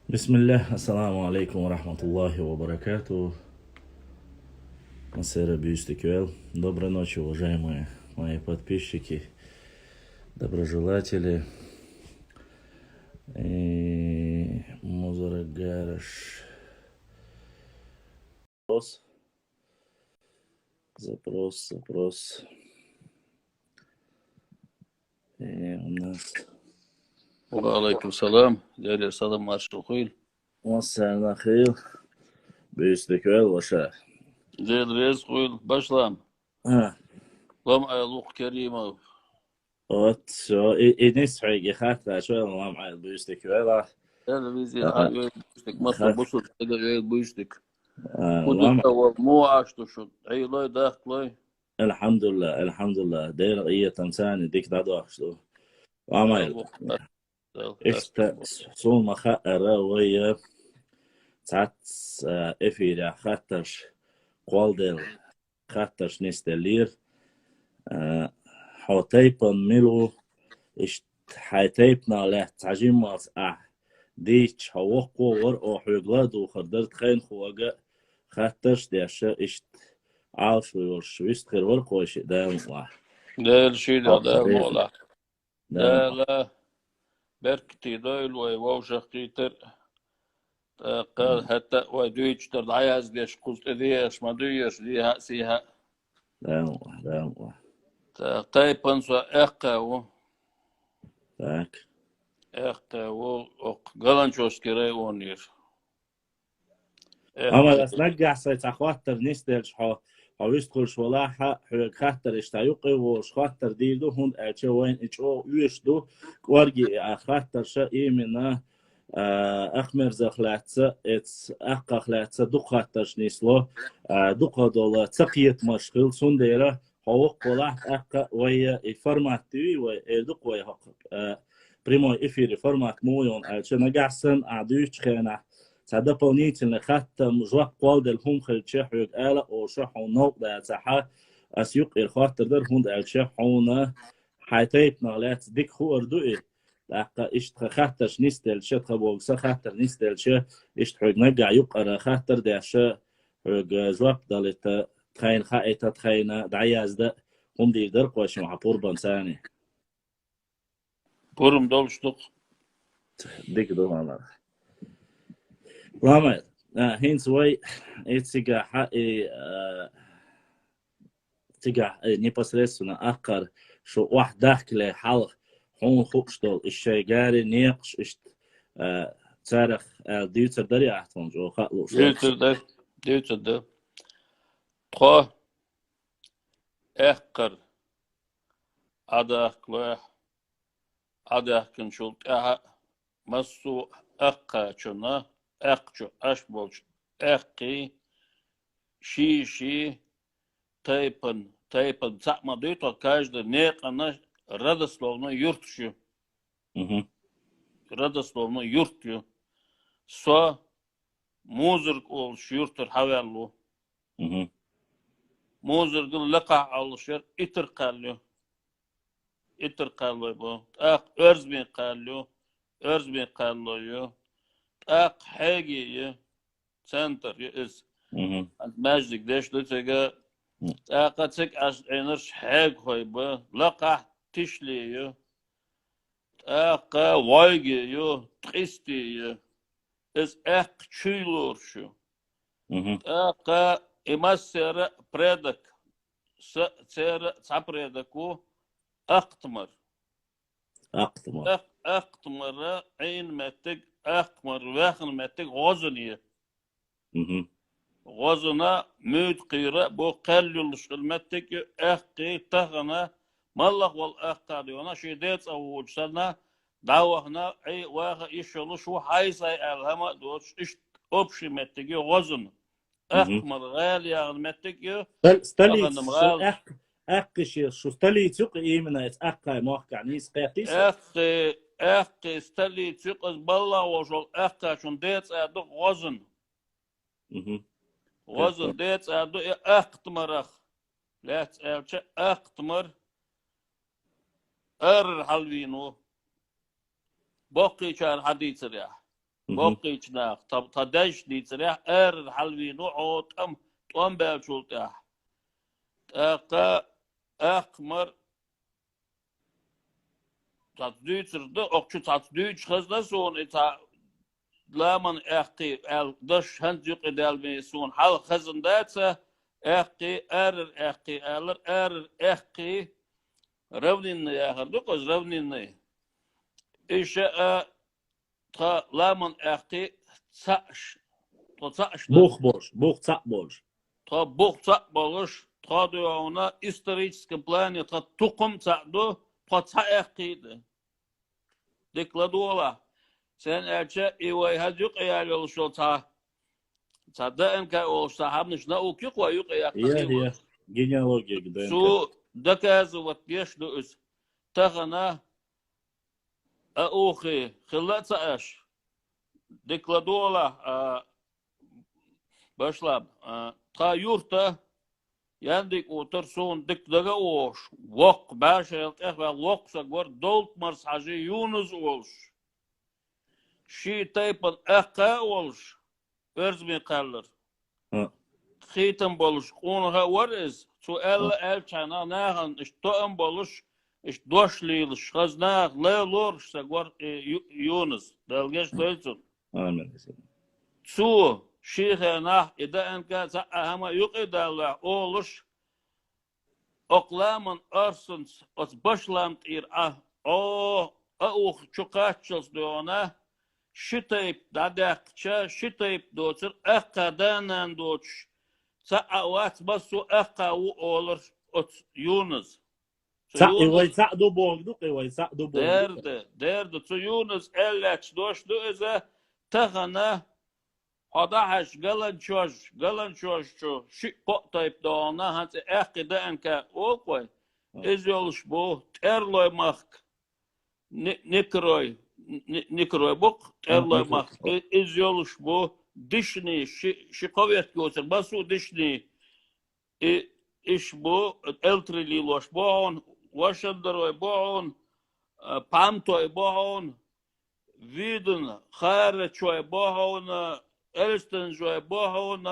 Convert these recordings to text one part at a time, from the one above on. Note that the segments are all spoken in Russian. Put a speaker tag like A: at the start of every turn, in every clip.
A: بسم الله, assalamu alaikum wa rahmatullahi wa barakatuh. Насера Бюстикюэл. Доброй ночи, уважаемые мои подписчики, доброжелатели и Музарагараш. Запрос. И у нас...
B: وعليكم السلام. ديالي صدام مارشال خويل.
A: مساء الخير. Бюстикюэл, ваша.
B: ديال ريز خويل باشلام. لام أيلوق كريمة.
A: Så innesfrige خاطر شوية ما مع Bюstикюэл.
B: تلفزيون عاد بوشتك مطلب بوصل تلفزيون بوشتك.
A: ما
B: مو عاشتو شو عيلاي داخلاي.
A: الحمد لله دير إيه تنساني ديك دادو أخشتو وعمل إشتا صول ما خأرة ويا ساعت إفيرا خاتش قوالدل خاتش نستلير حوتيبن ميلو إشت حيتيبنا له تعجيم ماس ديش حوق ور أو حيقلاد وخردرت خين خواجة خاتش ديشة إشت عاوش ويشت خير ورقوش دايم واحد
B: ديل شي دا مولا ديل بركتي دويل ووشخيتر قال حتى ودويتش ترضعيز ديش قلت ديش ما دويش ديها سيها
A: دايم
B: تايبن سو اقاو
A: تاك
B: اقاو غلانشوس كيري ونير
A: أما بس نرجع سيت خاطر نستلش حويستقل شولاحة حوج خاطر اشتايقي وشخاطر ديدو هون أشوا وين أشوا يشدو كوارجي خاطر شيء منا أخمر زخلاتة إتس أخلاتة دو خاطر نسلو دو دولة تقيت مشغول سنديرة حوق ولاح أخ ويا الفورماتي ويدق ويا حق بريمو إفيري فورمات مويون أشوا نجحسن عدوش خينا تا дополнительно хаттам жуак قوالدل هم خلتشح يقال أو شحون نوق دا تحا أسيق الخاطر در هند الشحون حيتيبنا لا تديك خو أردوئي لأقا إشت خاطرش نستل شت خبوغسا خاطر نستل ش إشت حق نقع يقرا خاطر دا ش حق جواب دالتا تخين خائتا تخين دعياز دا هم دي در قوش مع بوربان ثاني
B: بورم دولشتوق
A: ديك دوما رامل هينس وي اتسيجا حقي تيجا непосредственно أقر شو واحد داخل حلق هون خوشتول الشيجاري نيقش إشت تاريخ ديوتر داري أحتون جو خلو
B: ديوتر ده تخا أقر أداخل شلت مسو أقاچنا أقچو أشبولش أقي شي تايبن ساقما دويتو كاجد نيقنا радословно юртшу. Радословно юртю. Со музырк олш юртыр хаверлу. Музыргын лаqa алышыр итер қаллю. Итер қаллю бу. Ақ өрзбен қаллю. Ақ хагие центр is. Мәждік дешті тегі أقتك أنرش حاج هايبا لقى تشلي أقا وايجي تقستي إس أق شيلور شو أقا إمسر بريدك سير تبريدكو أقتمر أقتمر عين متك أقمر واخن متك غزنية غزنا ميت قيرة بو قللش المتك أخي تغنا مالله والأخطار وانا شديت أو وجسنا دعوهنا أي واقع يشلش وحيسا الهما دوش إش أبشي متك غزن أخمر غالي على متك
A: استلي أخي شو استلي تق إيمنا أخي موقع نيس قيقيس
B: أخي استلي تق بالله وجل أخي شديت أدو غزن غزن ديت أدو أقتمرخ لا تألش أقتمر حلوينو بقي شار حديث ريح بقي شناخ تدش ديت ريح حلوينو عود أم بيشولت أقمر تدويترد أقشو تدويت خزنا سون إتا لامن أحقي دش هند يقي دالبي سون حال خزن داتسا أحقي أحقي رونين يا هردوك از رونين إيش تا لامن أحقي تسعش
A: بوخ تسعبوش
B: تا بوخ تسعبوش تا دونا историческом плане та تقم تعدو تا تأحقي ده ديكلادولا sen erçe iway hajuk ayal şol ta da enka ol sahabnish na ukuk wa yuk ya
A: ya genealogiya gidiyor.
B: Su доказывать что is tagana aukhi khilata ash dekladola başlab ta yurta yandik otur son dikdaga oş waq başelt ve waqsa gor dolt mars haji Yunus olş Şi taypan aqqa olş özmi qalır. Xitam boluş onha what is so el chana nahan ishtoam boluş ish doşlıyılış xazna lelor sagor Yunus dalgeş doysun.
A: Amin.
B: Su şihana ida enka ama yok idalla oluş oklaman arsın os başlamt o çuqaççız diyorna Şitayıp dadakça şitayıp doçur aqadanan doç sa'awat basu aqawu olur Yunus
A: Iway sa'du bogdu
B: derdi tu Yunus elleç doşdu öze tağana hadahaş galan çoj çu şi potayıp doğana hansı aqida enka ol koy ez yoluş bu terloymak Nikroy bok terloymak ez yoluş bu dişni şikavet götür basu dişni iş bu eltrili loş bon vaşandaroy bon pamtoy bon vidin kharchoy bon elstenjoy bon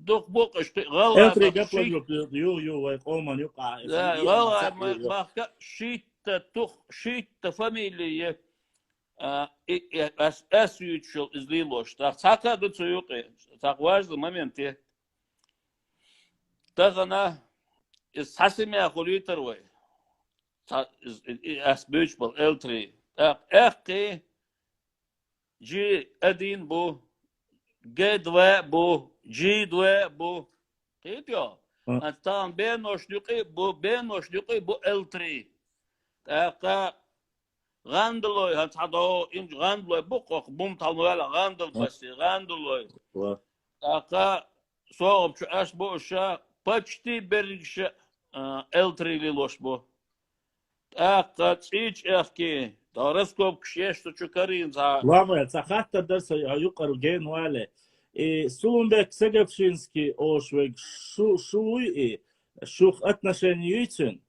B: dok bok işte
A: gala yo vay olman yok
B: gala bak şiitte familye as usual izliloş. Taka da çocuk. Tak важный момент. Tagana sasime xuliter way. As büyükbal eltri. Aqi G adin bu G2 bu G2 bu. Diyor. Hatta ben hoşluqi bu eltri. Taqa Gandloy hatado in gandloy bok bum talmala gandl basi gandloy. Taqa soğup şu aş bu şa почти bergişe eltrili loş bu. Taqa iç afki daraskop kşeştu çukarin za.
A: Ладно, цахата дерса юқару ген вале. Сулунбек Сегевшинский ошвек шуй шух отношения için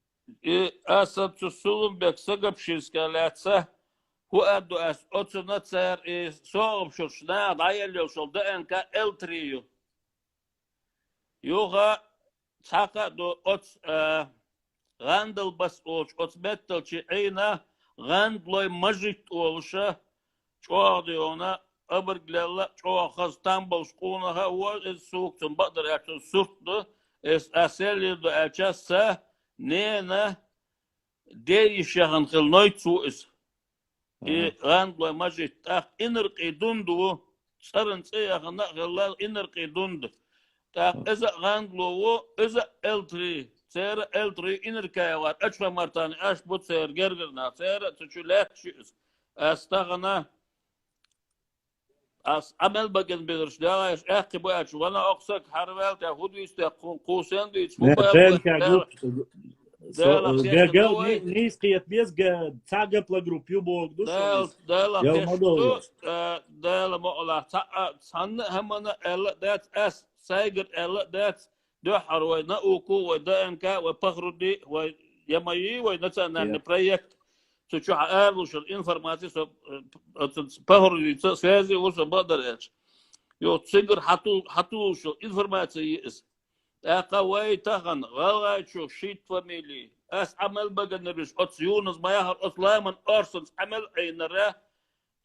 B: Asad Sulunbek Sagapşinska latsa hu addu as otsuna tsar soğup şuna dayalıyor solda enka eltriyo. Yoga çaka do ots gandal bas ots metalçı ayna gandloy majit oluşa çoğ diyorna aberglella çoğ Istanbul şkunaha o soğuktun badar açın surtdu aseli do açasa Nena değişen kılnoy tuğuz. Gandloy majit inirqi dundu sarın çayağına gıllar inirqi dundu. Eza gandlowu eza eltri Sera eltri inirkaya var. Açfa martani aş bu ser gergerna. Sera tüçület şiz. Astağına as amel bagen bilirş. Dağış ehki bu aç. Vana oksak harvel te hudu iste kusen de içmu
A: Nīs kiet biezga cagapla grupju bogdu.
B: Dēla mo'la sanna hamana ela dat as saygir ela dat dohar wa nauku wa daanka wa paghrudi wa يمايوي نتنا проект تشو عارلوش الانفورماتي سو بهر سازي وسو بدرش يو تسجر حطو شو انفورماتي اس اقوي تغن غلا شو شيت فاميلي اس عمل بغنرش اوتسيونز ما يهر اطلاما ارسنس عمل اينرا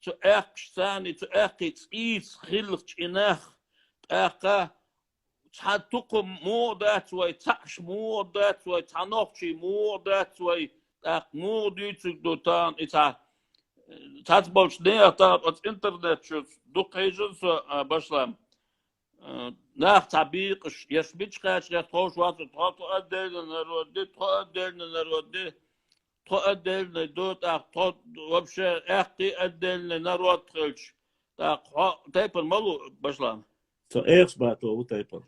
B: تو اخش ثاني تو اخيت ايس خلق اناخ اقا تحطكم مو ذات واي تعش مو ذات واي تنوخشي مو ذات واي اق مو ديتك دوتان اتا تاتبولش نيا تات انترنت شو دوقيجن باشلام ناخ تعبيقش يشبيش قاش يخوش وقت تحط أدل نرودي تأدل دوت أخطط وبشة أختي أدل نرود خلش تايبر مالو باشلام
A: تو إيش باتو وتايبر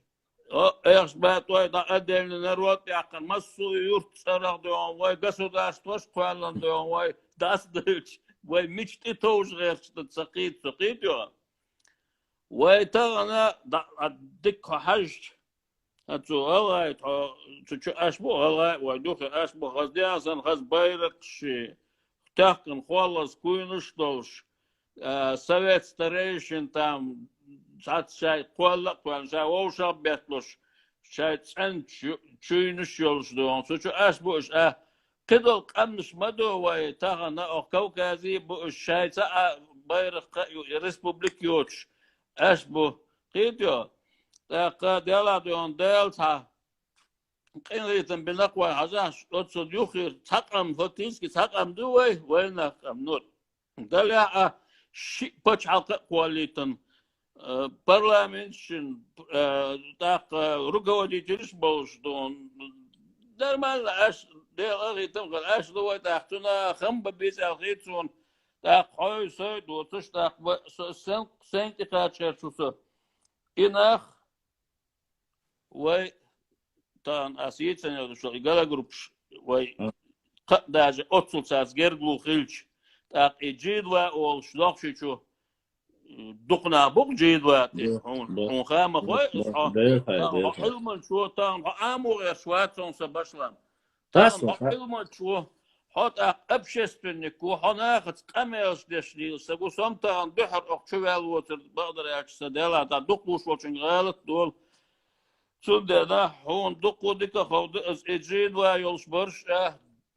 B: إيش باتوي دا أدل نرود يعقل مسو يورت سرق دون واي قصو داس توش قوالن دون واي داس دلش واي ميشتي توش غير تسقيت يو واي تغنى دك حج هتو هلا تشو أشبه هلا ويدوخ أشبه غزدياسن غز بايرقش تحكن خالص كوينش دوش سويت ستريشن تام ساعت شاي قوال شاي ووشا بيتلوش شاي تسن تشوينش يولش دون تشو أشبهش قدل قمش مدو واي تغنى أو كوكازي بوش شاي تا بايرق ريسبوبليك يوتش أشبه قيديو ديالا ديون ديلتا قينريتن بنقوى عزاش أتصل يخير تقم فتيسكي تقم دوي وينقم نور دليا شي بچ حلقة قواليتن برلامنشن تاق رقودي ترش بوش دون درمان أش ديل أغيتن قل أش دوي تاقتنا خمبا بيس أغيتون تاق حوي سيد وتش تاق سنك تقاتشر شوسو إناخ واي تان أسيت سنة شو إجلا جروبش واي قداج أتصل ساس جرجلو خلش تاق إجيد وأول شلوخ شو دقنا بق جيد واتي هون خامة واي إصحى حلم شو تان عامو غير شوات سون سبشلام تان حلم شو حط أبشستنك وحناخد قميص دشلي سبو سمتان بحر أقشوال وتر بقدر يعكس ديلا تا دقوش وشن غالط دول تودنا هون دقو ديكا خود از اجيد ويولش برش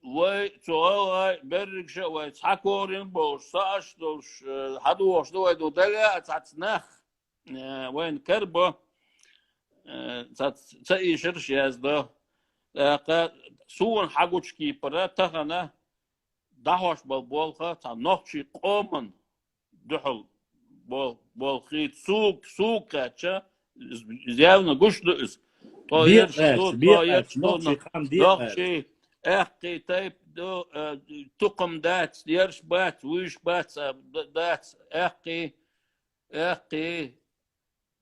B: وي تواي برج وي تحكورين بوش ساش دوش حدوش دو دو دلا تاتنخ وين كربو تاي شرش يازدو سون حاجوشكي برا تغنا دهوش بالبولخه تا نوخشي قومن دحل بالخيت سوق كاتشا زيادة قشلو إس طايرش نوخشي أحكي تايب دو تقم دات يرش بات ويش بات دات أحكي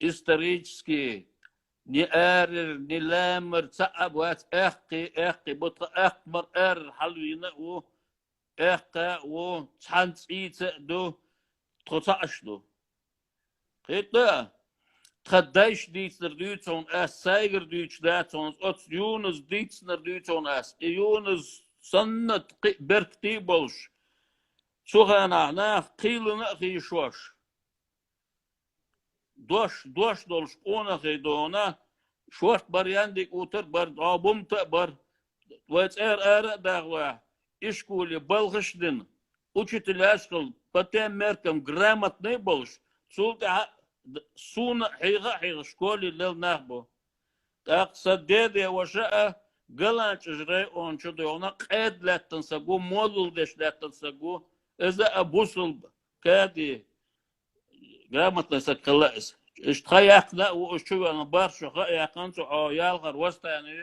B: исторически ني آرر ني لامر تعب وات أحكي بطا أحمر آرر حلوينا و أحكا و تحنت إيتا دو تغطعش دو قيتا تخدايش ديتنر دوتون أس سايغر دوتش داتون أت يونس ديتنر دوتون أس يونس سنة بركتي بولش سوغانا ناخ قيلنا خي شوش دوش دولش قونا خي دونا شوش برياندك اوتر بر عابم تقبر ويتسير داغوا إشكولي بلغشدن учитель أشكال بتام مركم جرامت نيبولش سولت سون حيغة شكولي ليل نخبو تقصد ديدي وشاء قلانش جري اون شدونا قيد لا تنسقو مولل ديش لا تنسقو إذا أبوصل كادي جرامت نسقلاس اشتخيقنا وشو أنا برشو خيقنتو يالغر وستا يعني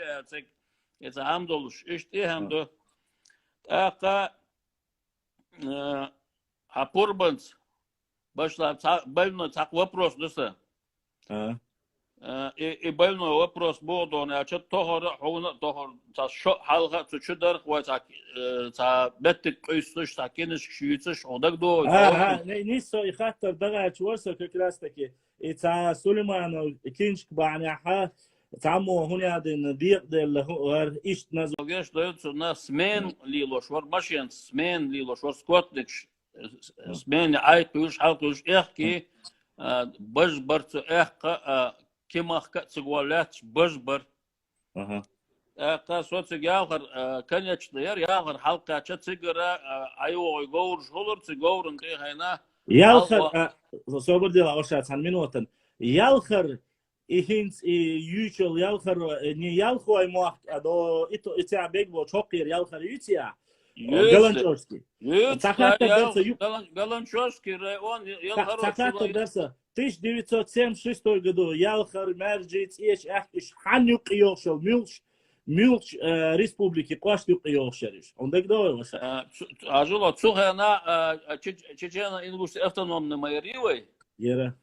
B: يتعامدولش اشتيهمدو أقا حبوربنت باشلا بلنا تاق вопрос دسا и бельно вопрос был, он очет тохор та халга чудер хватак та беттик قيسش تا كنش شيتش عندك دو
A: نيسو يخاطر دغا تشورسو كلاستكي تا سليمان كينش بعناها تعمو هنا دين ديق دل هو إيش نزو
B: Gеш doyutsu na smen liloš, var mašien smen liloš, var skotnikš, smen aituš, haltuš ehki, bășbăr kimahka цигуалятш бășбăр. Социг ялгар конечно яр ялгар халка ча цигара айой гоур шолор цигорун кайна.
A: Ялхар собор дела ошат сан минутан. Ялхар ихинц ючел ялхар не ялхуай мах адо ито итя бегбо чокир ялхар ютия. Галанчовский.
B: Галанчовский он ялхар.
A: Цахата дерса 1976 году ялхар мерджиц еш ахиш ханюк йошел милч республики Кваштюк йошериш. Он дегдо васа.
B: Ажуло цухана Чечена ингус автономный майоривой.
A: Yere.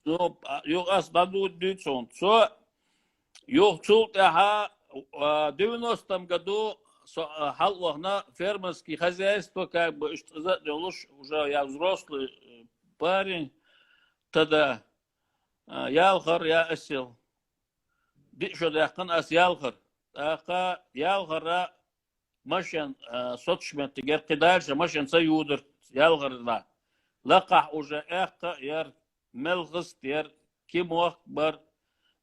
B: Ну, yok aslandu dütson. So yok çult ha 90 году халвахна фермерский хозяйство как бы уже я взрослый парень тогда ялхар я осел. Что дякан ас ялхар. Ака ялхара машин сотшмент тигер кидальше машин союдер ялхарда. لقح уже эхка яр мелгыс яр кимох бар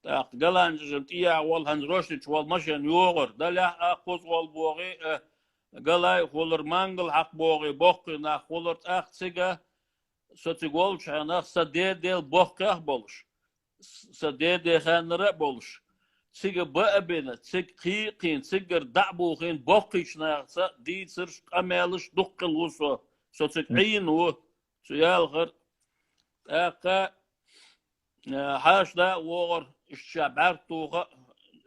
B: так галанжым тия вол ханрошлич вол машин йогор даля акоз вол боги галай холор мангл хак боги бохна холор ахцига социгол чана садедел бохках болуш садеде ханра болуш сига бабена сиг қиқин сигер дабухин бохкична са дицер камелш дуккылусо социгин у سيالغر أكا حاش دا وغر الشعبارتوغا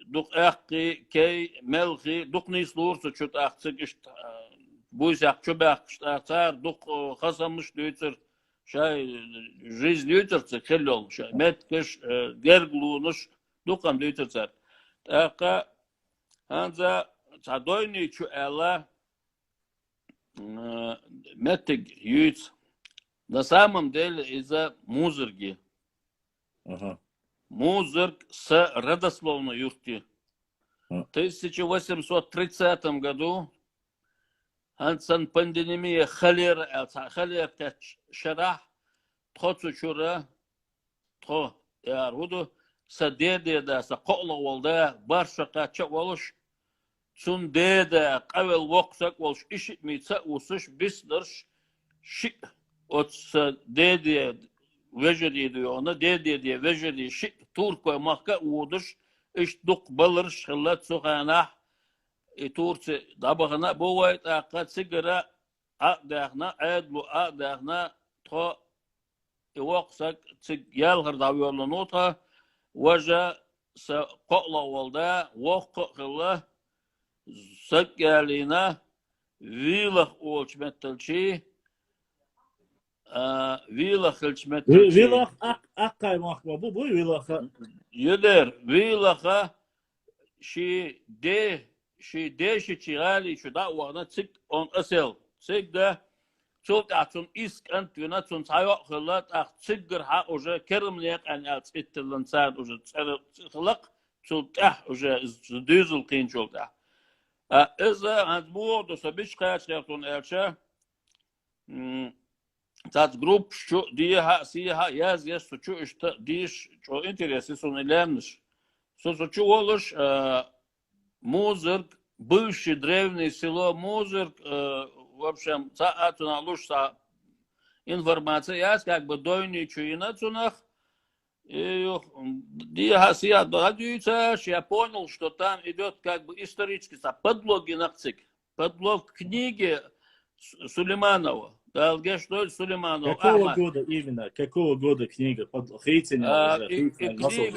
B: دوق أخي كي ملخي دوق نيسلور سوشت أخسك بويس أخشو بأخشت أخسار دوق خصمش دويتر شاي جيز دويتر تخلول شاي متكش جرغلونش دوقم دويتر تار أكا هانزا تعدويني شو ألا متك يوت На самом деле из-за музырги. Музырг с родословной юрти. В 1830 году Ансан пандемия холера шарах тхоцучура тхо яруду садеде да сақола волда барша кача волш цундеде қавел воксак волш ишитмица усуш биснерш ши От деде вежери diyor ona dede diye vejeri Turku mahka uğduş iş duk balır şıllat soğana Turci dabağına bu vayt akat sigara aqdağına adlu aqdağına to iwaqsak sig yalğır davyorlan ota vaja sa qoqla walda waqqilla sakgalina vilah olçmettelçi Vila hılçmet.
A: Vila akkay mahkama bu vila.
B: Yeder vila şi de şi çigali şu da ona çık on asel. Çık da çok atun isk antuna tun sayo hılat ak çıgır ha oje kerimliyek an alt ettilen saat oje hılak çok oje düzül kin çok da. İza az bu da sabiş kaç yaptın elçe. Tad grup şu diye ha siha yaz suçu işte diş çok interesi sonlanmış. Suçu oluş Музырк, бывший древнее село Музырк, в общем, цаатуна лушса информация есть, как бы дойни чуина цунах. Я понял, что там идет как бы исторический подлоги нацик, подлог книги Сулейманова. Далге что Сулейманова.
A: Какого года именно? Какого года книга?
B: Книга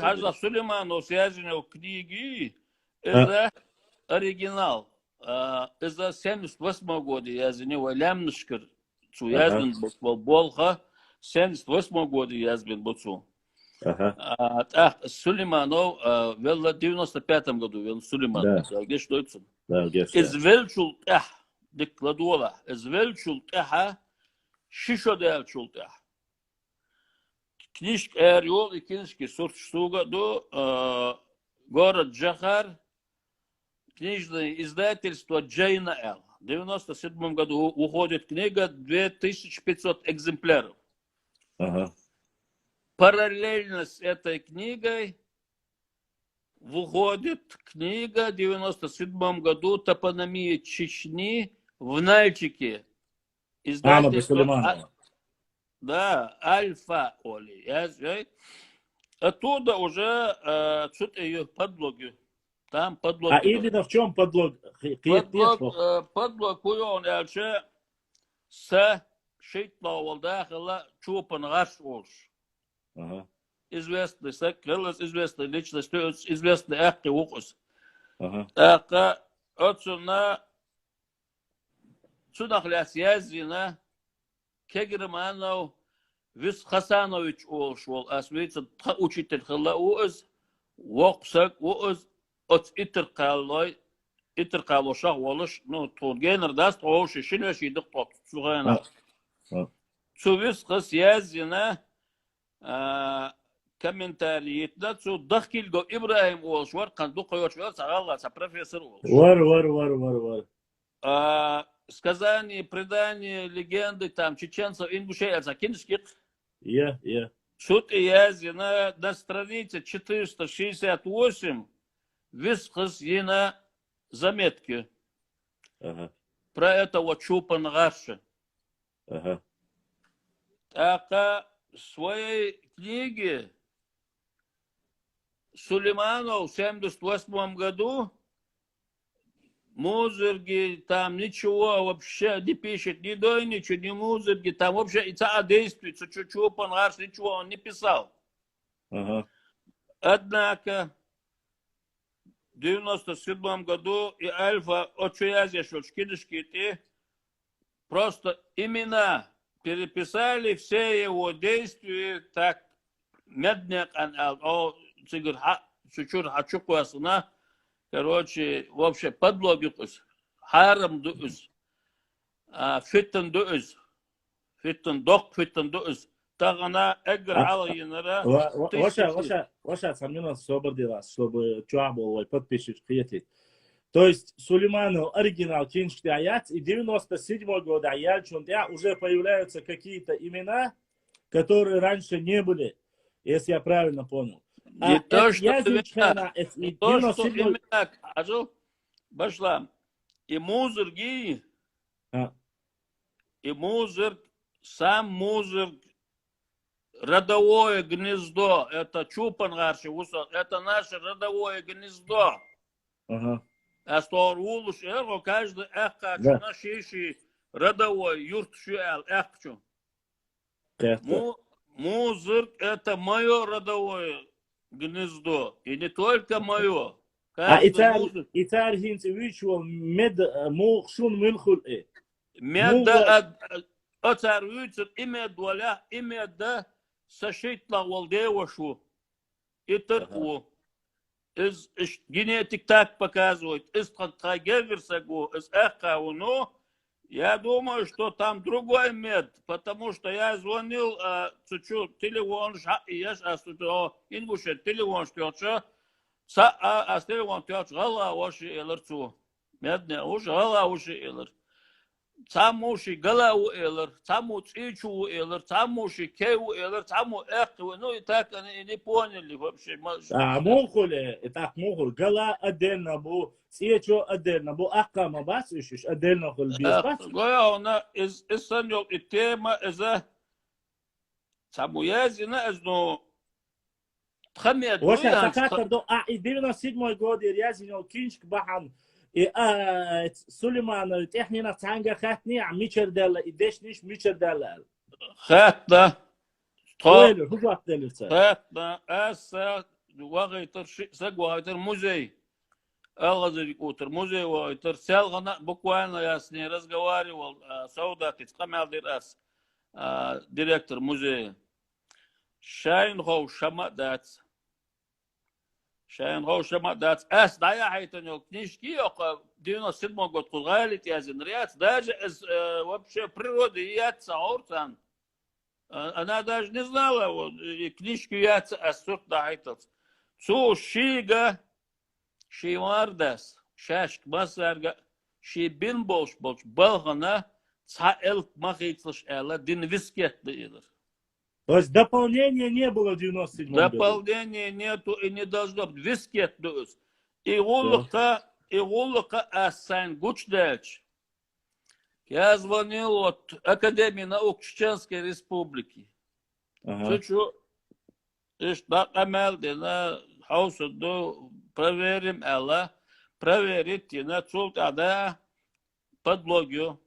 B: Хаза Сулейманова связана в книге. Это оригинал. Это 78 года я за него лямнышкер. Язбин был Болха. 78 года Язбин Буцу. Сулейманов вел в 95 году вел Сулейманов. Где что это? Извельчул декладуала. Извельчул шишо делчул книжка Эриол и книжки Сурчсуга до город Джахар, книжное издательство Джейна Эл. В 1997 году уходит книга 2500 экземпляров.
A: Ага.
B: Параллельно с этой книгой выходит книга в 1997 году «Топономия Чечни» в Нальчике.
A: Ахмада
B: Издательство
A: Сулейманова.
B: да, Альфа Оли. Оттуда уже тут ее подлоги. Там подлоги.
A: А именно в чем подлог?
B: Подлог он элче с шейтлау дахала чупан гашуш.
A: Ага.
B: Известный секрелес, известный личность, известный ахти укус.
A: Ага.
B: Ака отсюда судахляс язина кегерманов Вис Хасанович олшвол асвейца учитель хала уыз воксак уыз от итер калошах волыш ну тургенер даст олши шинеш идик тот сугана цувис хас язина комментариетда цу дахкилго Ибраим олшвар канду койочвар сагалла са профессор олш
A: Вар.
B: сказания, предания, легенды там чеченцев, ингушей, азакинских.
A: Я.
B: Суд и язина на странице 468 высказь на заметки.
A: Ага.
B: Про этого Чупан Раша.
A: Ага.
B: Так в своей книге Сулейманов в 1978 году музырги, там ничего вообще не пишет, ни до, ничего, ни музырги, там вообще и действуется, чуть-чуть понравится, ничего он не писал.
A: Ага.
B: Однако в 1997 году и Альфа Очуязия Шочкидышки просто имена переписали все его действия, так медняк, чуть-чуть хачукуасына. Короче, вообще подлоги кус, харам дуз, фиттен дуз, фиттен дуз. Тагана эгр ала янара.
A: Ваша самина собралась, чтобы чуабовой подписчик приятель. То есть Сулейманов оригинал кинчки аят и 97 года аят уже появляются какие-то имена, которые раньше не были, если я правильно понял.
B: Не то, что имена, кажу, башла, и музырги, и музырг, сам музырг, родовое гнездо, это Чупан Гарши, это наше родовое гнездо. А что улуш, каждый эхка, наши родовой, юрт шуэл, эхчу. Музырг, это мое родовое гнездо, и не только мое.
A: Итар хинц вичвал мед мухшун милхул
B: Меда отар вичвал имед валя, имеда сашитла валдевашу. Итарку. Из генетик так показывает, из трагеверсагу, из эхкауну. Я думаю, что там другой мед, потому что я звонил, чуть-чуть, телефон, ингуше, телефон, что телефон, гала, оши, элерцу. Медне, уж гала, оши, элер. Цамуши, гала, элер, цаму, цичу, элер, цамуши, кеу, элер, цаму, эхту, ну и так они не поняли вообще.
A: Мухуле, так мухул, гала отдельно был. Сечо отдельно, бо аккама бас ищешь отдельно холбис бас.
B: Главное, из санёл и тема из самуязина из ну тхамед.
A: Воша сакатар до и 97 год рязинел кинчк бахан и Сулейманов технина цанга хатни мичер дела и дешниш мичер дела.
B: Хатна.
A: Тойлер, хужат делерца.
B: Хатна аса вагайтер сагвайтер музей. Алгазырик утр музей вайтер сялгана буквально я с ней разговаривал Саудатиц Камалдир ас директор музея Шайнхоу Шамадац ас дая хайтанел книжки ока 97 год кулгалит язин риац даже вообще природы яца орцан она даже не знала книжки яца асурт да хайтац цу шига شي واردس شاشك مسارجا شي بين بولش بالغنا цаэлк махитлыш эла дин вискет дыйлыр.
A: То есть дополнения не было в 97 году?
B: Дополнения нету и не должно быть. Вискет дыыз. И улыка ассайн гучдэлч. Я звонил от Академии наук Чеченской Республики. Чуть-чуть. Ишь, да, камел, дина, хауса, проверим, эла. Проверить, дина, цулт, ада, подлогина,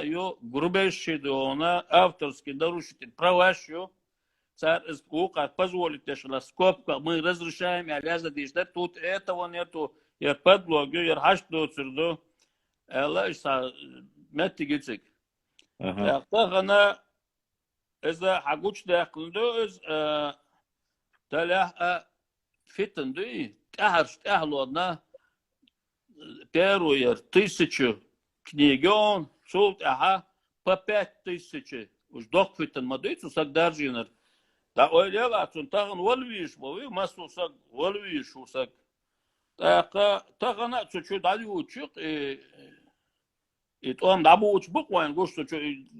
B: ее грубейший, она авторский нарушитель, праващу, царь из кука, позволит, если скобка, мы разрешаем, я задишь, тут этого нету, я подлогю, я хашду цирду, эла, иса, метти гицик. Так, она, إذا حقوش داخل إذا تلا فتن دي تهرش تهلونا первые 1000 книгон султ по 5000 уж док фитен мадыцу сагдаржинер да ойлела ацун тагын волвиш бови масусак волвиш усак тагына чуть-чуть дали учук и том да буч буквально гушту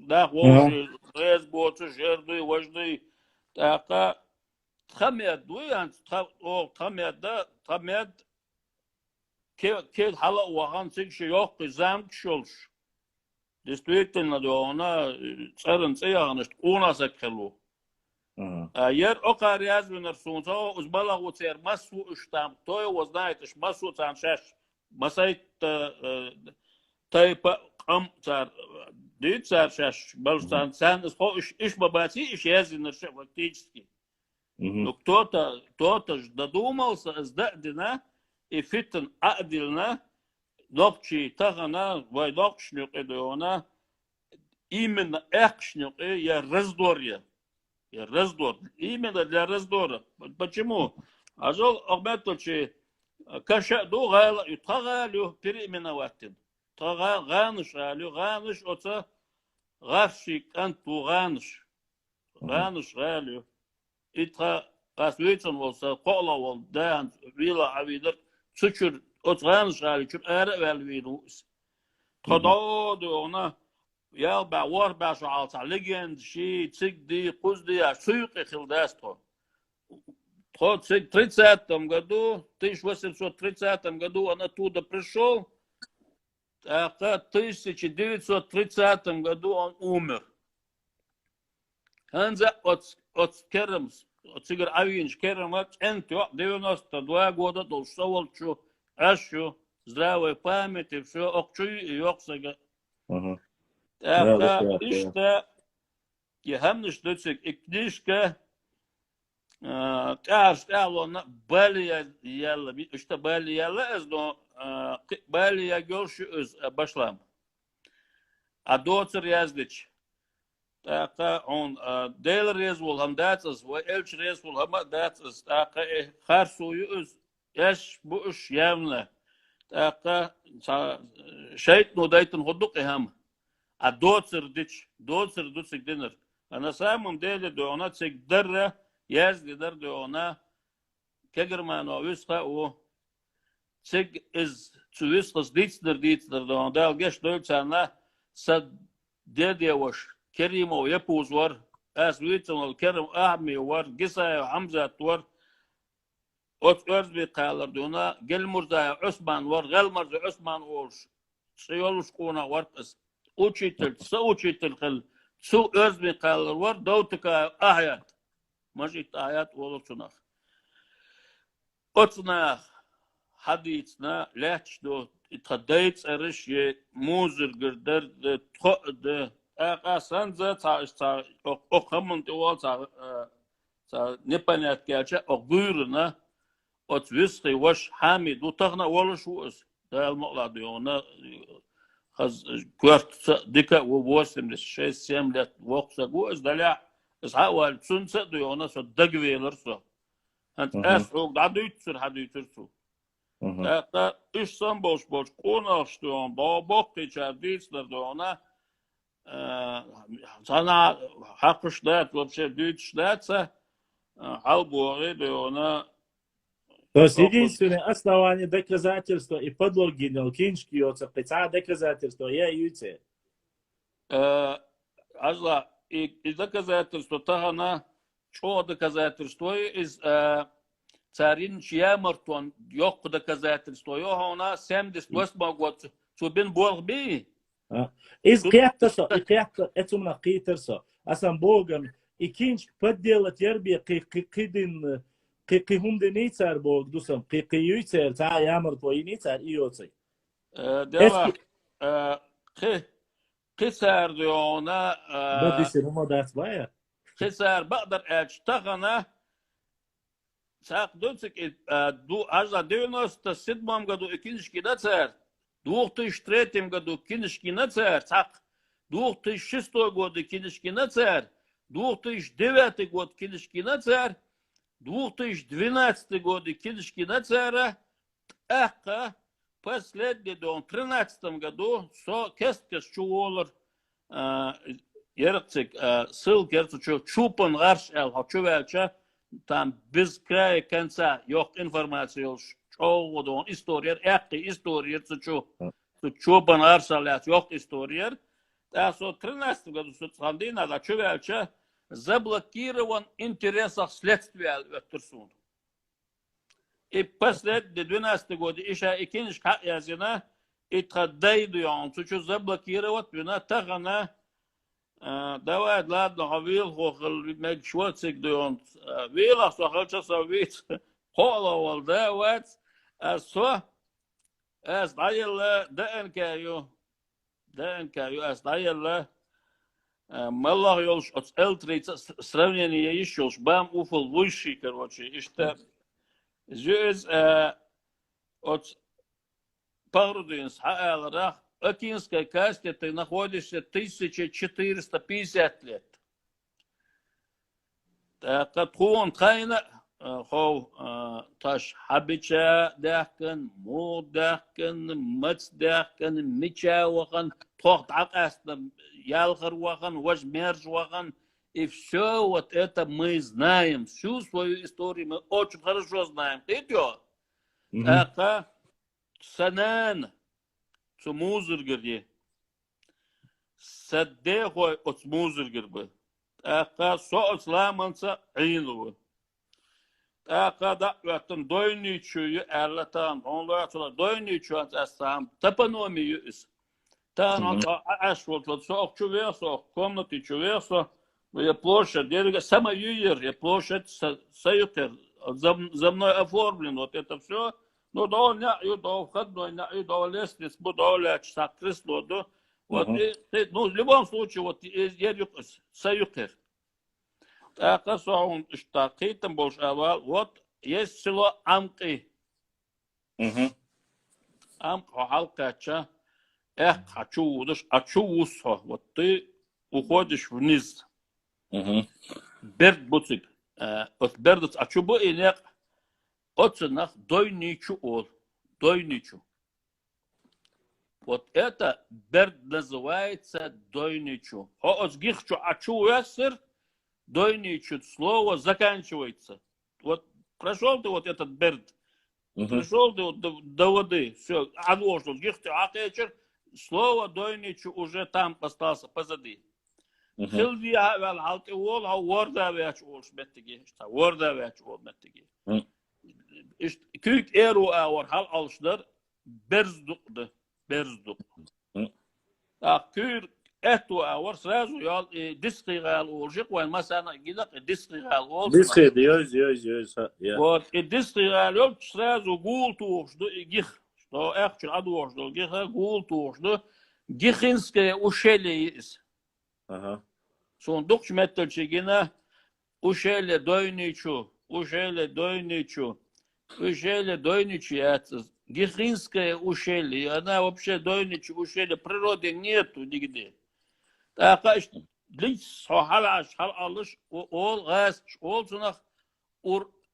B: да волжи рез боцу жерды вожды така тхамед дуян тхамед كيد حلق وغان سيكش يوقي زامك شولش действительно да она царен цеягнаш она сакхелу ер окар язвинер сунца узбала уцер масу штам той его знает ш масу цаншаш масайт тайпа ам цар дит царшаш балстан сан иш бабати иш язвинер фактически но кто-то додумался сдадина и фитн адилна нопчи тагана вайдокшнюк эдона именно экшнюк я раздорье. Я раздор. Именно для раздора. Почему? Ажол Ахметович каша дугала и тагалю переименовать. Ганыш оца гавшик анту ганыш галю. И та касвицан волса кола вол дан вила авидер цучур от ганыш галю чур эре велвидус. Тодо она يا بعور باش على لجند شيء تسقدي قصدي سوق خلداستو тот 30 году 1830 году он оттуда пришел а в 1930 году он умер Ханза от Керемс от Сигар Авинч Керемат энто 92 года должен что ашу здравой памяти все окчу и оксага إشتا يهمنش دوتسك إكديشكا تعرف تعلونا بالي يلا إشتا بالي يلا إزدو بالي يجولش إز باشلام أدوتر يزدش تاقا عون ديل ريز والهم داتس وإلش ريز والهم داتس تاقا خارسو يؤز يش بوش يامنا تاقا شايت نودايتن خدوق إهم А доцер дуцик динер. А на самом деле до она цик дерра язди дер до она кегермано виска о цик из цувискас дицдер до она дал геш дольца она сад дедевош керимо япуз вар as витсонал керим ахми вар гиса хамза вар от örbi қалар до она гелмурда Усман вар гелмурда Усман олш сыйолуш кона вар учитель, соучитель хэл, су özmi қалыр var, даутыка аят. Мажит аят олучунах. Отнах хадицна лячдо итхадайц арыш е музыр гырдар де ақасан за та оқамын туал та непонятки ача оқбүйрына от висқи ваш хамид утағна олуш уыз. Дәл мұқлады она خز كوارت دكا ووسم للشيء 7 لت وقصة جوز دلع إسحاق سنسة ديونا صدق ويلرسو أنت أسوق عدو يتصير حد يترسو تا إيش سامبوش قوناش ديون بابوقي شاديس لديونا صنع حقش دات وبشي ديتش داتسا حلبوغي ديونا
A: То есть единственное основание доказательства и подлоги Нелкиншки, специальное доказательство я юйте.
B: Азла и доказательство тагана, что доказательство из царин чьямартон yok доказательство. Его она 78 год. Субин Борби.
A: Из кятаса, и кятса, это умна китерса. А сам Богом, и кинч подделать ерби, кидин, кихумденицар Бог, дусам, киюйцер, та ямар твоиницар, и оцей.
B: Дела, قصر دیوانه
A: بدي سينما دات بايا
B: قصر بقدر اشتغل ساق دوتك دو ازا 97 году ikinci нацер 2003 году ikinci нацер сақ 2006 год ikinci нацер 2009 год ikinci нацер 2012 год ikinci нацера ахка последний в 2013 году со кесткес чуолар ерцик сыл керцу чупан гарш эл хачувелча там без края конца yok информация чоу дон история экки история цу чупан гарш алят yok история да со 13 году со сандина да чувелча заблокирован интересах следствия Турсун. И последний 12 год еще ikinci yazına итхаддай дуян, что заблокировать вина тагана давай ладно хавил хохл мег шварцик дуян вила сохалча совет хола волда вот со дайла ДНК дайла маллах ёлш от элтрейц сравнение еще бам уфл высший короче и что здесь от Пардуинс, Хаэлрах, Акинской касте ты находишься 1450 лет. Так, он тайна, таш хабича дахкан, муд дахкан, мац дахкан, мича вахан, тохт акастам, ялхар вахан, важмерж вахан. И все вот это мы знаем, всю свою историю мы очень хорошо знаем. Ты идешь? Так, Санан, цу музыргерге, садде хой от музыргербе, така со исламанца айнуы. Така да ваттан дойничую әрлатан, онлар атыла дойничую астам, топономию is. Там ашвот, вот сок чувесо, комнаты чувесо, я площадь, дерега, сама юер, я площадь саютер, за мной оформлен, вот это все. Ну, да, не, да, входной, не, да, лестниц, да, часа кресло, да. Вот, ну, в любом случае, вот, я саютер. Так, а он, что, там больше, вот, есть село Амки. Амка, Халкача, хочу удаш, усо, вот ты уходишь вниз. Берд буцик, вот бердец, бу и не Отценах дойничу ол, дойничу. Вот это берд называется дойничу. Оцгихчу ачу весер, дойничу слово заканчивается. Вот прошел ты вот этот берд, пришел ты вот до воды, все, отложил, гихчу акечер, слово дойничу уже там остался позади. Хилди вел халти ол, а ворда веч ол шметтиги, ворда веч ол меттиги. Kük eru ağır hal alışlar berzdukdu. Kür etu ağır sразу yal diski gal olacak ve mesela gidak diski gal olsun.
A: Диски, диёз.
B: Вот diski gal yol sразу gul tuğuşdu gih. Что эхчер адуошду гиха gul tuğuşdu. Gixinskaya uşeliyiz. Son dokumentelçigine uşeli doyniçu, uşeli doyniçu. Ущелье Дойничи, Гихинское ущелье, она вообще Дойничи, ущелье природы нету нигде. Так, длить хал алыш, ол газ, ол сунах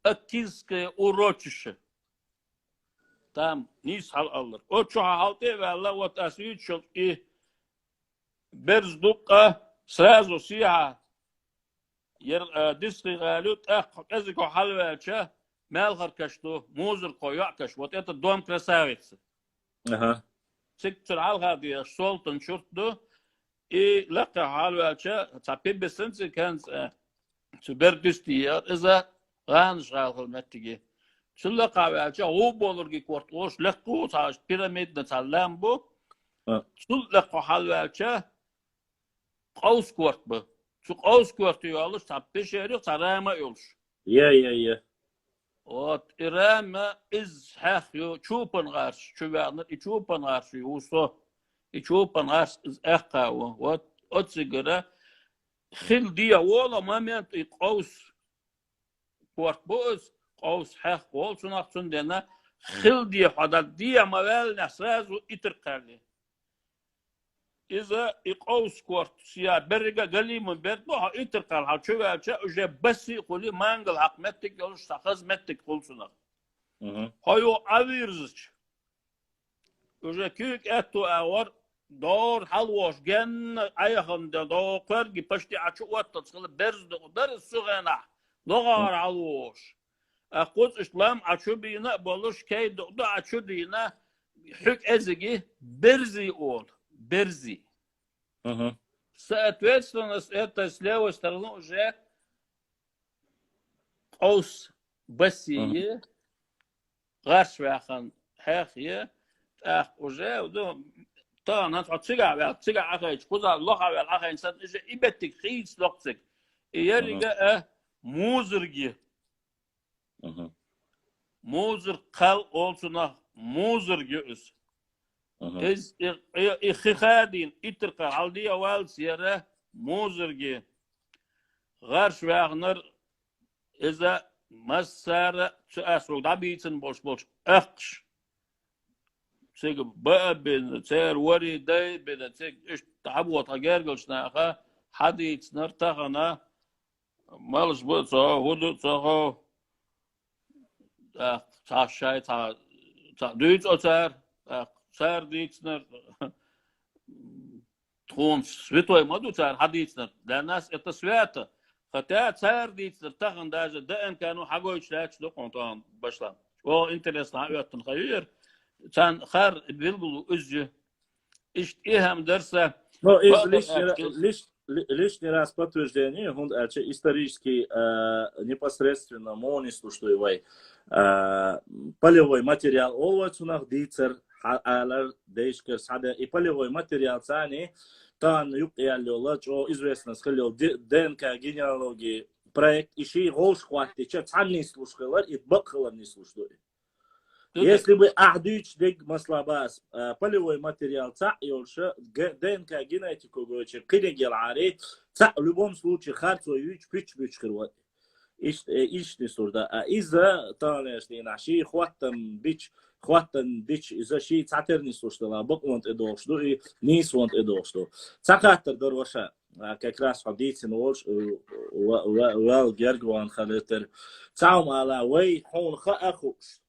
B: Акинское урочище. Там низ хал алыр. От şu halde valla вот освещал и Берздука сразу сия. Дистрикалют, казико халвача. Мелхаркашту, музыр коякаш. Вот это дом красавицы.
A: Ага.
B: Цикцер алхадия солтан чуртду. И лака халвача, цапи бесенцы кан субердистия, иза ганш халметтиги. Şulla kahveçe o bolur ki kort oş lekku taş piramidne sallam bu. Şulla kahveçe qaus kort bu. Şu qaus kortu yolu sappe şehri sarayma yolş.
A: Ya.
B: Ot irama iz haqyo chupan qarş chuvarnır chupan qarş yuso. Chupan qarş iz aqawo. Ot sigara xil diya ola moment qaus kort bu قوس حق قوس نقصن دنا خل دي حدا دي مال نساز ويترقالي إذا قوس كورت سيا برجع قلي من بيت بها يترقال على شو أجا بس يقولي مانجل حق متك يقولش تخز متك قولسنا هايو أويرزج أجا كيك أتو أور دور حلوش جن أيهم دور قرقي بشتي عشوات تصل برز درس سغنا لغار علوش أقول إسلام عشوبينا بولش كي دو عشودينا حك أزجي برزي أول برزي. Соответственно, это с левой стороны уже قوس بسية غشواخن حقيقة уже طبعا هتحط سجع أخيش كذا الله على الأخير إنسان إجا إبتك خيس لقتك يرجع موزرجي موزر قل olsuna موزر جوز إز إخخادين إترقى عالدي أول سيرة موزر جي غرش واغنر إذا مسارة تأسرق دابيتن بوش أخش تيجي بقى بين تير وري داي بين تيجي إيش تعبوا تغير قلشنا أخا حديث نرتقنا مالش بوصا هدو تصاقو شاي دويت أتار سار ديتنر تكون святой моду цар حديثنا для нас это свято хотя цар дيتнер тагын даже дэн кану хагойчлач до контан башла о интересно өттүн хайыр цан хар билгул үзжү ишт ихам дерсе
A: Ну, лишний раз подтверждение, он исторически непосредственно монисту, что его полевой материал олвацунах дицер алар дейшкер сада и полевой материал цани тан юкьялло о известно сказал ДНК генеалогии проект ищи голш хватит че цанни слушалар и бакхалар не слушали. Если бы ахдыч дег маслабас полевой материал ца ёлша ДНК генетику гочер кидегел ари ца в любом случае харцо юч пич кырват иш не сурда из-за таанешни наши хваттан бич из-за ши цатерни слушала бокмонт эдошту и нисвонт эдошту цакатер дорваша как раз ходите нож вал гергван халетер цаум ала вей хон хаахуш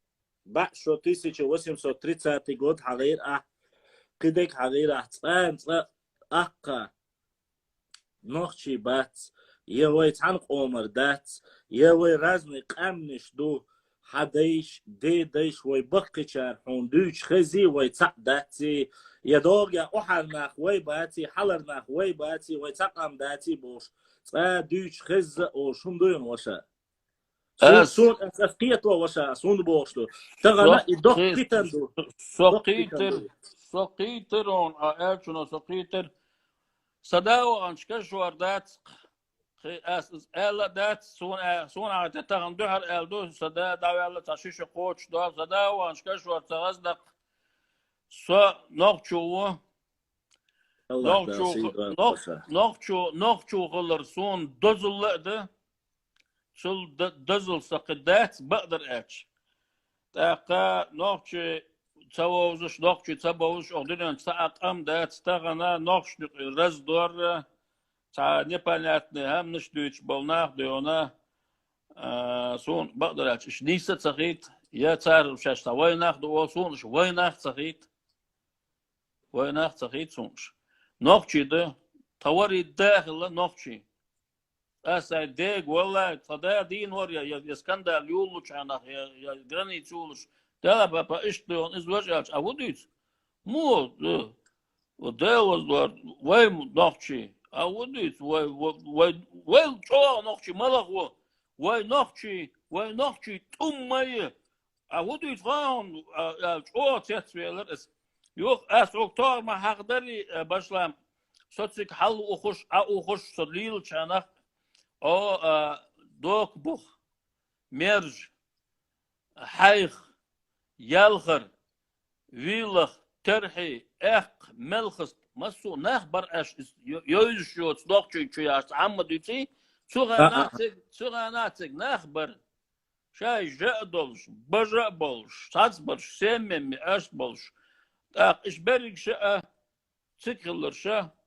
A: بعد شو 1830 год حغير قدك حغير أقا نخشي بات يوي تعنق عمر دات يوي رزني قمنش دو حديش ديش وي بقي شارحون دوش خزي وي تق داتي يدوغ أحر ناخ وي باتي حلر ناخ وي باتي وي تقام داتي بوش دوش خز أو شون دوين وشا سون أسفقية وشا سون بوشتو تغنى إدوك بيتندو
B: سقيترون أعيشنا سقيتر صداو أنشكا شواردات أس ألا دات سون عادة تغن دوحر ألدو صدا داوي ألا تشيش قوش دو صداو أنشكا شوار تغزدق سو نقشو نقشو غلر سون دوزل لأده شل دزل سقدات بقدر أتش تاقا نقش تسووزش نقش تسووزش أقدرين تاقام دات تاغنا نقش رز دور تا непонятный هم نش دويتش بالناخ ديونا سون بقدر أتش نيسة تسخيت يا تار شاش ويناخ دو سونش ويناخ تسخيت سونش نقش ده تواري داخل نقشي أسا ديق والله صدا دين ور يا اسكندر يولش أنا يا جرانيت يولش ده بابا إشتون إزواج أوديت مو وده was way نقشي أوديت way شو نقشي ملخ way نقشي تمي أوديت فاهم شو تسويلر إس يوخ أسوكتور ما حقدري باشلام صوتك حل أخش صليل شانخ أو دوك بوخ مرج حيخ يالخر ويلخ ترحي ملخص مسو نخبر أش يوشو تصدق شو عمد يتي سوغاناتك نخبر شاي جاء دولش بجاء بولش صاصبرش سمم أش بولش إش بريك شاء تكلر شاء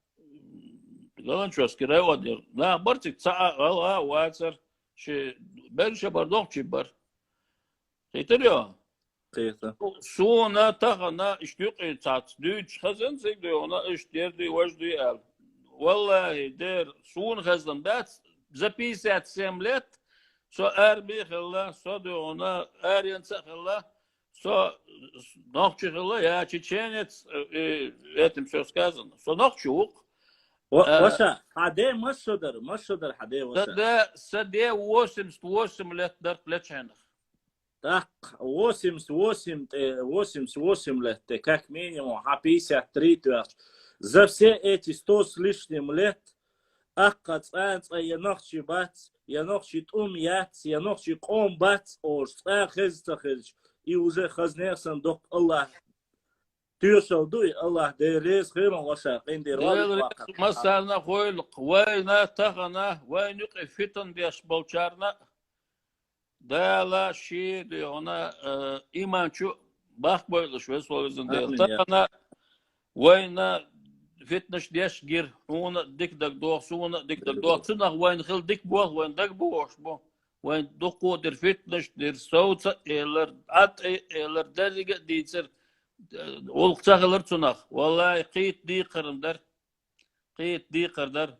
B: قالن شو اسكراي ودير لا برتك ساعة الله واتر شي برشة بردوق شبر خيتريو سونا تغنا اشتيق تات دوش خزن سيديونا اشتيردي وجدي ال والله دير سون خزن بات زبيسات سملت سو اربي خلا سو ديونا ارين سخلا سو نوخشي خلا يا чеченец этим все сказано سو نوخشук
A: وشا حدي مشدر حدي وشا
B: سدي 88 лет در плеченах
A: так 88 лет как минимум 53 за все эти 100 с лишним лет أقد يا نخشي بات يا نخشي تقوم يات يا نخشي قوم بات أو خز تخرج يوزع خزنة صندوق الله تيوصل دوي الله ديريس خير وشا قين دير
B: مثلا خلق وين تغنى وين يقف فتن بيش بولشارنا دالا شي دي هنا إيمان شو باخ بويلش ويسوالزن دير تغنى وين فتنش ديش جير هون ديك دك دوغ سونا ديك دك دوغ تنغ وين خل ديك بوغ وين دك بوغش بو وين دقو دير فتنش دير صوت إلر عط إلر درجة ديتر ولقتغلر تنغ والله قيت دي قرندر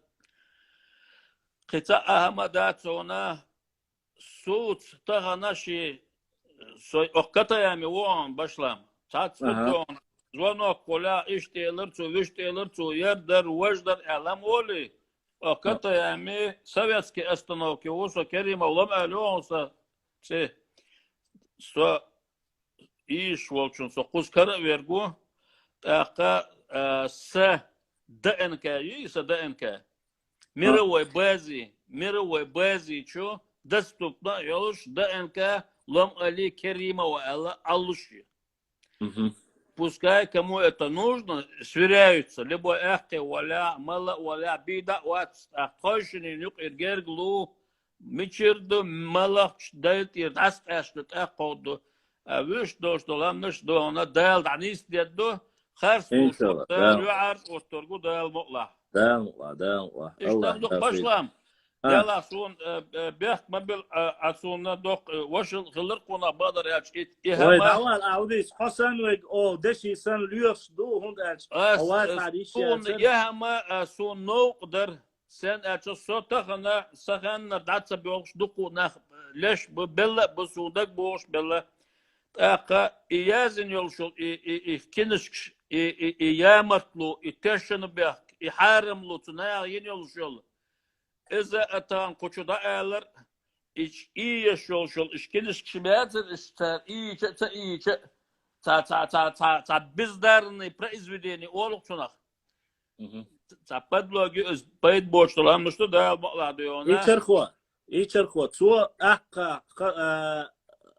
B: قطع أهمدات سونا صوت تغناشي سوي أقطع يامي وان بشلام تات صوتون زوانو قولا اشتيلرцу يردر وجدر اعلام اولي وقت يامي советский остановки وصو كريم اولم الونسا سي سو ايش волчун со قوسكر вергу така с ДНК يس ДНК мировой базе чё доступно ёлуш ДНК лом али Керима ва алуши. Пускай кому это нужно, сверяются, либо эхте валя, мала валя, бида, ват, ахтошини, нюк, иргерглу, мичирду, малах, дает, ирдаст, эшлет, эходу, виш, что ламныш, до, она дал, данис, дедду, харс, юар, осторгу, дал, мукла.
A: Дал.
B: Иштам дух башлам. يلا سون بيخ مبل عسونا دوق وشل خلرقنا بدر ياش
A: وين أول أوديس حسن ويج أو دشي سن ليوس دو هند أول
B: سون يهما سون نقدر سن أتش صوت خنا سخن دعت بيوش دقو نخ ليش ببلا بسودك بوش بلا أقا إيازن يلشل إفكنش إيامرتلو إتشن بيخ إحارملو تنايا ينيلشل إذا أتان كوشدا ألر إيش شول إشكنش كشبياتر إشتر إيش تا بزدارني произведение أولق تناخ تا بدلوجي إز بيت بوشتلام نشتو ده مقلاديونا
A: إيشرخوا تو أقا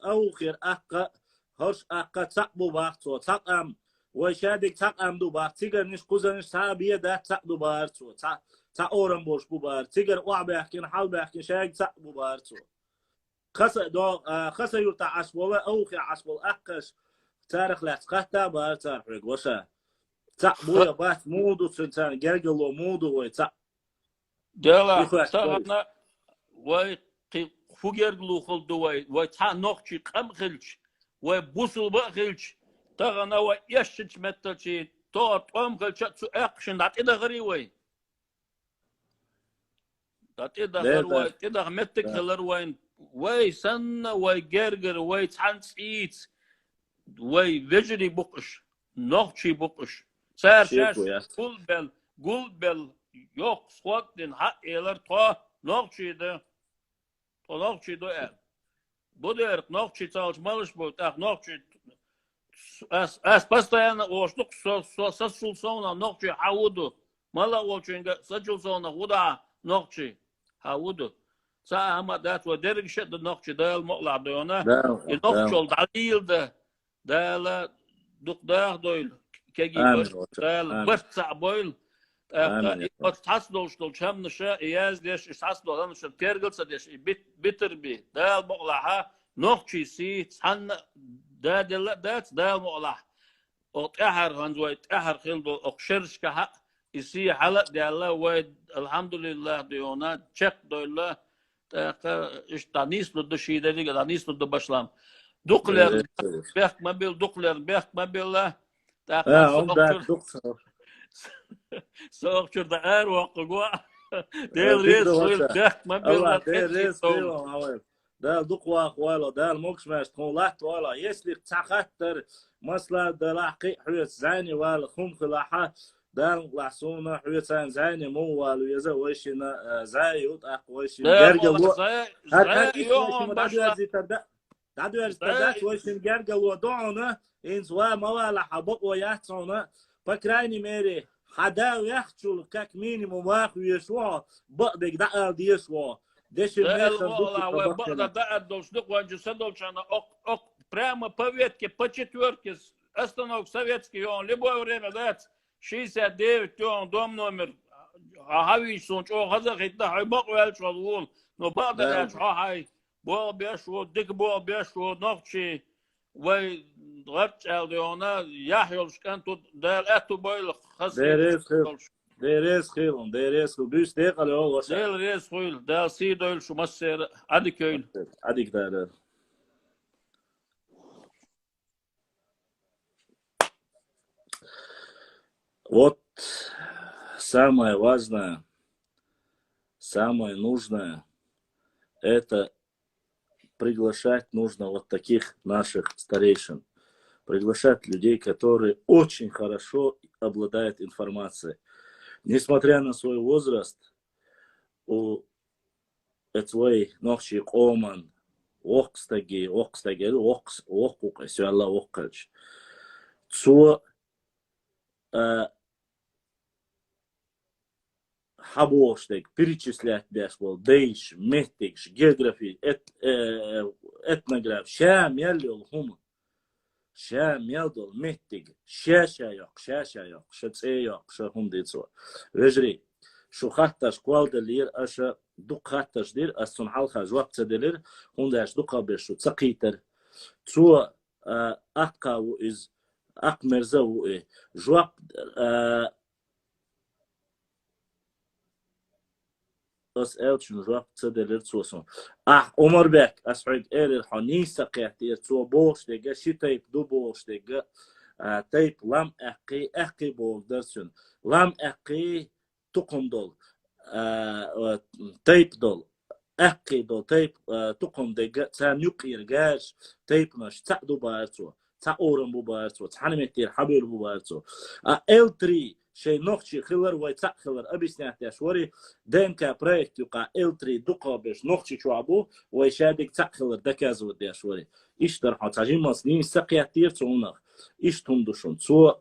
A: أوخر أقا هرش أقا تقبو باختو تقام وشادك تقام دو باخت تيجر نش قزنش تابية ده تقدو باختو تا اورم بوش بوبار تيجر وع بيحكين حال بيحكين شايق تا بوبارتو خس يرتع عصبوه اوخي عصبو اقش تاريخ لا تقطع بار تاريخ وشا تا بويا بات مودو سنتان جرجلو مودو وي تا
B: دلا تانا وي فوجرلو خلدو وي تا نوخشي قم خلش وي بوسل بخلش تانا وي يشج متلشي تو قم خلش تو اقشن دات ادا غري وي تدخل واي تدخل متك خلر وين واي سنة واي جرجر واي تحنس إيت واي فيجري بقش نوخشي بقش سار شاش قول بل yok squattin haqqeler to noqchide to noqchide el bu der noqchi çalışmalış bu tak noqchi as постоянно oşluk sasul sonra noqchi hawudu mala olçunga sasul sonra huda noqchi hawudu sa ama dat ve derg şed noqchi dal muqla dona noqchi ol dalilde dala duqdah doyl kegi dal basta boyl تصدق شام نشا إياز ديش تصدق أنا شو ترجل صديش بيتر بي ده المقلعة نوخشي سي حن ده ده المقلع أتأهر هنزوي أتأهر خلدو أقشرش كه يسي حلق ده الله وايد الحمد لله ديونا تشك دولا إيش تانيس لد شيء ده دي تانيس لد بشلام دقلر بيخ ما بيل دقلر بيخ ما بيل لا Soğuk şurada er vakıgua. Del res soyul dek ma
A: Allah del res soyul havel. Del duqwa wala del mokshmash qolat wala yesli taqatter masla del aqi huyat zani wal khum khilaha del lahsuna huyat zani mu wal yaza washina zayut aqwashi gergal دادو واشن gergal ودعنا إن سوا موال حبق ويحصنا فكراني ميري حدا يحصل كك مينيموم واخ يسوا بقدك دقل دي يسوا دش
B: والله بقدر دقل دوشدق وانجسدولчана ок прямо по ветке по четверке остановок советский он любое время дать 69 он дом номер هاويش سونش او خزق حتى حبق والشغل но بقدر هاي بو بيشو ديك بو بيشو نقشي وي غرت الديونا يحيلش كانتو دال اتو بويل خاص
A: ديريس خيلون ديريس دوس دقل هو
B: ديل ريس خيل دال سي دويل شو مسير اديك كيل
A: اديك دال Вот самое важное, самое нужное — это приглашать нужно вот таких наших старейшин. Приглашать людей, которые очень хорошо обладают информацией. Несмотря на свой возраст, у эцвей нохчи оман, окстаги, окука, сюалла оккач. Цу حبوشتك перечислять бешвол дейш метикш география этнограф шам ялил хум шам ялдол метик шашаёк шацеёк шахум децо вежри шу хатташ квалдалир аша дук хатташ дир аsun halha жвапцаделир хундаш дука бешу цакитер цу аккау из акмерзау жвап أس ألشون جاب تصدر لرتوسون عمر بك أسعد الحنيسة قيتير تو بوش دقة شي تيب دو بوش دقة تيب لام أقي بول درسون لام أقي تقوم دول تيب دول أقي دول تيب تقوم دقة تانيوك يرجاش تيب نش تعدو بارتو تعورن بو بارتو تحنمتير حبيل بو بارتو L3 شيء نقشي خلر ويتسع خلر أبي سنحتي أشوري دينكا بروجكت يقع L3 دقة بيش نقشي شعبو ويشادك تسع خلر دكازو دي أشوري إيش ترحو تاجين مصنين سقياتير تونخ إيش تندوشون سو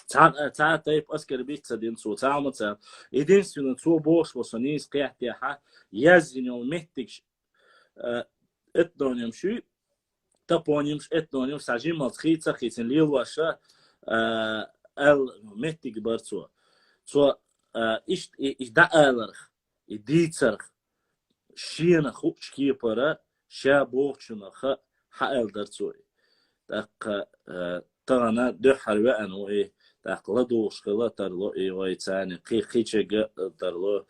A: تا تايب أسكر بيت سدين سو تعمل единственное سو بوش وصنين سقياتي حا يزين المهتكش اتنونيم شو تابونيمش اتنونيم ساجين مصخيت سخيتين ليل واشا المهتك برسوا سو إيش دعالر يديتر شينا خوش كيبرا شابوشنا حال درسوي دق تانا دحر وأنو دق لدوش خلاتر لو ويتاني قيشة درلو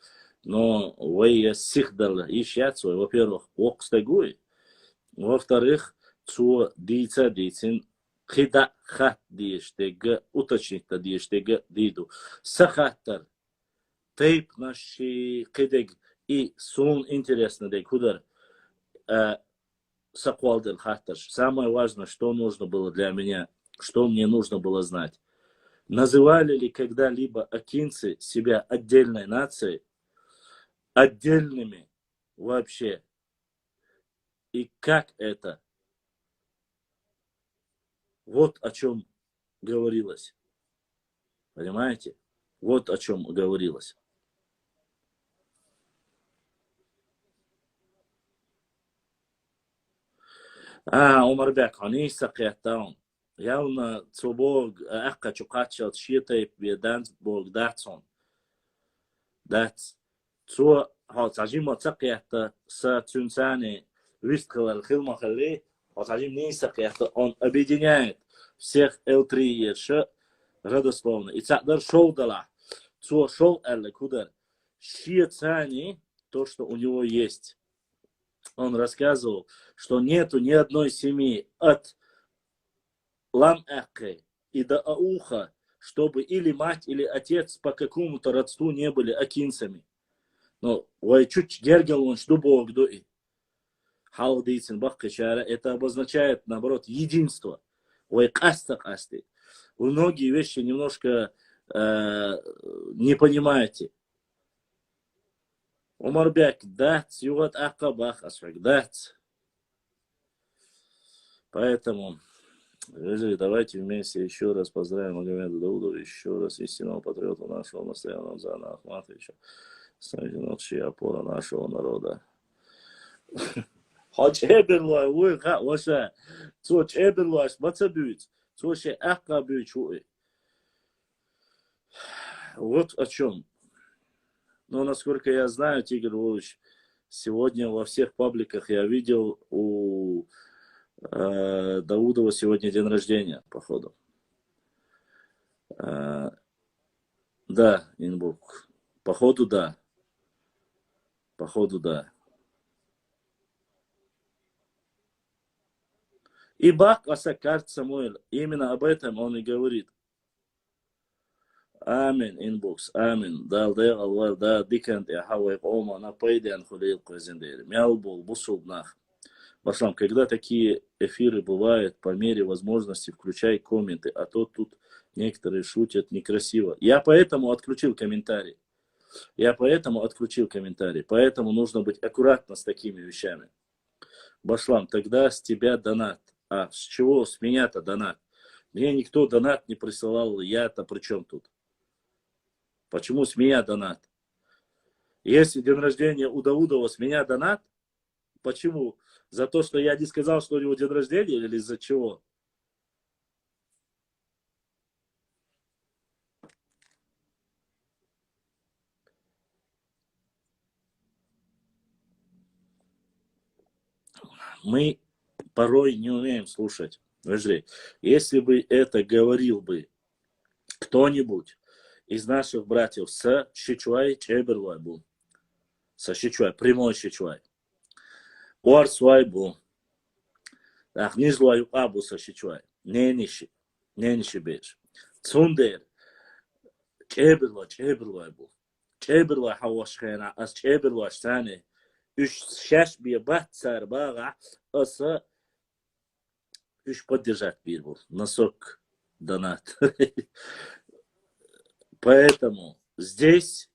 A: نو ويا سيخدر إيش ياتسوي وبيروح وقت تقوي во-вторых سو ديتين خدا خط ديشتغ уточнить ديشتغ ديدو سخاتر تيب نشي قدق И сон интересно, да, куда саквалден хатташ. Самое важное, что нужно было для меня, что мне нужно было знать. Называли ли когда-либо акинцы себя отдельной нацией, отдельными вообще? И как это? Вот о чем говорилось. Понимаете? Вот о чем говорилось. Умарбек, они сакьяттаун. Явно цубог ахка чукачал чьи-то беданс бог датсон. Дац. Цу хатажима сакьятта са цюнсани висткалар хилмахали. Хатажим не сакьятта. Он объединяет всех L3 ерша родословно. И цакдар шоу дала. Цу шоу элле кудар. Шиецани, то, что у него есть. Он рассказывал, что нету ни одной семьи от Лам-Эхке и до Ауха, чтобы или мать, или отец по какому-то родству не были акинцами. Но чуть гергел он что Бог дуи. Халдейцин бахкачара, это обозначает, наоборот, единство. Ой каста касты. Вы многие вещи немножко не понимаете. Умарбек, дац, югат акабах, асфак, дац. Поэтому, давайте вместе еще раз поздравим Магомеда Даудова, еще раз истинного патриота нашего настоянного Зана Ахматовича, чья опора нашего народа. Хач Эберлай, ой, ваша, цоч Эберлай, мацабюц, цоч Ахкабюч, ой. Вот о чем. Но, насколько я знаю, Тигр Львович, сегодня во всех пабликах я видел у Даудова сегодня день рождения, походу. Да, Инбук. Походу, да. Походу, да. И Бак Асакарт Самуэль, именно об этом он и говорит. Амин, Инбукс, амин. Дал дел Аллах, да, дикант и хавай ома на пайдян хулил квазиндер. Мяубул, бусулбнах. Башлам, когда такие эфиры бывают, по мере возможности включай комменты, а то тут некоторые шутят некрасиво. Я поэтому отключил комментарии. Поэтому нужно быть аккуратно с такими вещами. Башлам, тогда с тебя донат. А с чего с меня-то донат? Мне никто донат не присылал, я-то при чем тут? Почему с меня донат? Если день рождения у Даудова, с меня донат? Почему? За то, что я не сказал, что у него день рождения, или из-за чего? Мы порой не умеем слушать. Если бы это говорил бы кто-нибудь из наших братьев с Шичуай Чеберлуай был, со Шичуай, прямой Шичуай, Уарсуай был, Низлуай Абу со Шичуай, Нениши беш, Цундер, Чеберлуай был, Чеберлуай Хавашхена, аз Чеберлуай Штане, шаш бия бат цар бага, аса поддержать мир был, носок донат. Поэтому здесь,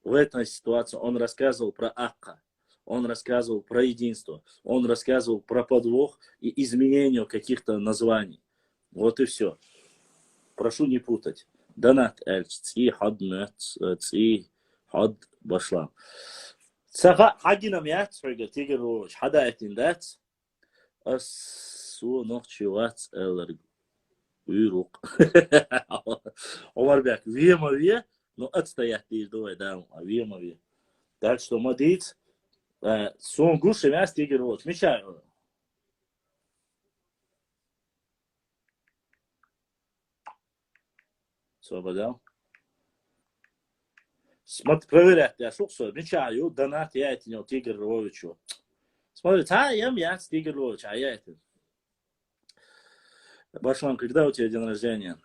A: в этой ситуации, он рассказывал про Акка, он рассказывал про единство, он рассказывал про подвох и изменение каких-то названий. Вот и все. Прошу не путать. Донат ци хад ци хад башлам. Цаха хагинам я цойга тигер хада этин дат. Су нохчивац элэр уйрук. Омарбек, вемове, но отстоять здесь давай, да, вемове. Так что, мадиц, сон гуши мяс тигер вот, смечаю. Свободал. Смотри, проверять, я шуксу, смечаю, донат я это не тигер Львовичу. Смотри, я тигер Львович, а я это. Башлам, когда у тебя день рождения?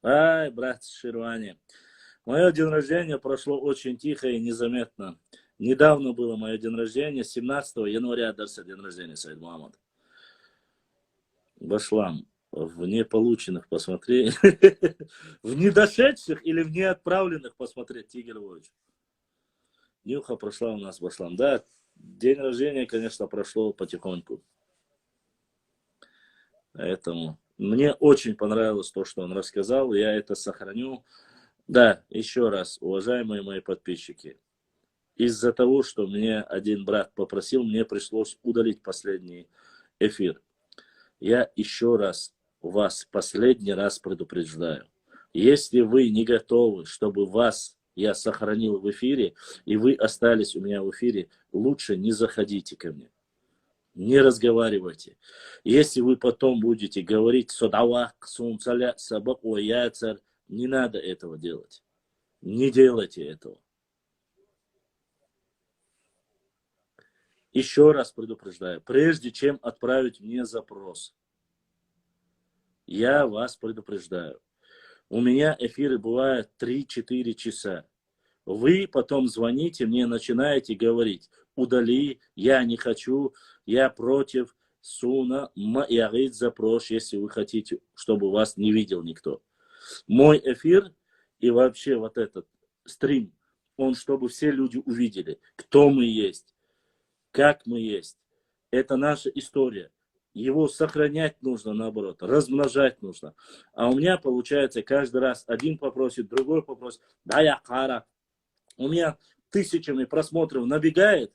A: Ай, брат Ширвани. Мое день рождения прошло очень тихо и незаметно. Недавно было мое день рождения, 17 января дарся день рождения, Саид Мухаммад. Башлам, в неполученных посмотри, в недошедших или в неотправленных посмотреть, Тигр Львович. Нюха прошла у нас, Башлам. Да, день рождения, конечно, прошло потихоньку. Поэтому мне очень понравилось то, что он рассказал. Я это сохраню. Да, еще раз, уважаемые мои подписчики. Из-за того, что мне один брат попросил, мне пришлось удалить последний эфир. Я еще раз вас последний раз предупреждаю. Если вы не готовы, чтобы вас я сохранил в эфире, и вы остались у меня в эфире, лучше не заходите ко мне. Не разговаривайте. Если вы потом будете говорить «Содавак, сунцаля, сабак, яцар», не надо этого делать. Не делайте этого. Еще раз предупреждаю, прежде чем отправить мне запрос, я вас предупреждаю. У меня эфиры бывают 3-4 часа. Вы потом звоните мне, начинаете говорить, удали, я не хочу, я против, суна, маярит запрос, если вы хотите, чтобы вас не видел никто. Мой эфир и вообще вот этот стрим, он чтобы все люди увидели, кто мы есть, как мы есть. Это наша история. Его сохранять нужно, наоборот, размножать нужно. А у меня получается каждый раз один попросит, другой попросит, да я кара. У меня тысячами просмотров набегает,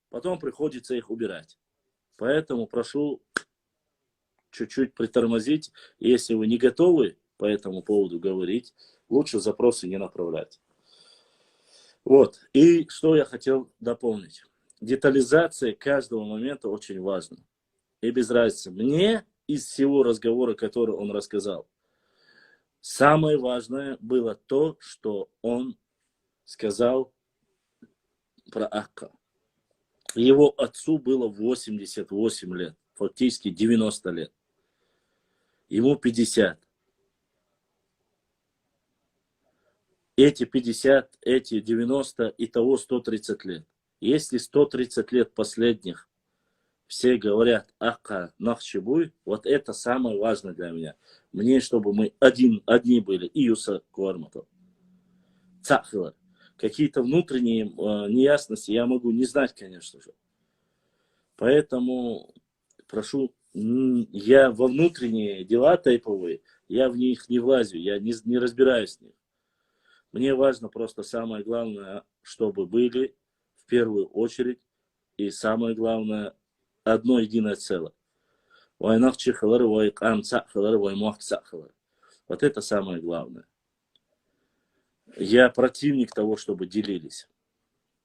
A: потом приходится их убирать. Поэтому прошу чуть-чуть притормозить. Если вы не готовы по этому поводу говорить, лучше запросы не направлять. Вот. И что я хотел дополнить. Детализация каждого момента очень важна. И без разницы. Мне из всего разговора, который он рассказал, самое важное было то, что он сказал про Акка. Его отцу было 88 лет, фактически 90 лет. Ему 50. Эти 50, эти 90, итого 130 лет. Если 130 лет последних все говорят Акка Нахчебуй, вот это самое важное для меня. Мне, чтобы мы одни были, Июса Куарматов. Цахила. Какие-то внутренние неясности я могу не знать, конечно же. Поэтому прошу, я во внутренние дела тайповые, я в них не влазю, я не разбираюсь в них. Мне важно просто самое главное, чтобы были в первую очередь, и самое главное, одно единое целое. Вот это самое главное. Я противник того, чтобы делились.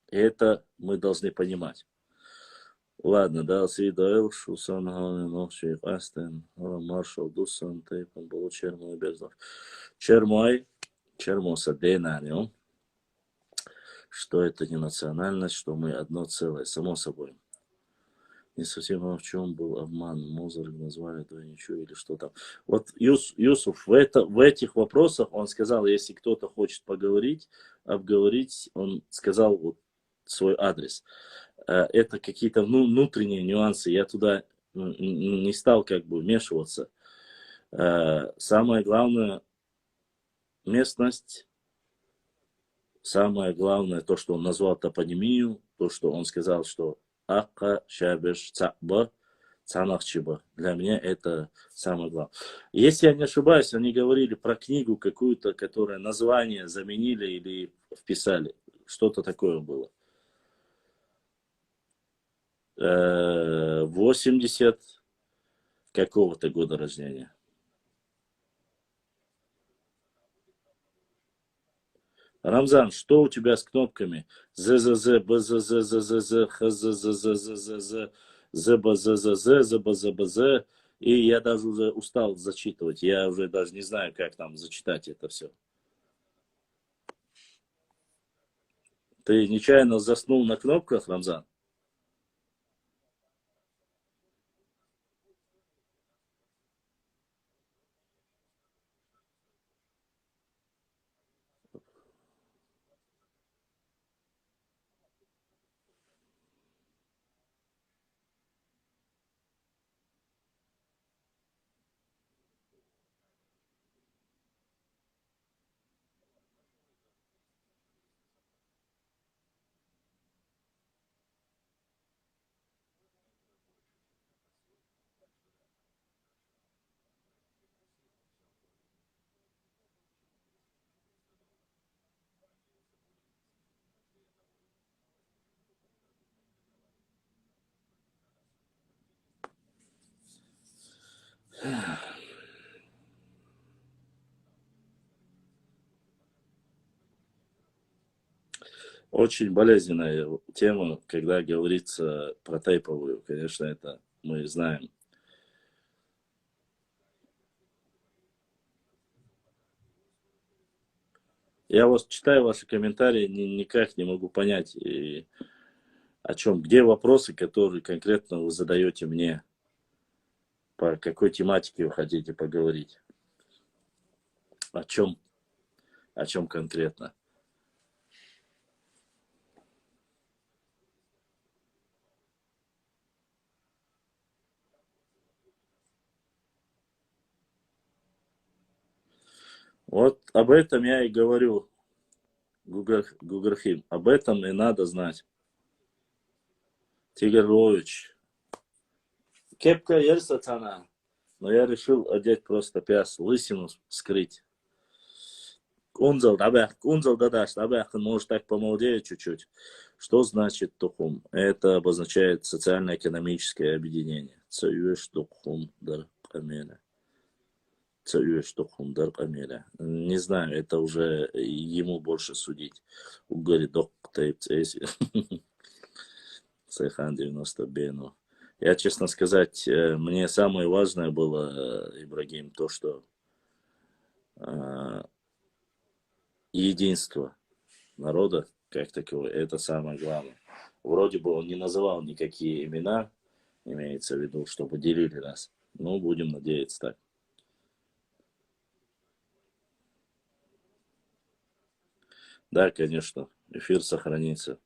A: И это мы должны понимать. Ладно, да, свидоэл, шусан, галинох, шейх, астен, маршал, дусан, тейпан, было чермой, бездов. Чермоса, дейнарио, что это не национальность, что мы одно целое, само собой. Не совсем в чем был обман, Мозарк назвали двойничью или что там. Вот Юсуф в этих вопросах он сказал, если кто-то хочет поговорить, обговорить, он сказал вот свой адрес. Это какие-то внутренние нюансы, я туда не стал как бы вмешиваться. Самое главное, местность, самое главное, то, что он назвал топонимию, то, что он сказал, что Акка, Шабеш, Цакба, Цанахчиба. Для меня это самое главное. Если я не ошибаюсь, они говорили про книгу какую-то, которая название заменили или вписали. Что-то такое было. 80 какого-то года рождения. Рамзан, что у тебя с кнопками? ЗЗЗ, БЗЗЗЗЗ, ХЗЗЗЗЗ, ЗБЗЗЗ, ЗБЗБЗ. И я даже уже устал зачитывать. Я уже даже не знаю, как там зачитать это все. Ты нечаянно заснул на кнопках, Рамзан? Очень болезненная тема, когда говорится про тейповую. Конечно, это мы знаем. Я вот читаю ваши комментарии, никак не могу понять, о чем, где вопросы, которые конкретно вы задаете мне, по какой тематике вы хотите поговорить, о чем конкретно. Вот об этом я и говорю, Гугархим, об этом и надо знать. Тигр Львович, кепка есть сатана, но я решил одеть просто пяс, лысину скрыть. Кунзал, дадаш, может так помолодеет чуть-чуть. Что значит тухум? Это обозначает социально-экономическое объединение. Цаюш тухум дар камеля. Цаюш тухум дар камеля. Не знаю, это уже ему больше судить. Угари док тейп цейси. Сайхан 90 бену. Я, честно сказать, мне самое важное было, Ибрагим, то, что единство народа, как таковое, это самое главное. Вроде бы он не называл никакие имена, имеется в виду, что поделили нас. Ну, будем надеяться так. Да, конечно, эфир сохранится.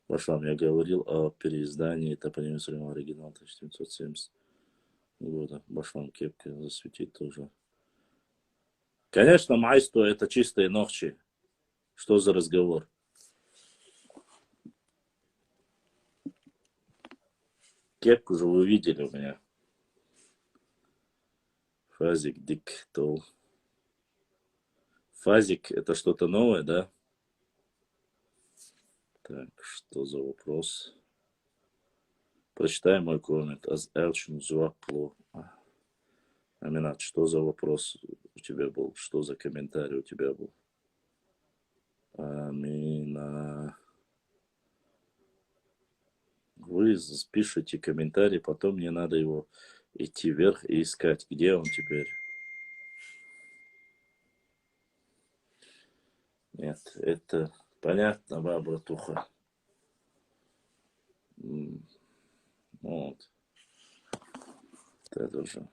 A: Башлам, я говорил о переиздании топонима Сулеймана оригинал 1970 года. Башлам кепка засветит тоже. Конечно, майство это чистые ногчи. Что за разговор? Кепку же вы видели у меня. Фазик диктол. Фазик это что-то новое, да? Так, что за вопрос? Прочитай мой коммент. Элчин Зуакло. Аминат, что за вопрос у тебя был? Что за комментарий у тебя был? Амина. Вы пишете комментарий, потом мне надо его идти вверх и искать. Где он теперь? Нет, это понятно, братуха. Вот. Это же.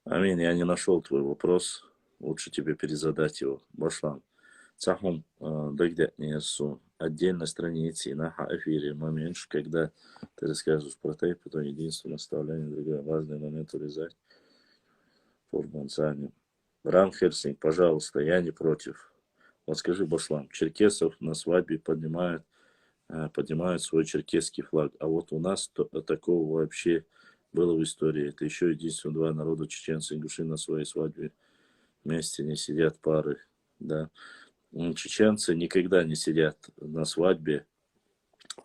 A: Амин, я не нашел твой вопрос. Лучше тебе перезадать его. Башлам. Цахум дагдят несу. Отдельной странице на эфире момент, когда ты рассказываешь про тейп, потом единственное наставление, другой важный момент урезать. Фурмансани. Рам Хельсинг, пожалуйста, я не против. Вот скажи, Башлам, черкесов на свадьбе поднимают свой черкесский флаг. А вот у нас такого вообще было в истории. Это еще единственное два народа, чеченцы и ингуши, на своей свадьбе вместе не сидят пары. Да. Чеченцы никогда не сидят на свадьбе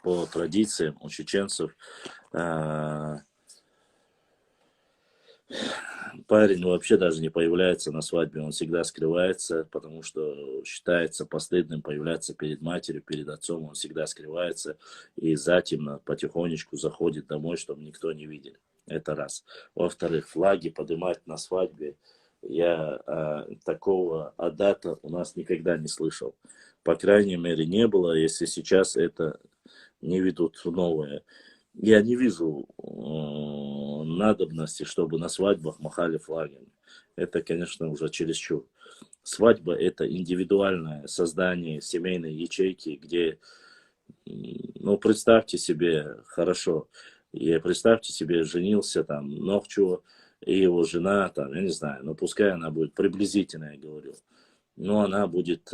A: по традициям у чеченцев. Парень вообще даже не появляется на свадьбе, он всегда скрывается, потому что считается постыдным появляться перед матерью, перед отцом, он всегда скрывается и затемно потихонечку заходит домой, чтобы никто не видел. Это раз. Во-вторых, флаги поднимать на свадьбе, я такого адата у нас никогда не слышал. По крайней мере, не было, если сейчас это не ведут новое. Я не вижу надобности, чтобы на свадьбах махали флагами. Это, конечно, уже чересчур. Свадьба – это индивидуальное создание семейной ячейки, где, ну, представьте себе, хорошо, и представьте себе, женился там Нохчу и его жена, там, я не знаю, но пускай она будет приблизительно, я говорю, но она будет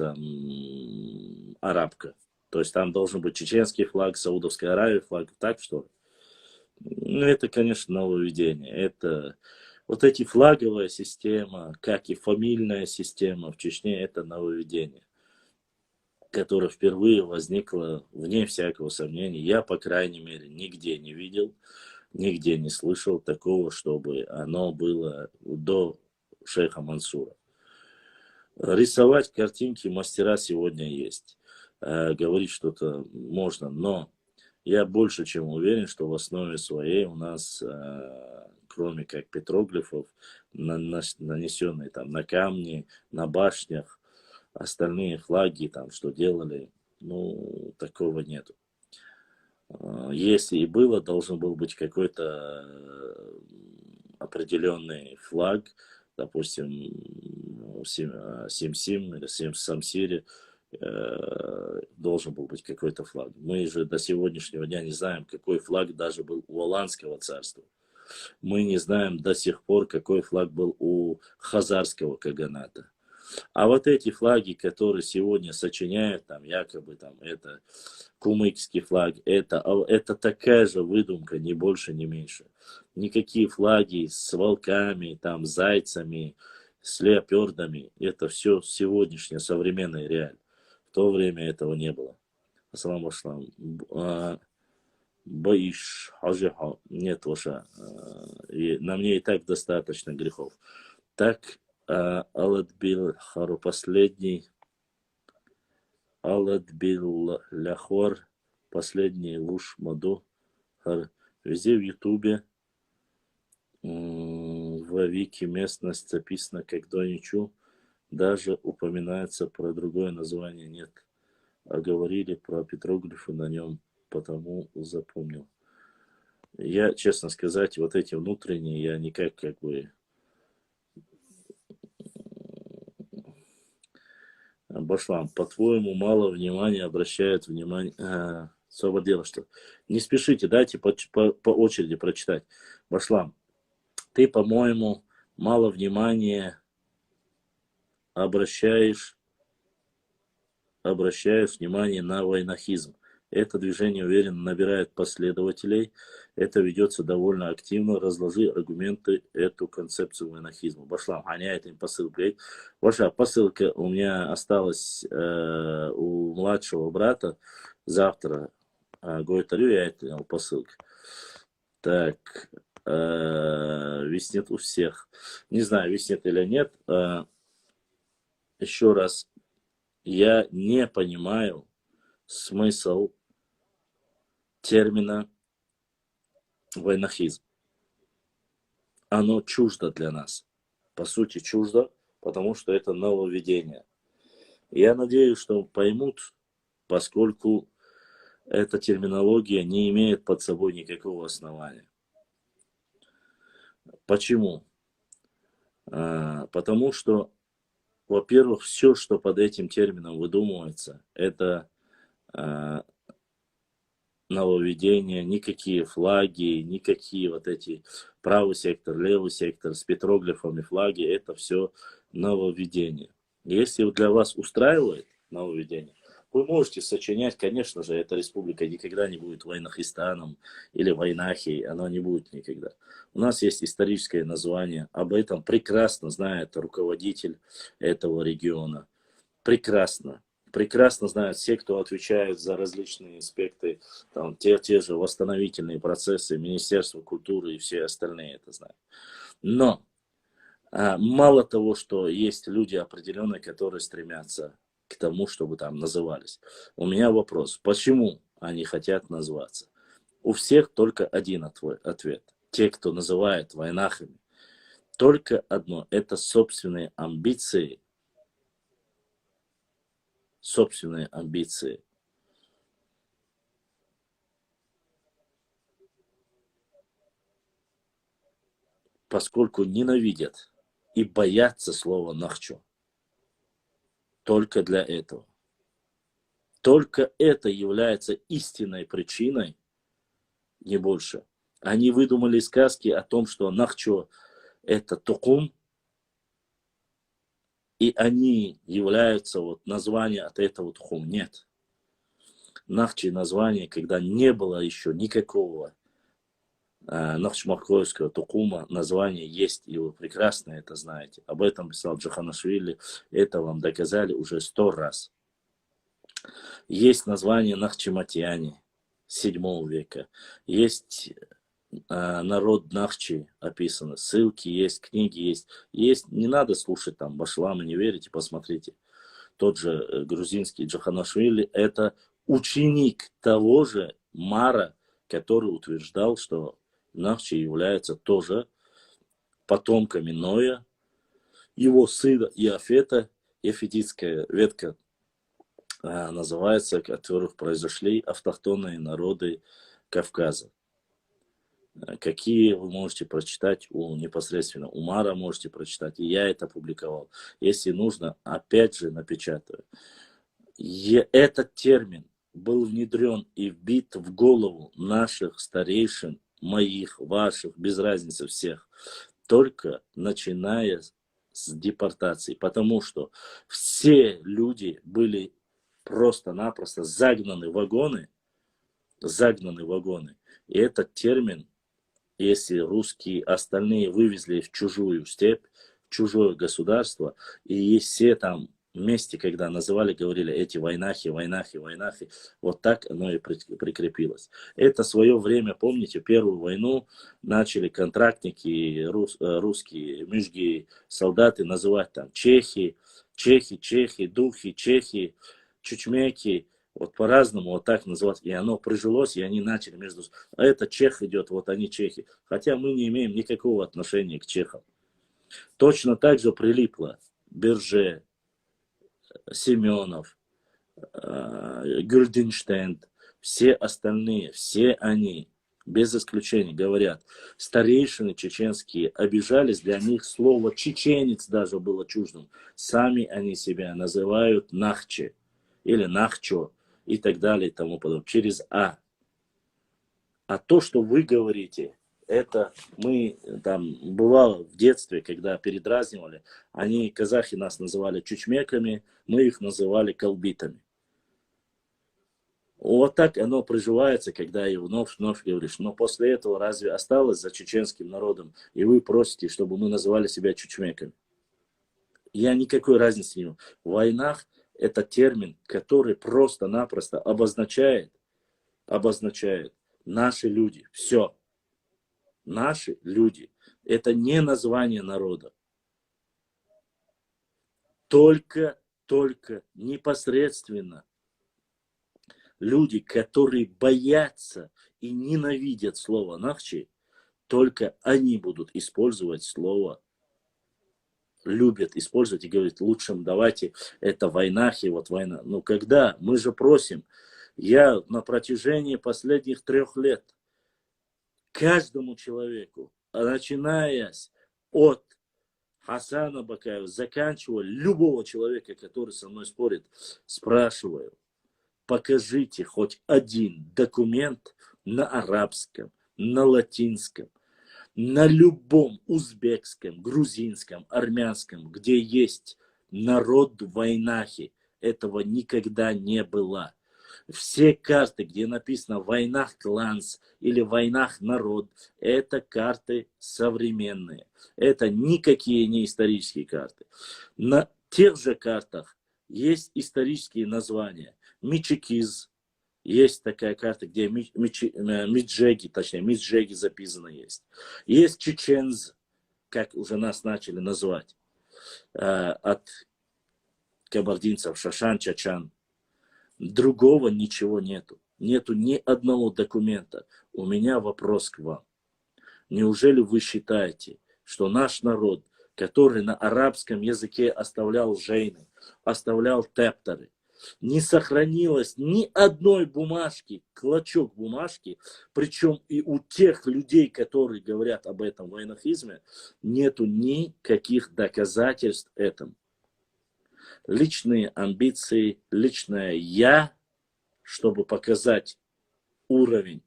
A: арабка. То есть там должен быть чеченский флаг, Саудовская Аравия флаг, так что ли? Ну, это, конечно, нововведение. Это вот эти флаговая система, как и фамильная система в Чечне, это нововведение. которая впервые возникла, вне всякого сомнения, я, по крайней мере, нигде не видел, нигде не слышал такого, чтобы оно было до шейха Мансура. Рисовать картинки мастера сегодня есть. Говорить что-то можно, но я больше чем уверен, что в основе своей у нас, кроме как петроглифов, нанесенные там на камни, на башнях, остальные флаги, там, что делали, ну, такого нету. Если и было, должен был быть какой-то определенный флаг, допустим, Сим-Сим или Сим-Самсири, должен был быть какой-то флаг. Мы же до сегодняшнего дня не знаем, какой флаг даже был у Аланского царства. Мы не знаем до сих пор, какой флаг был у Хазарского каганата. А вот эти флаги, которые сегодня сочиняют, там, якобы там, это кумыкский флаг, это такая же выдумка, ни больше, ни меньше. Никакие флаги с волками, там, зайцами, с леопардами, это все сегодняшняя современная реальность. В то время этого не было. Ассаламу алейкум. Боишь, хажиха, нет ваша. На мне и так достаточно грехов. Так, Алад бил хару последний, Алад бил ляхор, последний луж маду. Везде в Ютубе, в Вики местность записана как Доничу, даже упоминается про другое название нет. А говорили про петроглифы на нем, потому запомнил. Я, честно сказать, вот эти внутренние, я никак как бы... Башлам, по-твоему, мало внимания обращают внимание... Особо дело, что... Не спешите, дайте по очереди прочитать. Башлам, ты, по-моему, мало внимания обращаешь внимание на вайнахизм. Это движение, уверенно, набирает последователей. Это ведется довольно активно. Разложи аргументы эту концепцию вайнахизма. Башлам, ханяет им посыл, блядь. Ваша посылка у меня осталась у младшего брата. Завтра Гойтарю я это посылка. Так, виснет у всех. Не знаю, виснет или нет. Еще раз, я не понимаю смысл термина вайнахизм. Оно чуждо для нас. По сути, чуждо, потому что это нововведение. Я надеюсь, что поймут, поскольку эта терминология не имеет под собой никакого основания. Почему? Потому что, во-первых, все, что под этим термином выдумывается, это нововведения, никакие флаги, никакие вот эти правый сектор, левый сектор с петроглифами флаги, это все нововведение. Если для вас устраивает нововведение, вы можете сочинять, конечно же, эта республика никогда не будет Вайнахистаном или Вайнахией, оно не будет никогда. У нас есть историческое название, об этом прекрасно знает руководитель этого региона. Прекрасно знают все, кто отвечает за различные аспекты, там, те же восстановительные процессы, Министерство культуры и все остальные это знают. Но мало того, что есть люди определенные, которые стремятся к тому, чтобы там назывались. У меня вопрос, почему они хотят назваться? У всех только один ответ. Те, кто называет вайнахами, только одно, это собственные амбиции, поскольку ненавидят и боятся слова нахчу. Только для этого. Только это является истинной причиной, не больше. Они выдумали сказки о том, что нахчу это тукум, и они являются вот название от этого тукум. Нет. Нахчи название, когда не было еще никакого Нахчмакойского тукума, название есть, и вы прекрасно это знаете. Об этом писал Джаханашвили, это вам доказали уже 100 раз. Есть название Нахчиматьяне 7 века. Есть народ Нахчи описано. Ссылки есть, книги есть. Есть, не надо слушать там Башлама, не верите, посмотрите. Тот же грузинский Джаханашвили, это ученик того же Мара, который утверждал, что Нахчи являются тоже потомками Ноя, его сына Иофета, Ефетитская ветка называется, которых произошли автохтонные народы Кавказа. Какие вы можете прочитать непосредственно Умара, можете прочитать, и я это публиковал. Если нужно, опять же напечатаю. Этот термин был внедрен и вбит в голову наших старейшин, моих, ваших, без разницы всех, только начиная с депортации, потому что все люди были просто-напросто загнаны в вагоны, и этот термин, если русские остальные вывезли в чужую степь, в чужое государство, и все там вместе, когда называли, говорили эти войнахи, вот так оно и прикрепилось. Это свое время, помните, первую войну начали контрактники русские, мужги, солдаты называть там чехи, духи, чехи, чучмеки, вот по-разному вот так называть. И оно прижилось, и они начали между... А это чех идет, вот они чехи. Хотя мы не имеем никакого отношения к чехам. Точно так же прилипло Берже, Семенов, Гюльденштейн, все остальные, все они, без исключения, говорят, старейшины чеченские обижались, для них слово чеченец даже было чуждым. Сами они себя называют Нахче или Нахчо и так далее и тому подобное, через А. А то, что вы говорите, это мы там бывало в детстве, когда передразнивали, они, казахи, нас называли чучмеками, мы их называли колбитами. Вот так оно приживается, когда и вновь говоришь. Но после этого разве осталось за чеченским народом, и вы просите, чтобы мы называли себя чучмеками? Я никакой разницы не вижу. В войнах это термин, который просто-напросто обозначает наши люди. Все. Наши люди. Это не название народа. Только непосредственно люди, которые боятся и ненавидят слово Нахчи, только они будут использовать слово, любят использовать и говорить, лучше давайте это войнахи, вот война. Но когда? Мы же просим. Я на протяжении последних 3 лет каждому человеку, начиная от Хасана Бакаева, заканчивая любого человека, который со мной спорит, спрашиваю, покажите хоть один документ на арабском, на латинском, на любом узбекском, грузинском, армянском, где есть народ войнахи. Этого никогда не было. Все карты, где написано «Войнах кланс» или «Войнах народ», это карты современные. Это никакие не исторические карты. На тех же картах есть исторические названия. Мичикиз. Есть такая карта, где Миджеги записано есть. Есть Чеченз, как уже нас начали называть, от кабардинцев Шашан, Чачан. Другого ничего нету. Нету ни одного документа. У меня вопрос к вам. Неужели вы считаете, что наш народ, который на арабском языке оставлял жейны, оставлял тепторы, не сохранилось ни одной бумажки, клочок бумажки, причем и у тех людей, которые говорят об этом войнахизме, нету никаких доказательств этому. Личные амбиции, личное «я», чтобы показать уровень.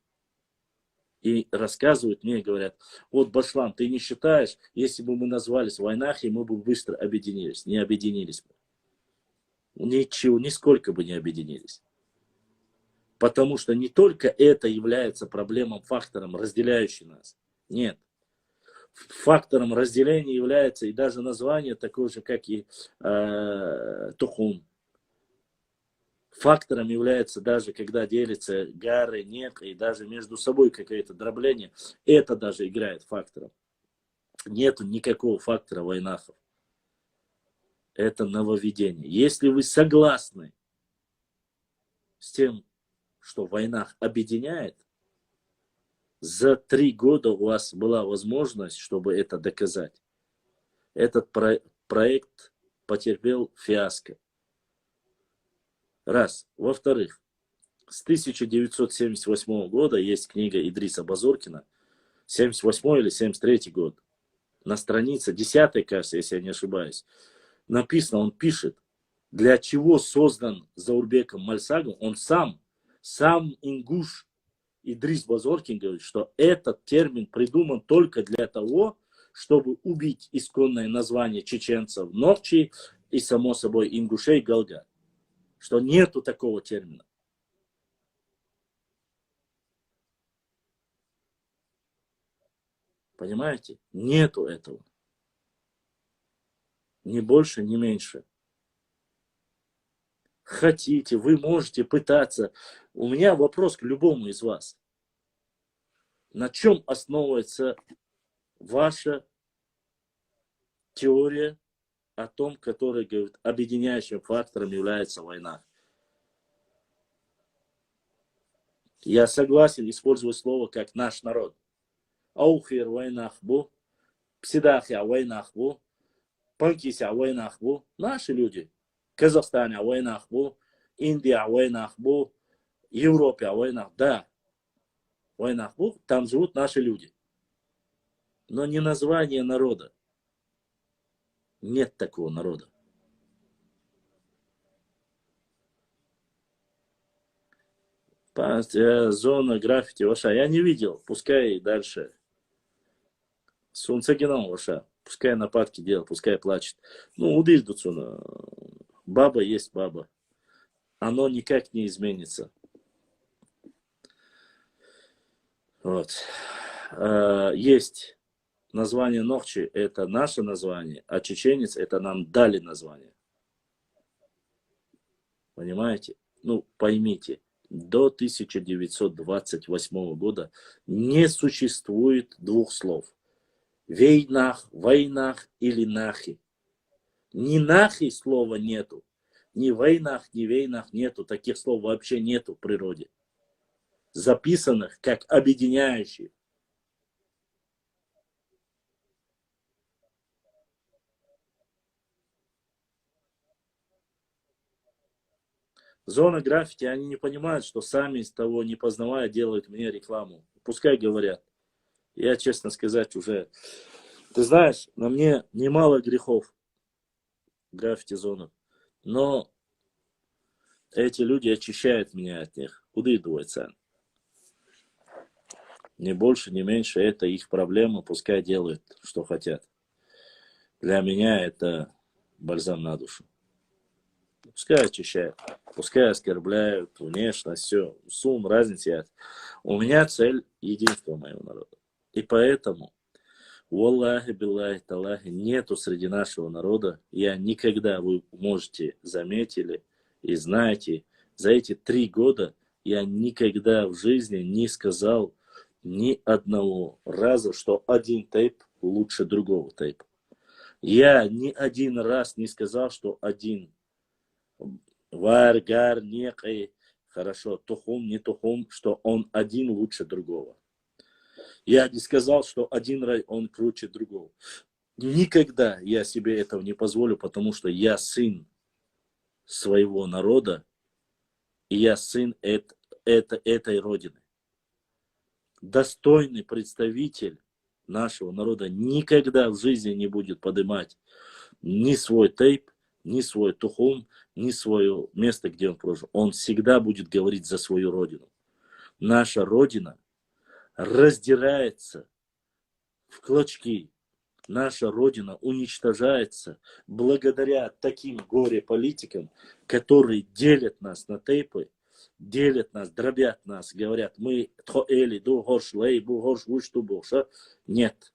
A: И рассказывают мне, говорят, вот, Башлан, ты не считаешь, если бы мы назвались войнахи, мы бы быстро объединились. Не объединились бы. Ничего, нисколько бы не объединились. Потому что не только это является проблемой, фактором, разделяющим нас. Нет. Фактором разделения является и даже название такое же, как и Тухун. Фактором является даже, когда делится гары, нек, и даже между собой какое-то дробление. Это даже играет фактором. Нету никакого фактора войнахов. Это нововведение. Если вы согласны с тем, что войнах объединяет, за 3 года у вас была возможность, чтобы это доказать. Этот проект потерпел фиаско. Раз. Во-вторых, с 1978 года есть книга Идриса Базоркина, 78 или 73 год. На странице 10, кажется, если я не ошибаюсь, написано, он пишет, для чего создан Заурбеком Мальсагом. Он сам ингуш Идрис Базоркин говорит, что этот термин придуман только для того, чтобы убить исконное название чеченцев Нохчи и, само собой, ингушей Галга. Что нету такого термина. Понимаете? Нету этого. Ни больше, ни меньше. Хотите, вы можете пытаться. У меня вопрос к любому из вас. На чем основывается ваша теория о том, которая говорит, объединяющим фактором является война? Я согласен использовать слово как наш народ. Аухир войнах бу, псидахя войнах бу, панкися войнах бу. Наши люди. Казахстане войнах бу, Индия войнах бу, Европе войнах. Да, войнах бу, там живут наши люди. Но не название народа. Нет такого народа. Зона граффити ваша. Я не видел. Пускай дальше. Сунцагином ваша. Пускай нападки делает, пускай плачет. Ну, удыждутся. Баба есть баба. Оно никак не изменится. Вот. Есть название Нохчи, это наше название, а чеченец это нам дали название. Понимаете? Ну, поймите, до 1928 года не существует двух слов. Вейнах, войнах или нахи. Ни нахи слова нету. Ни войнах, ни вейнах нету. Таких слов вообще нету в природе. Записанных как объединяющие. Зона граффити, они не понимают, что сами из того не познавая делают мне рекламу. Пускай говорят. Я, честно сказать, уже... Ты знаешь, на мне немало грехов граффити-зона. Но эти люди очищают меня от них. Куда идут? Ни больше, ни меньше. Это их проблема. Пускай делают, что хотят. Для меня это бальзам на душу. Пускай очищают. Пускай оскорбляют внешность, все. Сум, разницы нет. У меня цель единства моего народа. И поэтому, валлахи, биллахи, талахи, нету среди нашего народа, я никогда, вы можете заметили и знаете, за эти 3 года я никогда в жизни не сказал ни одного раза, что один тейп лучше другого тейпа. Я ни один раз не сказал, что один варгар, некий, хорошо, тухум, не тухум, что он один лучше другого. Я не сказал, что один рай, он круче другого. Никогда я себе этого не позволю, потому что я сын своего народа, и я сын этой родины. Достойный представитель нашего народа никогда в жизни не будет поднимать ни свой тейп, ни свой тухум, ни свое место, где он прожил. Он всегда будет говорить за свою родину. Наша родина раздирается в клочки. Наша родина уничтожается благодаря таким горе-политикам, которые делят нас на тейпы, делят нас, дробят нас, говорят, мы тхоэли, ду горш лей, бу горш вуш ту боша. Нет.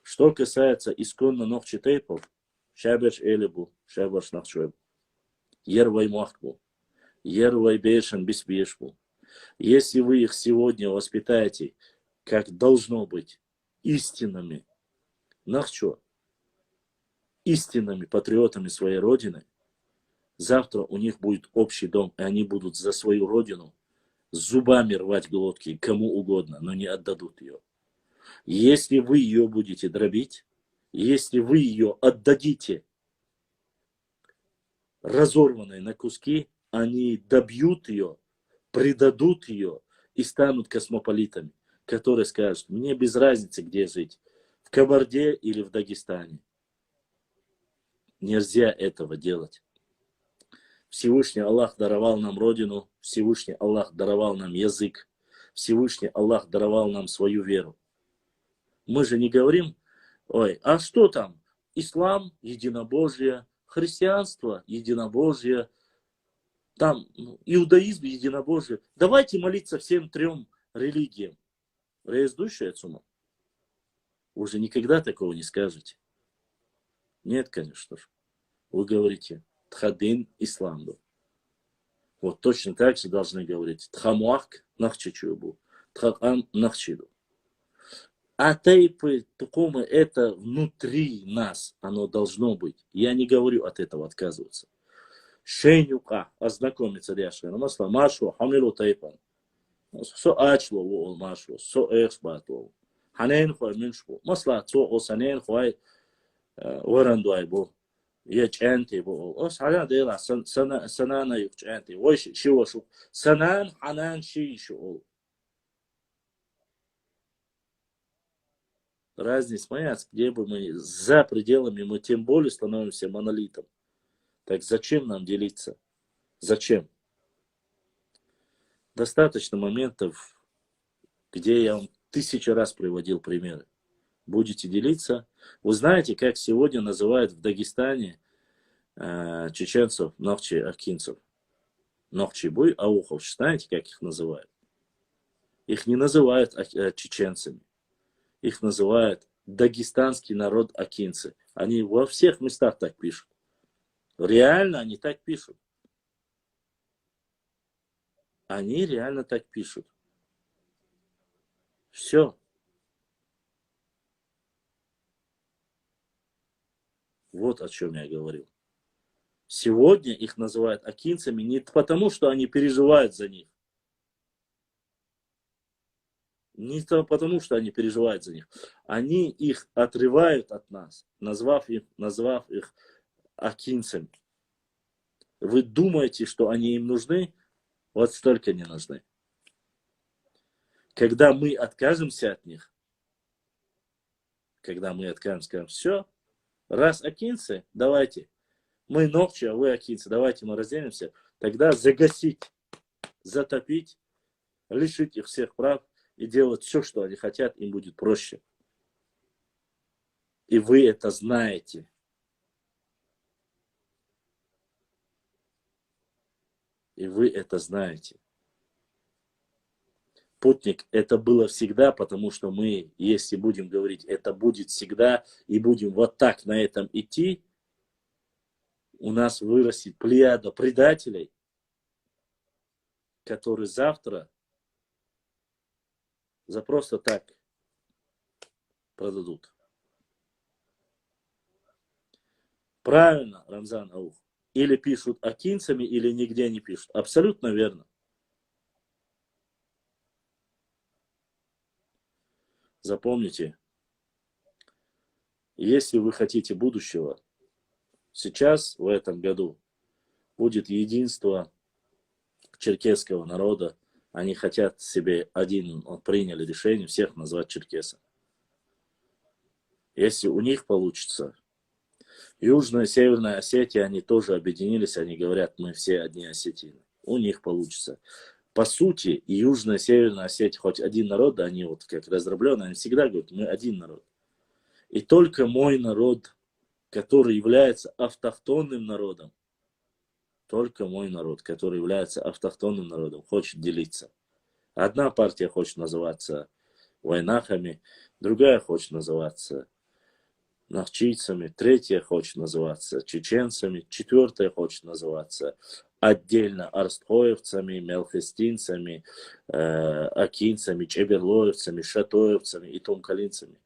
A: Что касается исконно нохчи тейпов, шаберш элибу, шаберш нахчуэб. Ервай махбу. Ервай бешен беспешбу. Если вы их сегодня воспитаете, как должно быть, истинными, нахчо, истинными патриотами своей родины, завтра у них будет общий дом, и они будут за свою родину зубами рвать глотки кому угодно, но не отдадут ее. Если вы ее будете дробить, если вы ее отдадите разорванной на куски, они добьют ее, предадут ее и станут космополитами, которые скажут: мне без разницы, где жить, в Кабарде или в Дагестане. Нельзя этого делать. Всевышний Аллах даровал нам родину, Всевышний Аллах даровал нам язык, Всевышний Аллах даровал нам свою веру. Мы же не говорим: ой, а что там? Ислам, единобожие, христианство, единобожие, там иудаизм, единобожие. Давайте молиться всем трем религиям. Рездущая цума. Вы же никогда такого не скажете. Нет, конечно же. Вы говорите тхадин исламду. Вот точно так же должны говорить тхамуак нахчичубу, тхакан нахчиду. А тайпы тукумы это внутри нас, оно должно быть. Я не говорю от этого отказываться. Шейнюка, ознакомиться дяшка. Масла машу, хамилу тайпан. Со ачло ол машу, со эксбатло. Ханен хой миншбу. Масла цо о санен хой варандуай бу. Я чанти бу. Ос халя дела санана юк чанти. Ой шиво шу. Санан ханан ши шу. Разница моя, где бы мы за пределами, мы тем более становимся монолитом. Так зачем нам делиться? Зачем? Достаточно моментов, где я вам 1000 раз приводил примеры. Будете делиться. Вы знаете, как сегодня называют в Дагестане чеченцев, нохчи, акинцев? Нохчи буй, аухов. Знаете, как их называют? Их не называют чеченцами. Их называют дагестанский народ акинцы. Они во всех местах так пишут. Реально они так пишут. Они реально так пишут. Все. Вот о чем я говорил. Сегодня их называют акинцами не потому, что они переживают за них. Не потому, что они переживают за них. Они их отрывают от нас, назвав их акинцами. Вы думаете, что они им нужны? Вот столько не нужны. Когда мы откажемся от них, скажем: все, раз акинцы, давайте. Мы ногчи, а вы акинцы, давайте мы разделимся. Тогда загасить, затопить, лишить их всех прав и делать все, что они хотят, им будет проще. И вы это знаете. И вы это знаете. Путник, это было всегда, потому что мы, если будем говорить, это будет всегда, и будем вот так на этом идти, у нас вырастет плеяда предателей, которые завтра за просто так продадут. Правильно, Рамзан Аух. Или пишут акинцами, или нигде не пишут. Абсолютно верно. Запомните, если вы хотите будущего, сейчас, в этом году, будет единство черкесского народа. Они хотят себе приняли решение всех назвать черкесом. Если у них получится, Южная и Северная Осетия, они тоже объединились, они говорят: мы все одни осетины. У них получится. По сути, и Южная и Северная Осетия, хоть один народ, да, они вот как раздробленные, они всегда говорят: мы один народ. И только мой народ, который является автохтонным народом, только мой народ, который является автохтонным народом, хочет делиться. Одна партия хочет называться войнахами, другая хочет называться нахчийцами, третья хочет называться чеченцами, четвертая хочет называться отдельно арстхоевцами, мелхестинцами, акинцами, чеберлоевцами, шатоевцами и тумкалинцами.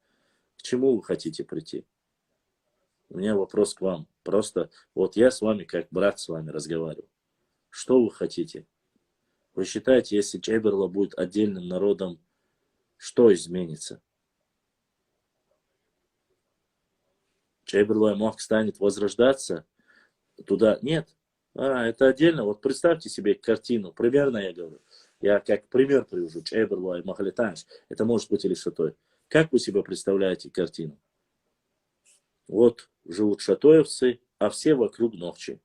A: К чему вы хотите прийти? У меня вопрос к вам. Просто вот я с вами как брат с вами разговариваю. Что вы хотите? Вы считаете, если Чеберло будет отдельным народом, что изменится? Чеберло мог станет возрождаться? Туда нет. Это отдельно. Вот представьте себе картину. Примерно я говорю. Я как пример привожу. Чеберло и Махалитанш. Это может быть или Шатой. Как вы себе представляете картину? Вот живут шатоевцы, а все вокруг ногчи.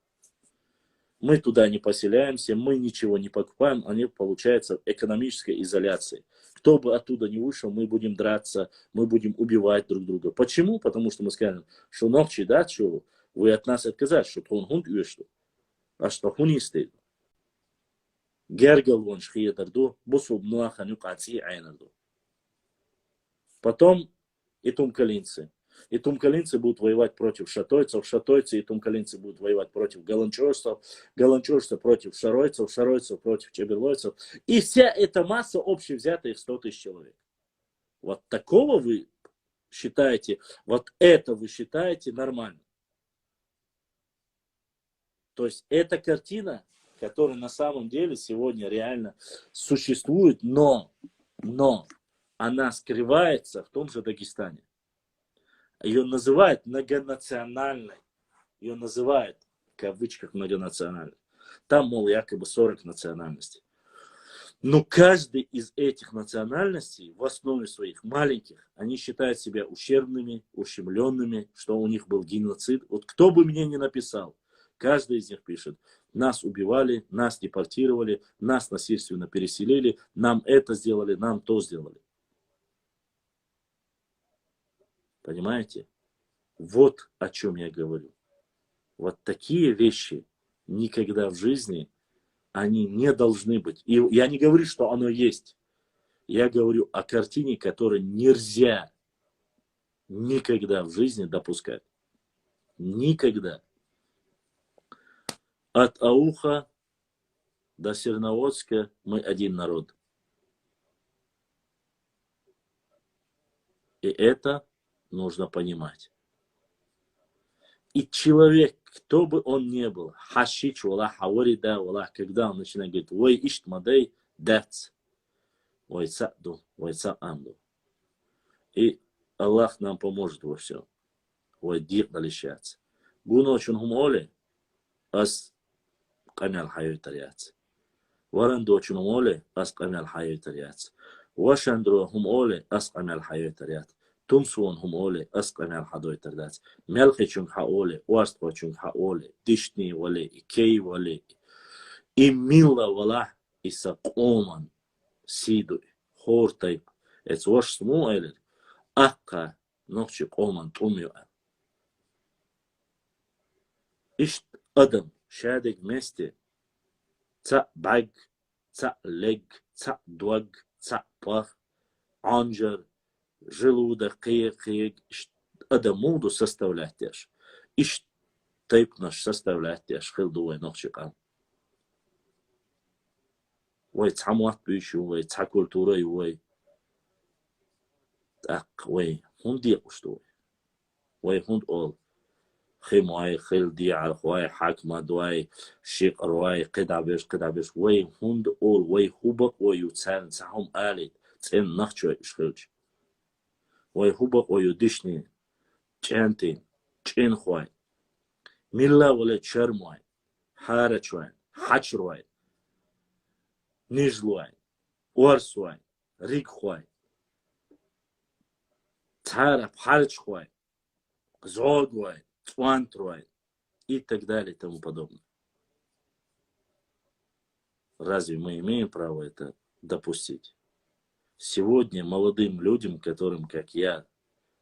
A: Мы туда не поселяемся, мы ничего не покупаем, они, получается, в экономической изоляции. Кто бы оттуда не вышел, мы будем драться, мы будем убивать друг друга. Почему? Потому что мы скажем, что ногчи, да, что вы от нас отказались, что он хунт уешту, а что хунисты. Гергал вон шхиедарду, бусуб нуаханю каци айнарду. Потом и тумкалинцы. И тумкалинцы будут воевать против шатойцев, шатойцы и тумкалинцы будут воевать против галанчорцев, галанчорцы против шаройцев, шаройцев против чеберлойцев. И вся эта масса общевзятая их 100 тысяч человек. Вот такого вы считаете, вот это вы считаете нормально. То есть эта картина, которая на самом деле сегодня реально существует, но она скрывается в том же Дагестане. Ее называют многонациональной. Ее называют, в кавычках, многонациональной. Там, мол, якобы 40 национальностей. Но каждый из этих национальностей, в основе своих маленьких, они считают себя ущербными, ущемленными, что у них был геноцид. Вот кто бы мне ни написал, каждый из них пишет, нас убивали, нас депортировали, нас насильственно переселили, нам это сделали, нам то сделали. Понимаете? Вот о чем я говорю. Вот такие вещи никогда в жизни, они не должны быть. И я не говорю, что оно есть. Я говорю о картине, которую нельзя никогда в жизни допускать. Никогда. От Ауха до Серноводска мы один народ. И это нужно понимать. И человек, кто бы он ни был, хашич, вала, хаварида, вала, когда он начинает говорить, ой, ишт мадей, дац, ой, цаду, ой, цаанду. И Аллах нам поможет во всем. Ой, дир далищаться. Гуно очень хумоле, ас камял хайой таряц. Варанду очень хумоле, ас камял хайой таряц. Вашандру хумоле, ас камял хайой таряц. Тумсуон хумоле, ас камял хадой таряц. Мелхичун хаоле, уаствачун хаоле, дишни вале, икей вале. И милла вала, иса коман, сидуй, хортайп. Это ваш смуэлер. Акка, ногчи коман, тумиуа. Ишт адам, шадик вместе, ца баг, ца лег, ца дуаг, ца пах, анжер, желудок, киек, адамуду составлять тяж. Ишт тайп наш составлять тяж, хилдуай ногчикам. Ой, ца муат бющу, ой, ца культура, ой. Так, ой, хунди уштуй. Ой, хунд ол. خيمواي خيل دي على خواي حاكمة دواي شيق رواي قدابش وي هند أول وي خوبق وي يتسان سهم آلي تسين نخشو إشخلش وي خوبق وي يدشني چانتين چين خواي ملا ولا تشرمواي حارة شوين حشرواي نجلواي ورسواي ريق خواي تعرف حالش خواي زوغواي Цуантрой и так далее и тому подобное. Разве мы имеем право это допустить? Сегодня молодым людям, которым, как я,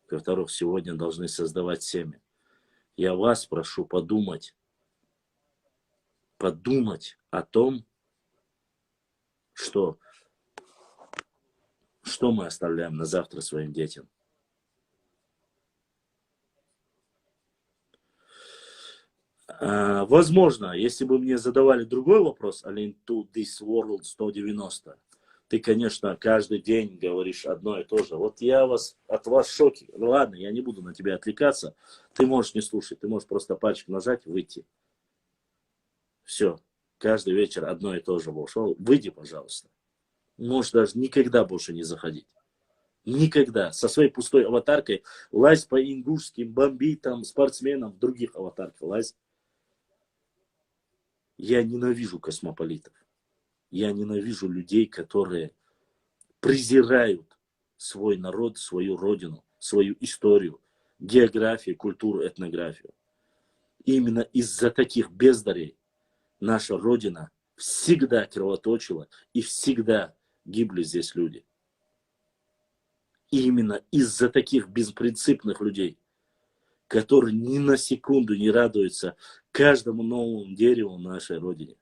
A: которых сегодня должны создавать семя, я вас прошу подумать о том, что мы оставляем на завтра своим детям. Возможно, если бы мне задавали другой вопрос, to this world 190, ты, конечно, каждый день говоришь одно и то же. Вот я от вас в шоке. Ну ладно, я не буду на тебя отвлекаться. Ты можешь не слушать, ты можешь просто пальчик нажать, выйти. Все. Каждый вечер одно и то же шоу. Выйди, пожалуйста. Можешь даже никогда больше не заходить. Никогда. Со своей пустой аватаркой лазь по ингушским, бомби там спортсменам в других аватарках лазь. Я ненавижу космополитов. Я ненавижу людей, которые презирают свой народ, свою родину, свою историю, географию, культуру, этнографию. Именно из-за таких бездарей наша родина всегда кровоточила и всегда гибли здесь люди. И именно из-за таких беспринципных людей, которые ни на секунду не радуются каждому новому дереву на нашей родине.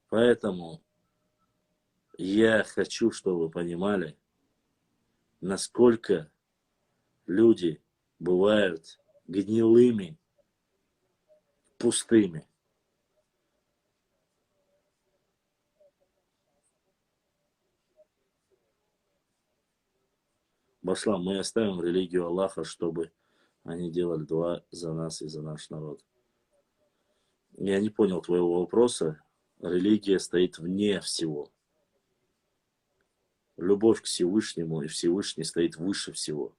A: Поэтому я хочу, чтобы вы понимали, насколько люди бывают гнилыми, пустыми. Башлам, мы оставим религию Аллаха, чтобы они делали дуа за нас и за наш народ. Я не понял твоего вопроса. Религия стоит вне всего. Любовь к Всевышнему, и Всевышний стоит выше всего.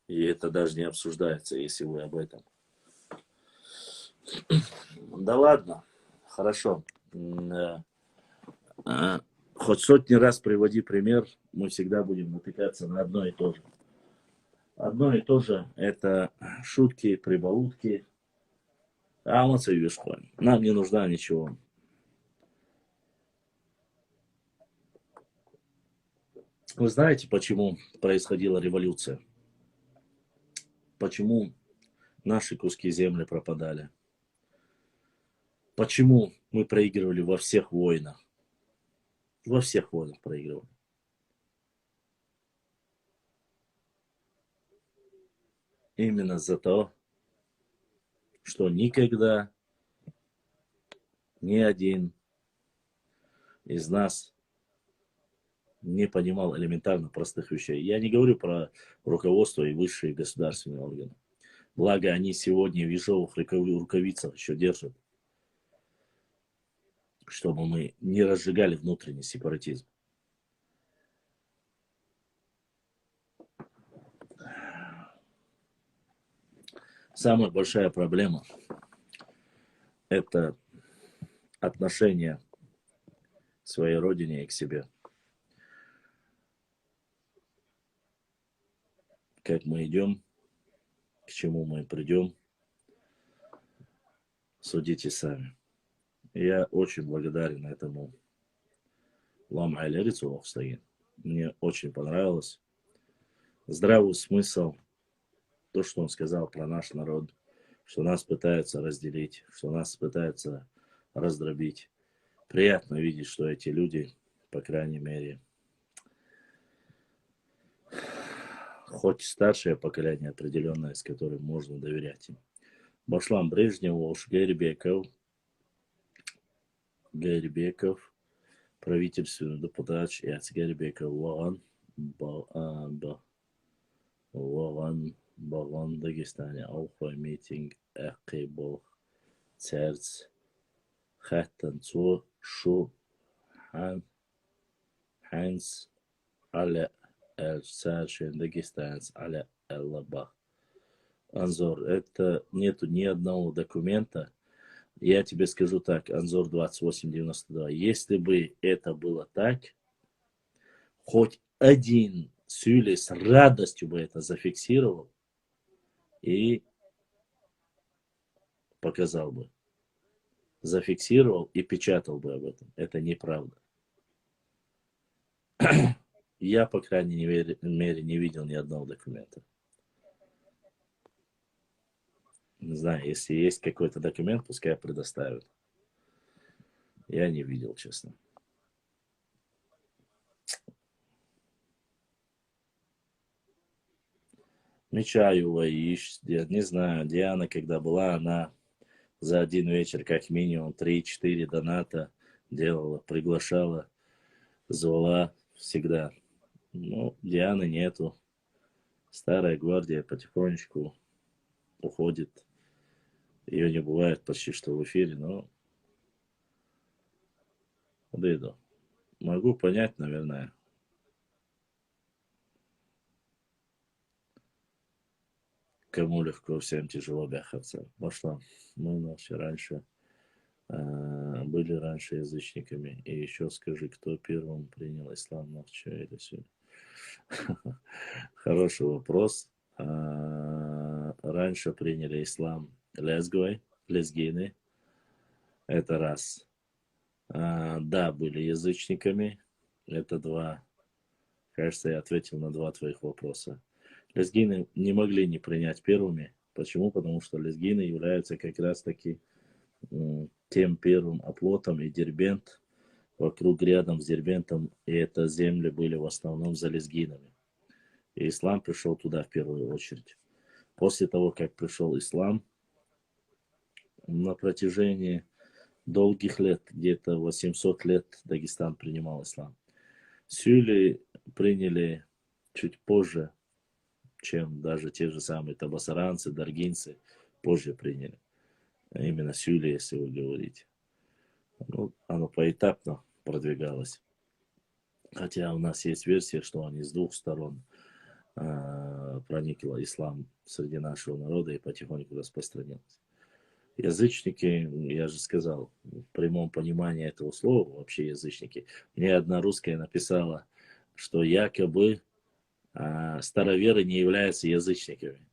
A: И это даже не обсуждается, если вы об этом. Да ладно, хорошо. Хоть сотни раз приводи пример, мы всегда будем натыкаться на одно и то же. Одно и то же – это шутки, прибаутки. А мы цивишко. Нам не нужна ничего. Вы знаете, почему происходила революция? Почему наши куски земли пропадали? Почему мы проигрывали во всех войнах? Во всех войнах проигрывали. Именно за то, что никогда ни один из нас не понимал элементарно простых вещей. Я не говорю про руководство и высшие государственные органы. Благо, они сегодня в ежовых рукавицах еще держат, чтобы мы не разжигали внутренний сепаратизм. Самая большая проблема – это отношение к своей родине и к себе. Как мы идем, к чему мы придем, судите сами. Я очень благодарен этому Лам Айлерицу Охстаги. Мне очень понравилось. Здравый смысл, то, что он сказал про наш народ, что нас пытаются разделить, что нас пытаются раздробить. Приятно видеть, что эти люди, по крайней мере, хоть старшее поколение определенное, с которым можно доверять им. Башлам Брежневу, уж Гайрбеков, правительственный депутат, и Гайрбеков, Ваган, Дагестане, Ауха, митинг, Экибо, Церц, Хаттан, Цу, Шу, Ханс, Аля, Эльцаршин, Дагестанец, Аля, Эллабах. Анзор, это нету ни одного документа. Я тебе скажу так, Анзор 2892. Если бы это было так, хоть один Сюли с радостью бы это зафиксировал и показал бы. Зафиксировал и печатал бы об этом. Это неправда. Я, по крайней мере, не видел ни одного документа. Не знаю, если есть какой-то документ, пускай предоставят. Я не видел, честно. Мечаева, не знаю, Диана, когда была, она за один вечер как минимум 3-4 доната делала, приглашала, звала всегда. Ну, Дианы нету. Старая гвардия потихонечку уходит. Ее не бывает почти что в эфире, но выйду. Могу понять, наверное. Кому легко, всем тяжело бяхаться. Пошла. Мы вообще раньше были раньше язычниками. И еще скажи, кто первым принял ислам, Нахча или все? Хороший вопрос. Раньше приняли ислам лезгины. Это раз. Да, были язычниками. Это два. Кажется, я ответил на два твоих вопроса. Лезгины не могли не принять первыми. Почему? Потому что лезгины являются как раз-таки тем первым оплотом, и Дербент, вокруг рядом с Дербентом, и это земли были в основном за лезгинами. И ислам пришел туда в первую очередь. После того, как пришел ислам, на протяжении долгих лет, где-то 800 лет, Дагестан принимал ислам. Сюли приняли чуть позже, чем даже те же самые табасаранцы, даргинцы позже приняли. Именно Сюли, если вы говорите. Ну, оно поэтапно продвигалось. Хотя у нас есть версия, что они с двух сторон проникла ислам среди нашего народа и потихоньку распространился. Язычники, я же сказал, в прямом понимании этого слова, вообще язычники. Мне одна русская написала, что якобы староверы не являются язычниками.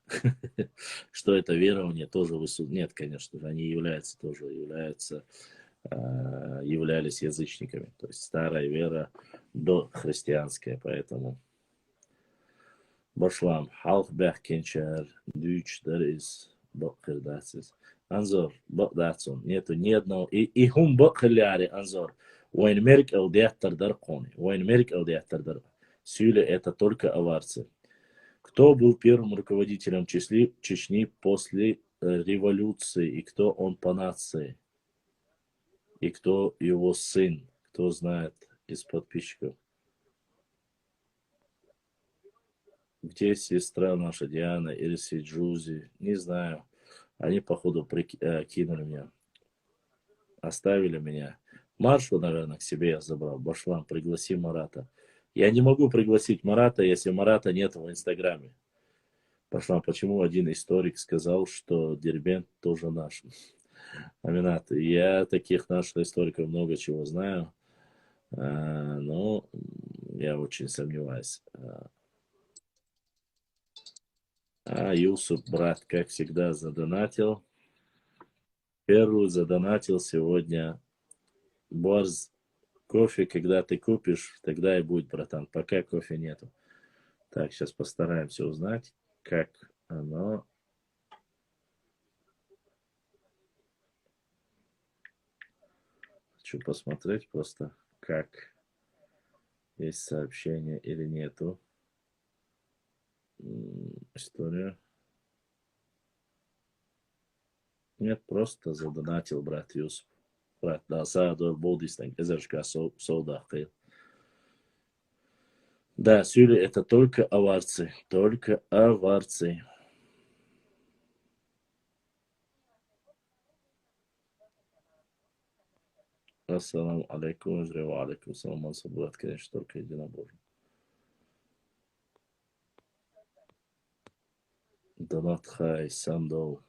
A: Что это верование тоже Нет, конечно же, они являлись язычниками. То есть старая вера до христианская, поэтому Башлам, халк бяхкенчар, дюч, дарис, баккердацис. Анзор, бакдацун. Нету ни одного. И хум баккерляри, Анзор. Уайн мерк алдиаттар дар кони. Уайн мерк алдиаттар дар. Сюля это только аварцы. Кто был первым руководителем Чечни после революции, и кто он по нации, и кто его сын, кто знает из подписчиков. Где сестра наша Диана или Джузи, не знаю. Они, походу, кинули меня, оставили меня. Маршу, наверное, к себе я забрал. Башлам, пригласи Марата. Я не могу пригласить Марата, если Марата нет в Инстаграме. Башлам, почему один историк сказал, что Дербент тоже наш? Аминат, я таких наших историков много чего знаю, но я очень сомневаюсь. Юсуп, брат, как всегда, задонатил. Первую задонатил сегодня. Борз, кофе, когда ты купишь, тогда и будет, братан. Пока кофе нету. Так, сейчас постараемся узнать, как оно. Хочу посмотреть просто, как есть сообщение или нету. История. Нет, просто задонатил брат Юсуп. Брат, да, саду болдистен, эзершка солдахтил. Да, Сюли это только аварцы. Только аварцы. Ассаламу алейкум, ва алейкум салам, брат, конечно, только единобожный. Донат хай, сандол.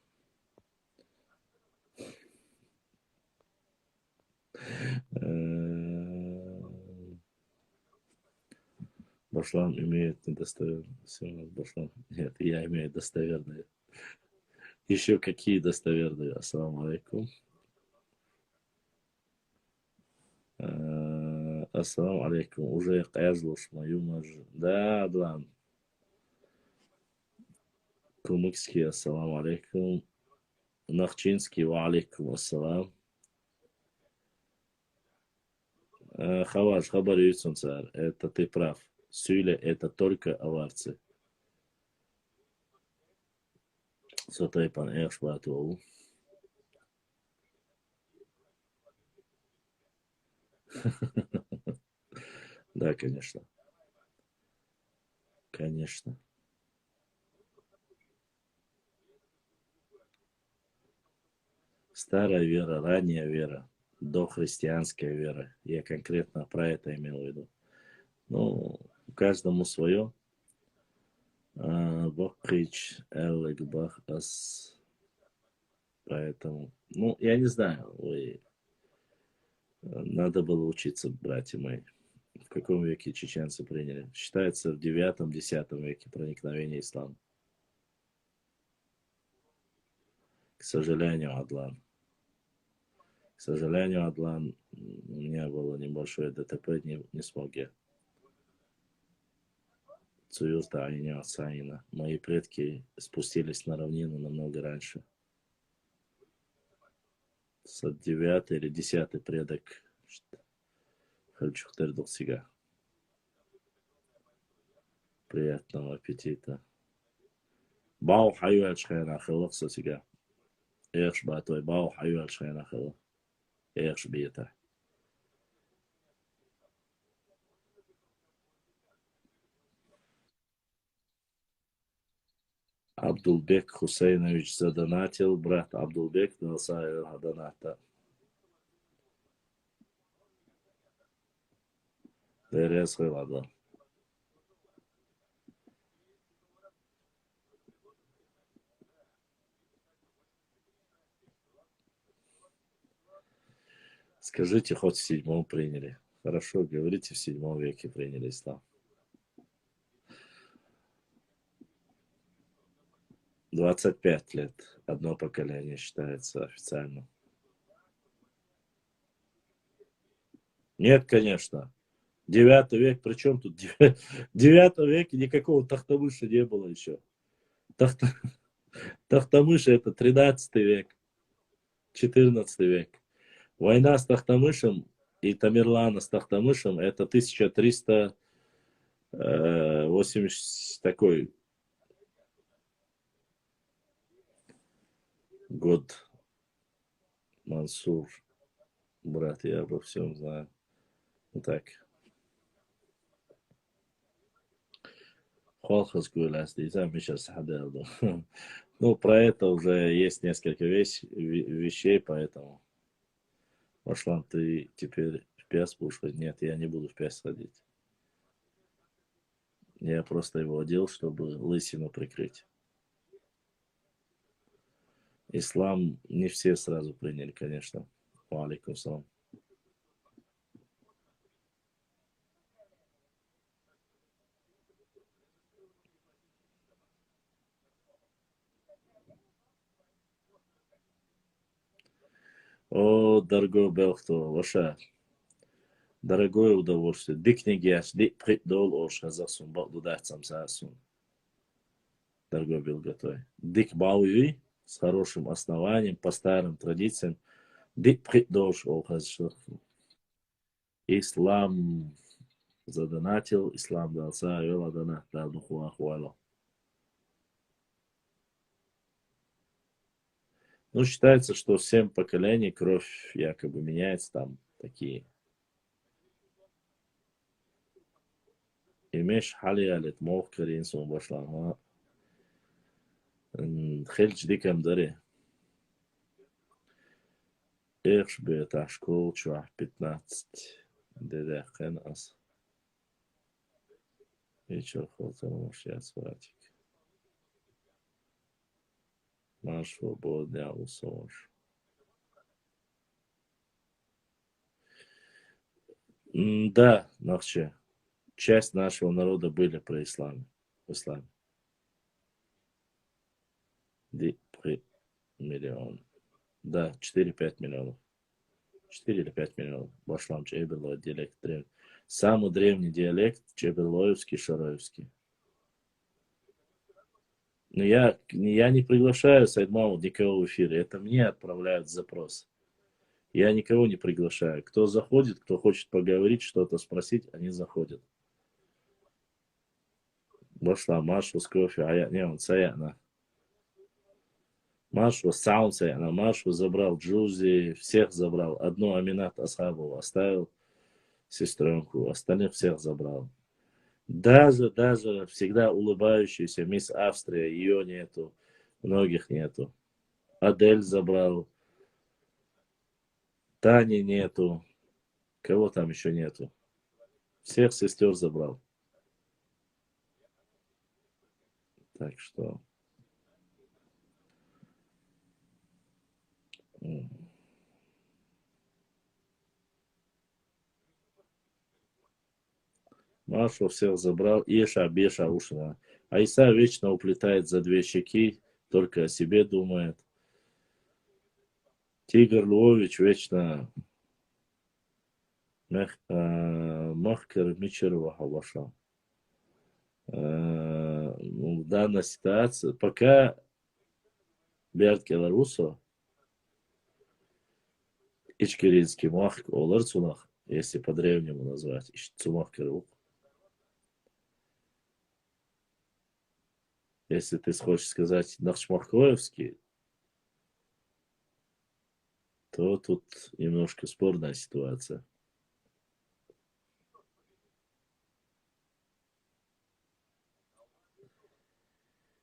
A: Башлам имеет недостоверные. Башлам. Нет, я имею достоверные. Еще какие достоверные? Ассаламу алейкум. Ассаламу алейкум. Уже казлуш мою мажу. Да, блан. Кумыкский, ассаламу алейкум. Нахчинский, ва алейкум ассалам. Хаваш, хабар Юсунцар, это ты прав. Сюля это только аварцы. Сотайпан Эшбату. Да, конечно. Конечно. Старая вера, ранняя вера, дохристианская вера. Я конкретно про это имел в виду. Ну, каждому свое. Бохрич, Элэгбах, Ас. Поэтому, ну, я не знаю, надо было учиться, братья мои. В каком веке чеченцы приняли? Считается в 9-10 веке проникновение ислама. К сожалению, Адлан. К сожалению, Адлан, у меня было небольшое ДТП, не смог я. Цуюзда Айня Асаина. Мои предки спустились на равнину намного раньше. 9 или 10 предок Хальчухтердух Сига. Приятного аппетита. Бау Хаюэль Шхайна Хылых Сосига. Эхш Батой Бау Хаюэль Шхайна Хылых. Эхш Биета. Абдулбек Хусейнович задонатил. Брат Абдулбек дал доната. Дерез Хылада. Скажите, хоть в 7 приняли. Хорошо, говорите, в 7 веке приняли ислам. 25 лет. Одно поколение считается официально. Нет, конечно. 9 век, причем тут 9 веке никакого Тахтамыша не было еще. Тахтамыша это 13 век, 14 век. Война с Тахтамышем и Тамерлана с Тахтамышем это 1380 такой год. Мансур, брат, я обо всем знаю. Так. Холхас Гуляс, и там сейчас Хадерду. Ну, про это уже есть несколько вещей, поэтому. Машлан, ты теперь в пяс будешь ходить? Нет, я не буду в пяс ходить. Я просто его одел, чтобы лысину прикрыть. Ислам не все сразу приняли, конечно. Алейкум салам. О, дорогой Белхто, ваша дорогое удовольствие. Дикниги аж дик придол ош хазасун, бак дудать самсасун. Дорогой Белгатой. Дик бауи с хорошим основанием, по старым традициям. Дик придол ош хазасун. Ислам задонатил, ислам дался, вела донат, дал духуахуала. Ну, считается, что 7 поколений кровь якобы меняется, там такие. Имеш халиалит мох карин сум башлама. Хельч дикам даре. Эрш бета школ чуах 15. Дедехен ас. Вечер хотел мушья свратик. Маш свободня усош. Да, Нахче. Часть нашего народа были про ислам. В исламе. 1 миллион. Да, 4-5 миллионов. 4 или 5 миллионов. Башлам Чеберлой диалект древний. Самый древний диалект Чеберлоевский, Шараевский. Но я не приглашаю Сайдмаму никого в эфир. Это мне отправляют запрос. Я никого не приглашаю. Кто заходит, кто хочет поговорить, что-то спросить, они заходят. Башла Машу с кофе, а я не он саяна. Машу Саунса, она Машу забрал, Джузи, всех забрал. Одну Аминат Асхабову оставил, сестренку, остальных всех забрал. Даже всегда улыбающаяся мисс Австрия, ее нету, многих нету. Адель забрал, Тани нету, кого там еще нету. Всех сестер забрал. Так что... Машу всех забрал, Иша, Беша ушла. Айса вечно уплетает за две щеки, только о себе думает. Тигр Львович вечно Махкер Мичерова Хаваша. В данной ситуации, пока Берт Белорусо, Ичкеринский Мах, Олар Цунах, если по-древнему назвать, Цумах Керук. Если ты хочешь сказать Нахшмахкоевский, то тут немножко спорная ситуация.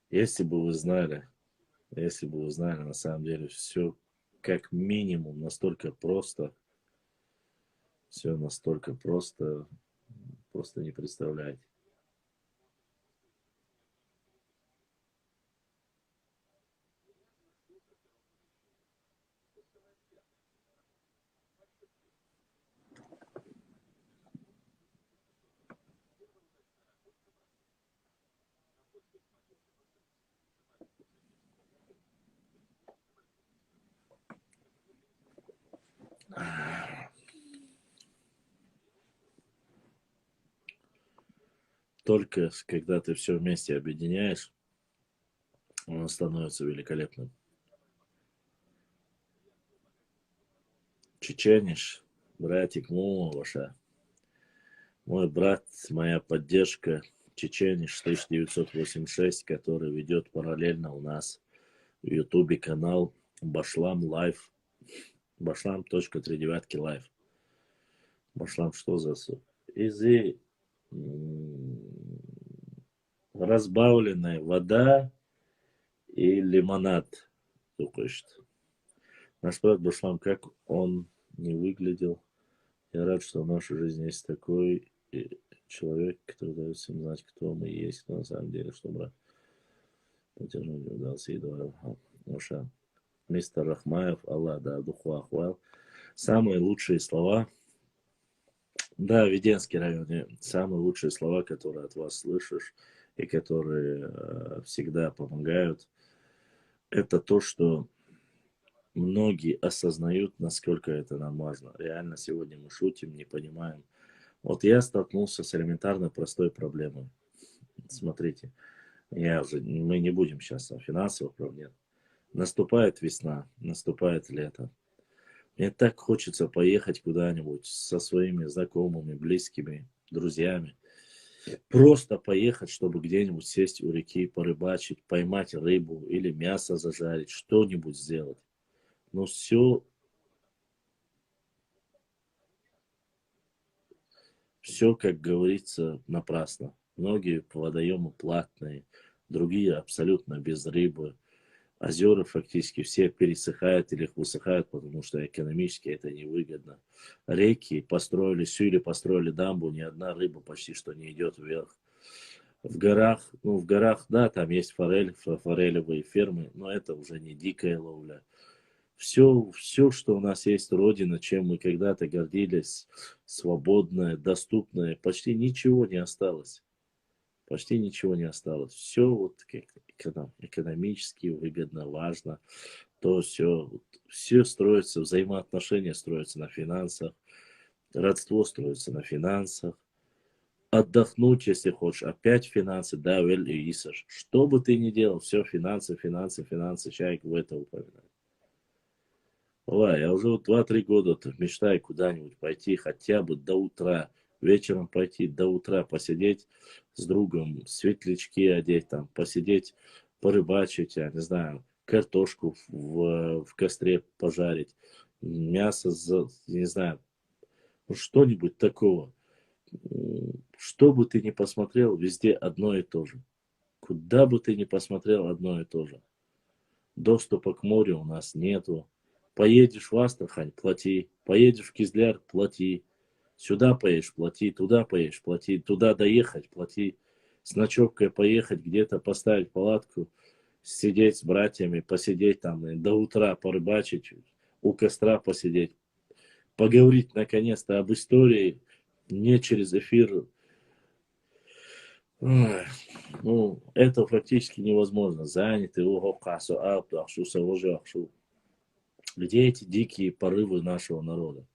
A: Если бы вы знали, на самом деле, все как минимум настолько просто, все настолько просто не представляете. Только когда ты все вместе объединяешь, оно становится великолепным. Чечениш, братик Мума ваша. Мой брат, моя поддержка, Чечениш 1986, который ведет параллельно у нас в Ютубе канал Башлам Лайв. Башлам.39 лайв. Башлам что за Изи разбавленная вода и лимонад. Наш брат Башлам, как он не выглядел. Я рад, что в нашей жизни есть такой человек, который дает всем знать, кто мы есть, кто на самом деле, что брат. Потянуть не удался, и Маша. Мистер Рахмаев, Аллах, да, духу ахвал. Самые лучшие слова. Да, Веденский район. Самые лучшие слова, которые от вас слышишь и которые всегда помогают, это то, что многие осознают, насколько это нам важно. Реально сегодня мы шутим, не понимаем. Вот я столкнулся с элементарно простой проблемой. Смотрите, мы не будем сейчас о финансовых проблемах. Наступает весна, наступает лето. Мне так хочется поехать куда-нибудь со своими знакомыми, близкими, друзьями. Просто поехать, чтобы где-нибудь сесть у реки, порыбачить, поймать рыбу или мясо зажарить, что-нибудь сделать. Но все, как говорится, напрасно. Многие водоемы платные, другие абсолютно без рыбы. Озера фактически все пересыхают или их высыхают, потому что экономически это невыгодно. Реки построили дамбу, ни одна рыба почти что не идет вверх. В горах, да, там есть форелевые фермы, но это уже не дикая ловля. Все, что у нас есть родина, чем мы когда-то гордились, свободное, доступное, почти ничего не осталось. Почти ничего не осталось. Все вот экономически выгодно, важно. То все строится, взаимоотношения строятся на финансах, родство строится на финансах. Отдохнуть, если хочешь, опять финансы, да, и Исаш. Что бы ты ни делал, все финансы, человек в это упоминает. Я уже 2-3 года мечтаю куда-нибудь пойти хотя бы до утра. Вечером пойти до утра, посидеть с другом, светлячки одеть, там, посидеть, порыбачить, я не знаю, картошку в костре пожарить, мясо, не знаю, ну, что-нибудь такого. Что бы ты ни посмотрел, везде одно и то же. Куда бы ты ни посмотрел, одно и то же. Доступа к морю у нас нету. Поедешь в Астрахань — плати. Поедешь в Кизляр — плати. Сюда поедешь — плати. Туда поедешь — плати. Туда доехать — плати. С ночевкой поехать, где-то поставить палатку, сидеть с братьями, посидеть там и до утра, порыбачить, у костра посидеть, поговорить наконец-то об истории, не через эфир. Ой, ну, это практически невозможно. Заняты, где эти дикие порывы нашего народа?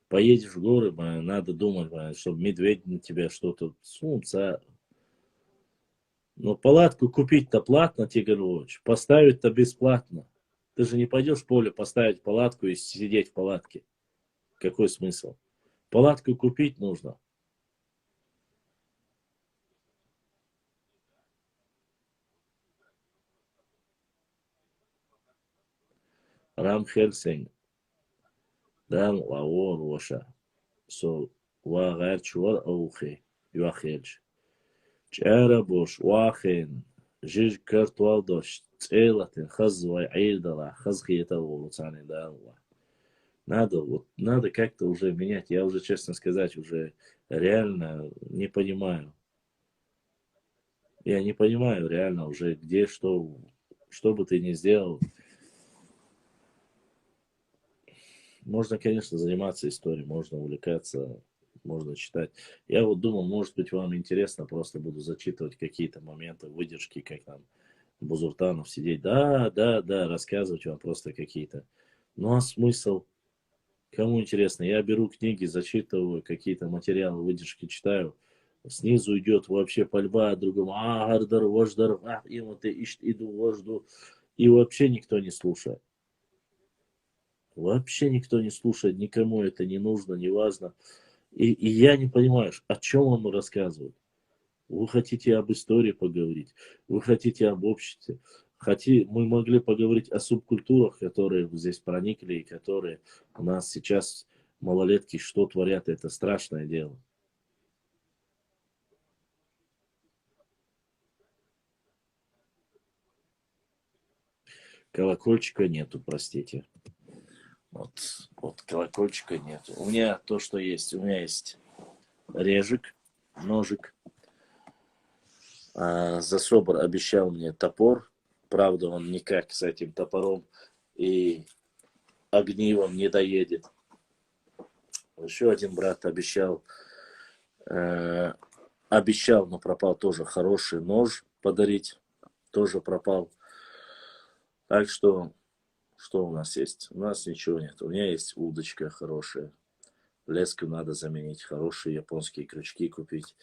A: Поедешь в горы, надо думать, чтобы медведь на тебя что-то сунется. Но палатку купить-то платно, Тигр Львович, поставить-то бесплатно. Ты же не пойдешь в поле поставить палатку и сидеть в палатке. Какой смысл? Палатку купить нужно. Рам Хельсинг, Дан Лаор Воша, Со Вагар Чуар Аухе, Юахельш. Чара Бош, Уахен, Жиж Картуалдош, Целатин, Хазвай Айдала, Хазхиета Волуцани Данла. Надо как-то уже менять. Я уже, честно сказать, уже реально не понимаю. Я не понимаю реально уже, где что бы ты ни сделал. Можно, конечно, заниматься историей, можно увлекаться, можно читать. Я вот думал, может быть, вам интересно, просто буду зачитывать какие-то моменты, выдержки, как там Бузуртанов сидеть. Да, рассказывать вам просто какие-то. Ну а смысл? Кому интересно? Я беру книги, зачитываю, какие-то материалы, выдержки читаю. Снизу идет вообще пальба, а другому агардар, вождар, и вот иду вожду. И вообще никто не слушает. Вообще никто не слушает, никому это не нужно, не важно. И я не понимаю, о чем он рассказывает. Вы хотите об истории поговорить, вы хотите об обществе. Мы могли поговорить о субкультурах, которые здесь проникли, и которые у нас сейчас малолетки что творят, это страшное дело. Колокольчика нету, простите. Вот колокольчика нету. У меня то, что есть. У меня есть режик, ножик. Засобр обещал мне топор. Правда, он никак с этим топором и огнивом не доедет. Еще один брат обещал, но пропал, тоже хороший нож подарить. Тоже пропал. Так что у нас есть? У нас ничего нет. У меня есть удочка хорошая. Леску надо заменить. Хорошие японские крючки купить.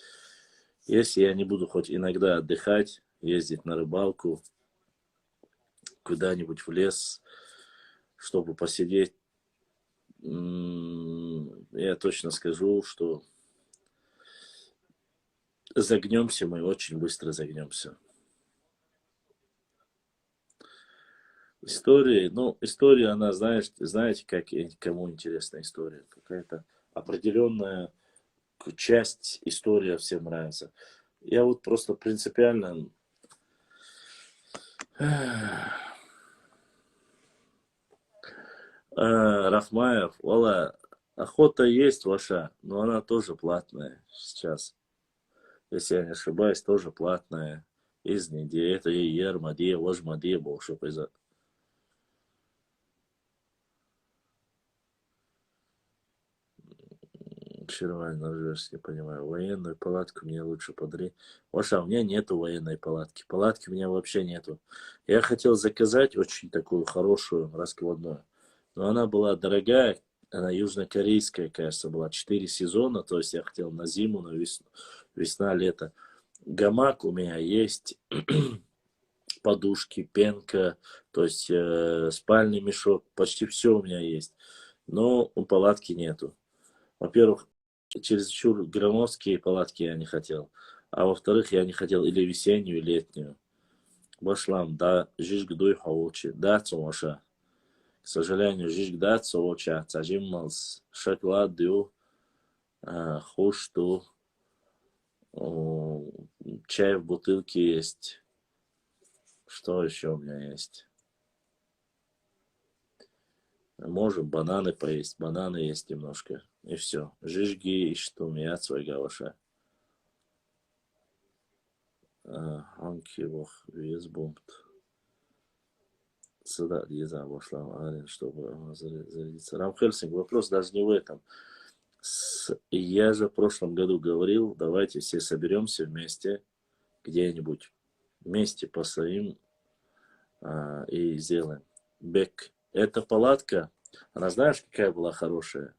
A: Если я не буду хоть иногда отдыхать, ездить на рыбалку, куда-нибудь в лес, чтобы посидеть, я точно скажу, что загнемся мы, очень быстро загнемся. История, она, знаете, как кому интересна история? Какая-то определенная часть истории всем нравится. Я вот просто принципиально Рахмаев, вала, охота есть ваша, но она тоже платная сейчас. Если я не ошибаюсь, тоже платная. Из недели. Это и Ермадия, Ложмадия был, что произошло. Шероваль, Норвежский, понимаю. Военную палатку мне лучше подари. Ваша, у меня нету военной палатки. Палатки у меня вообще нету. Я хотел заказать очень такую хорошую, раскладную. Но она была дорогая. Она южнокорейская, кажется, была. 4 сезона. То есть я хотел на зиму, на весну. Весна, лето. Гамак у меня есть. Подушки, пенка. То есть спальный мешок. Почти все у меня есть. Но у палатки нету. Во-первых, чересчур громоздкие палатки я не хотел. А во-вторых, я не хотел или весеннюю, или летнюю. Башлам, да, жижг дуй хавучи, да, цумаша. К сожалению, жижг да, цумача, цажиммалс, шоколад дю, хушту, чай в бутылке есть. Что еще у меня есть? Можем бананы поесть, бананы есть немножко. И все. Жижги и что у меня свой гаваша. Анки вох весбумт. Сюда еза вошла, Арен, чтобы зарядиться. Рамхельсинг, вопрос даже не в этом. Я же в прошлом году говорил, давайте все соберемся вместе, где-нибудь вместе постоим и сделаем. Бек. Эта палатка, она знаешь, какая была хорошая?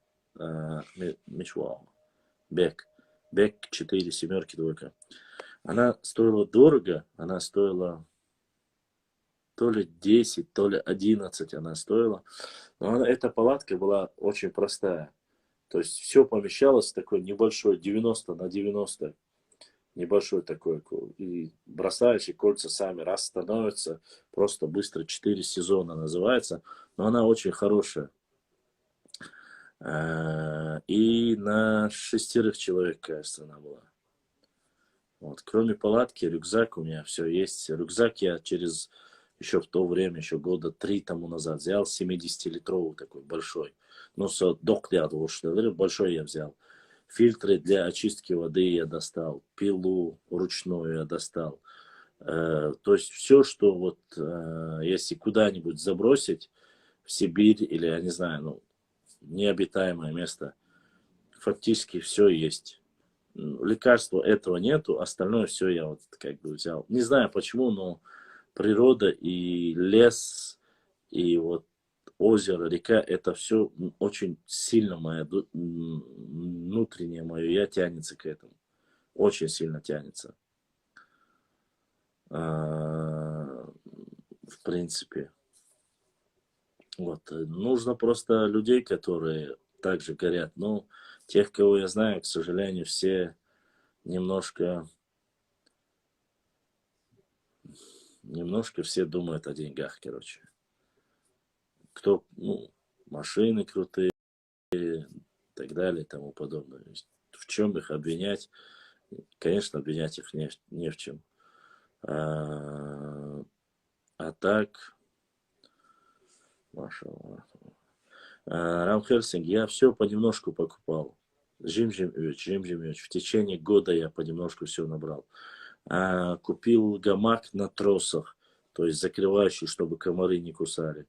A: Мишвал. Бек. Бек 4, семерки, двойка. Она стоила дорого, она стоила то ли 10, то ли 11 она стоила. Но эта палатка была очень простая. То есть все помещалось в такой небольшой 90 на 90. Небольшой такой. И бросаешь, и кольца сами раз становятся. Просто быстро 4 сезона называется. Но она очень хорошая. И на 6 человек, кажется, она была. Вот. Кроме палатки, рюкзак у меня все есть. Рюкзак я еще в то время, еще года 3 тому назад взял 70-литровый такой большой. Ну, большой я взял. Фильтры для очистки воды я достал. Пилу ручную я достал. То есть все, что вот если куда-нибудь забросить в Сибирь или, я не знаю, ну, необитаемое место, фактически все есть. Лекарства этого нету, остальное все я вот как бы взял. Не знаю почему, но природа и лес, и вот озеро, река, это все очень сильно мое, внутреннее мое я тянется к этому. Очень сильно тянется. В принципе. Вот. Нужно просто людей, которые также горят. Но тех, кого я знаю, к сожалению, все немножко все думают о деньгах, короче. Кто, ну, машины крутые и так далее и тому подобное. В чем их обвинять? Конечно, обвинять их не в чем. Так, Рамхельсинг, я все понемножку покупал. Жим-жим-юч. В течение года я понемножку все набрал. Купил гамак на тросах, то есть закрывающий, чтобы комары не кусали.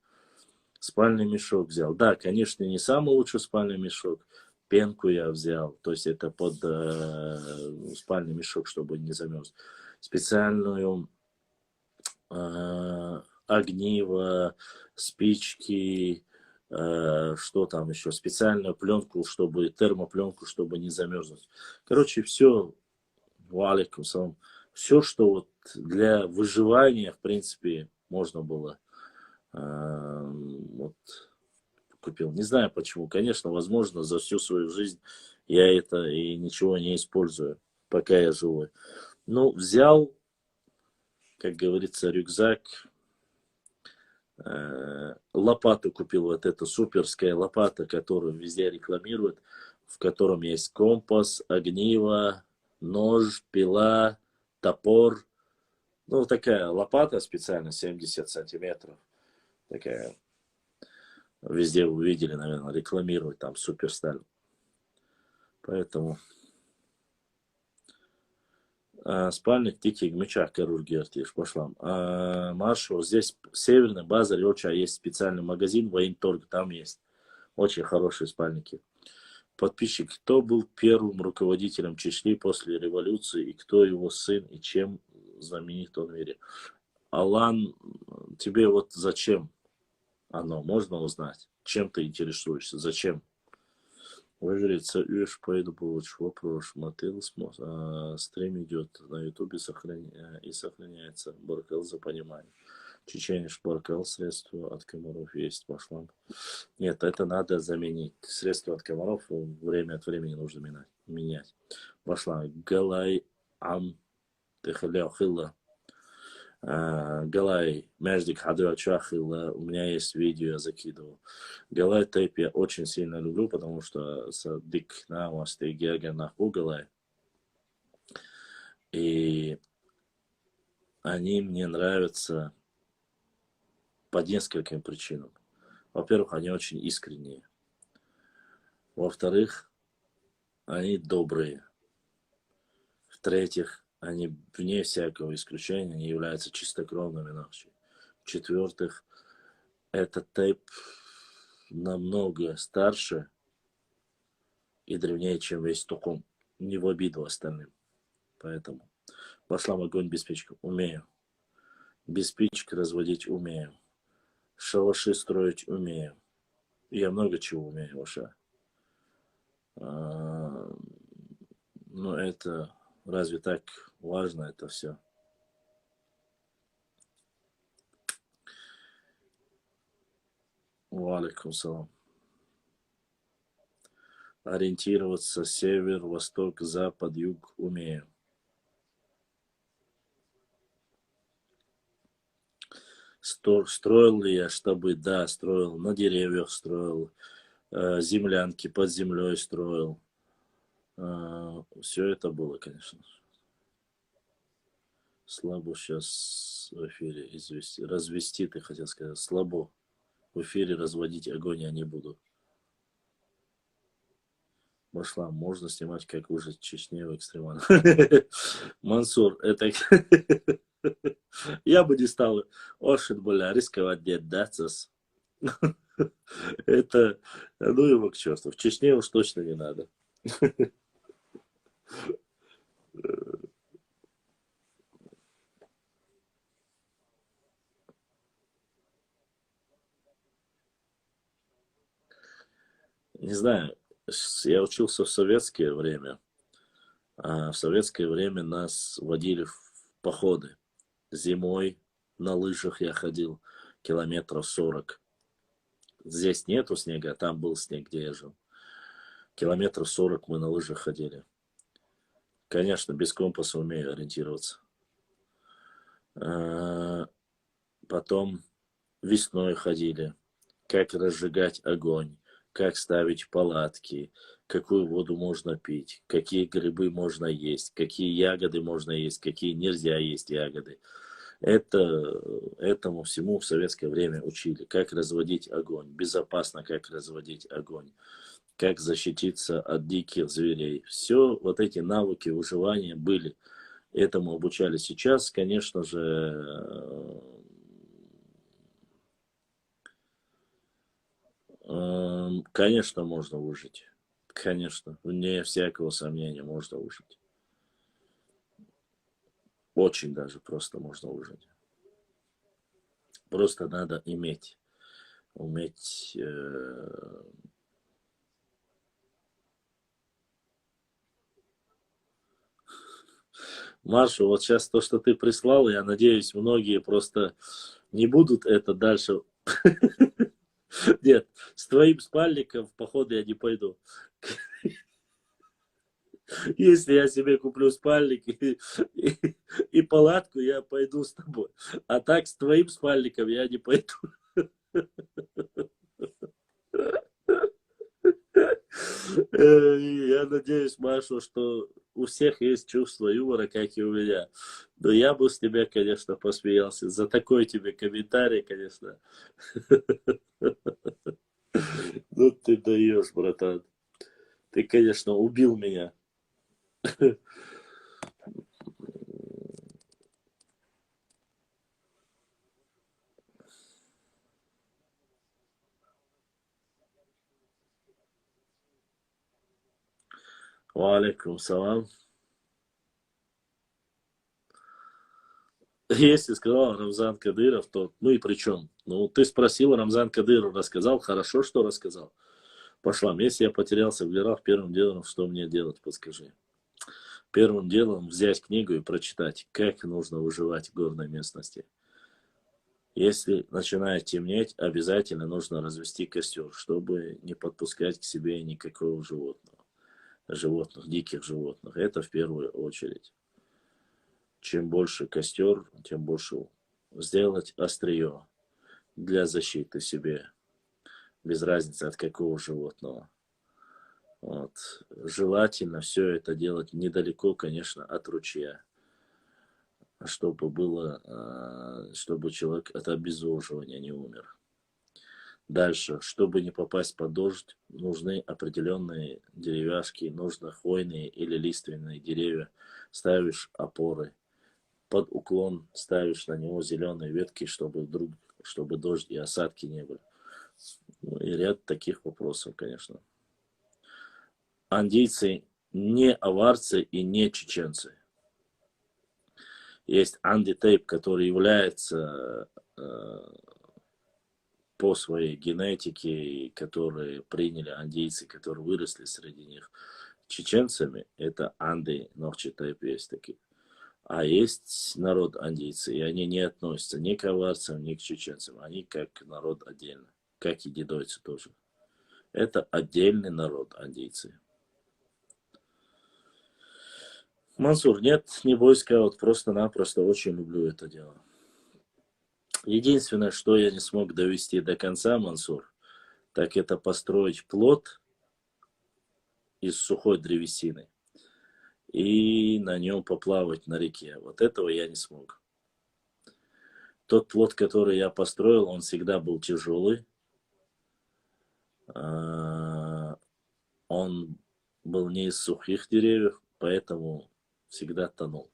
A: Спальный мешок взял. Да, конечно, не самый лучший спальный мешок. Пенку я взял, то есть это под спальный мешок, чтобы не замерз. Специальную огниво, спички, что там еще, специальную пленку, чтобы термопленку, чтобы не замерзнуть. Короче, все, валикум сам, все, что вот для выживания, в принципе, можно было, вот, купил. Не знаю почему. Конечно, возможно, за всю свою жизнь я это и ничего не использую, пока я живой. Ну, взял, как говорится, рюкзак, лопату купил, вот эта суперская лопата, которую везде рекламируют, в котором есть компас, огниво, нож, пила, топор. Ну, такая лопата специально, 70 сантиметров. Такая, везде вы видели, наверное, рекламируют, там, суперсталь. Поэтому спальник тики мечах карургертиш пошлам. Маршал, здесь северная база Реча, есть специальный магазин, военторг, там есть очень хорошие спальники. Подписчик, кто был первым руководителем Чечни после революции, и кто его сын, и чем знаменит он в мире? Алан, тебе вот зачем оно, можно узнать? Чем ты интересуешься, зачем? Выжрется Юш, поеду получше вопрос. Мотыл стрим идет на ютубе и сохраняется. Баркал за понимание. Чечениш баркал, средства от комаров есть. Пошла. Нет, это надо заменить. Средства от комаров время от времени нужно менять. Пошла. Галай ам техаляхилла. Галай, Междик Хадуа Чахила, у меня есть видео, я закидывал. Галай тейп я очень сильно люблю, потому что Садик на вас Герга на Галай. И они мне нравятся по нескольким причинам. Во-первых, они очень искренние. Во-вторых, они добрые. В-третьих, они вне всякого исключения не являются чистокровными нашими. В-четвертых, этот тейп намного старше и древнее, чем весь Тукум. Не в обиду остальным. Поэтому Башлам огонь без печки умею. Без печки разводить умею. Шалаши строить умею. Я много чего умею, Ваша. Но это разве так важно, это все? Валикум салам. Ориентироваться север, восток, запад, юг умею. Строил ли я штабы? Да, строил. На деревьях строил. Землянки под землей строил. Все это было, конечно. Слабо сейчас в эфире извести. Развести, ты хотел сказать. Слабо. В эфире разводить огонь я не буду. Башла, можно снимать, как выжить в Чечне в экстремале. Мансур, это... Я бы не стал очень больно рисковать, не отдаться. Это, ну его к черту. В Чечне уж точно не надо. Не знаю, я учился в советское время. А в советское время нас водили в походы. Зимой на лыжах я ходил километров 40. Здесь нету снега, а там был снег, где я жил. Километров 40 мы на лыжах ходили. Конечно, без компаса умею ориентироваться. Потом весной ходили. Как разжигать огонь, как ставить палатки, какую воду можно пить, какие грибы можно есть, какие ягоды можно есть, какие нельзя есть ягоды. Этому всему в советское время учили. Как разводить огонь, безопасно как разводить огонь, как защититься от диких зверей. Все вот эти навыки выживания были. Этому обучали сейчас, конечно же, конечно, можно выжить. Конечно, вне всякого сомнения можно выжить. Очень даже просто можно выжить. Просто надо уметь. Машу, вот сейчас то, что ты прислал, я надеюсь, многие просто не будут это дальше. Нет, с твоим спальником в поход я не пойду. Если я себе куплю спальник и палатку, я пойду с тобой. А так с твоим спальником я не пойду. Я надеюсь, Маша, что у всех есть чувство юмора, как и у меня. Но я бы с тебя, конечно, посмеялся. За такой тебе комментарий, конечно. Ну ты даешь, братан. Ты, конечно, убил меня. Валикум салам. Если сказал Рамзан Кадыров, то ну и при чем? Ну, ты спросил, Рамзан Кадыров рассказал, хорошо, что рассказал. Пошла. Если я потерялся в горах, первым делом, что мне делать, подскажи. Первым делом взять книгу и прочитать, как нужно выживать в горной местности. Если начинает темнеть, обязательно нужно развести костер, чтобы не подпускать к себе никакого животных, диких животных. Это в первую очередь. Чем больше костер, тем больше
C: сделать острие для защиты себе, без разницы от какого животного. Вот. Желательно все это делать недалеко, конечно, от ручья, чтобы было, чтобы человек от обезвоживания не умер. Дальше, чтобы не попасть под дождь, нужны определенные деревяшки, нужно хвойные или лиственные деревья. Ставишь опоры, под уклон ставишь на него зеленые ветки, чтобы дождь и осадки не были. Ну, и ряд таких вопросов, конечно. Андийцы не аварцы и не чеченцы. Есть андитейп, который является по своей генетике, которые приняли андийцы, которые выросли среди них чеченцами, это анды, нохчетейп есть такие. А есть народ андийцы, и они не относятся ни к аварцам, ни к чеченцам. Они как народ отдельно, как и дидойцы тоже. Это отдельный народ андийцы. Мансур, нет, не бойся, вот просто-напросто очень люблю это дело. Единственное, что я не смог довести до конца, Мансур, так это построить плот из сухой древесины и на нем поплавать на реке. Вот этого я не смог. Тот плот, который я построил, он всегда был тяжелый. Он был не из сухих деревьев, поэтому всегда тонул.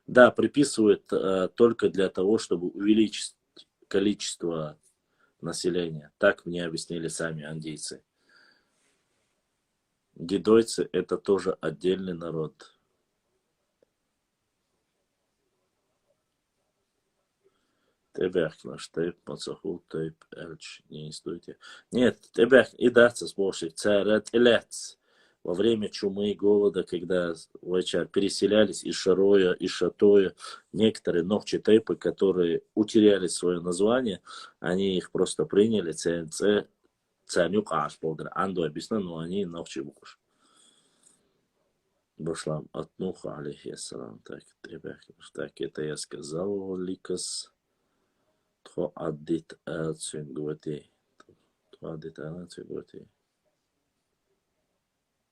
C: Да, приписывают только для того, чтобы увеличить количество населения. Так мне объяснили сами андийцы. Дидойцы это тоже отдельный народ. Тебях наш тейп, мацаху тейп, эльч, не институте. Нет, тебях и даться сможешь, царят элец. Во время чумы и голода, когда переселялись из Шароя, из Шатоя, некоторые нохчи-тейпы, которые утеряли свое название, они их просто приняли, ЦНЦ, Цанюк Ашполдер, Анду объяснил, но они нохчи букуш. Башлам от Нуха, алейхиссалам. Так, это я сказал, Ликас. Тхо аддит ацунгвати. Тхо аддит ацунгвати.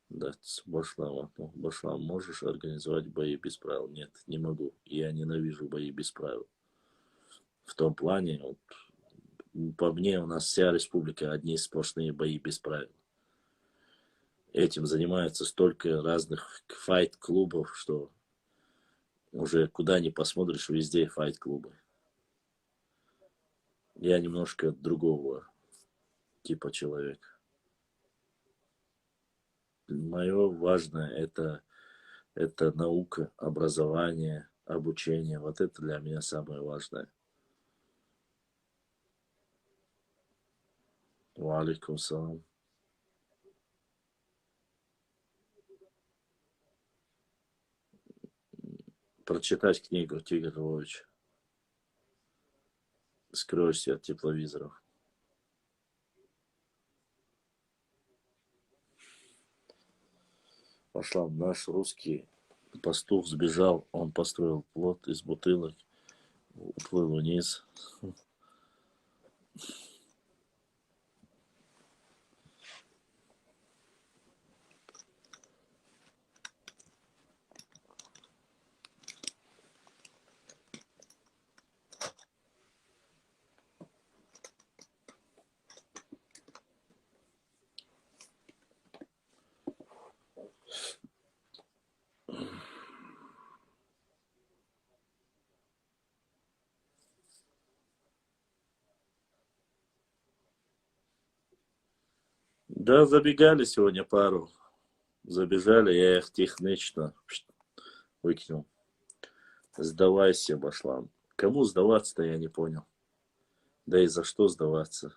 C: Да, Башлам, можешь организовать бои без правил? Нет, не могу. Я ненавижу бои без правил. В том плане, вот, по мне, у нас вся республика одни сплошные бои без правил. Этим занимаются столько разных файт-клубов, что уже куда ни посмотришь, везде файт-клубы. Я немножко другого типа человека. Мое важное это наука, образование, обучение. Вот это для меня самое важное. Ва алейкум салам. Прочитать книгу Тигр Львович. Скроешься от тепловизоров. Пошла наш русский пастух сбежал, он построил плот из бутылок, уплыл вниз. Да, забегали сегодня пару. Забежали, я их технично выкинул. Сдавайся, Башлан. Кому сдаваться-то, я не понял. Да и за что сдаваться?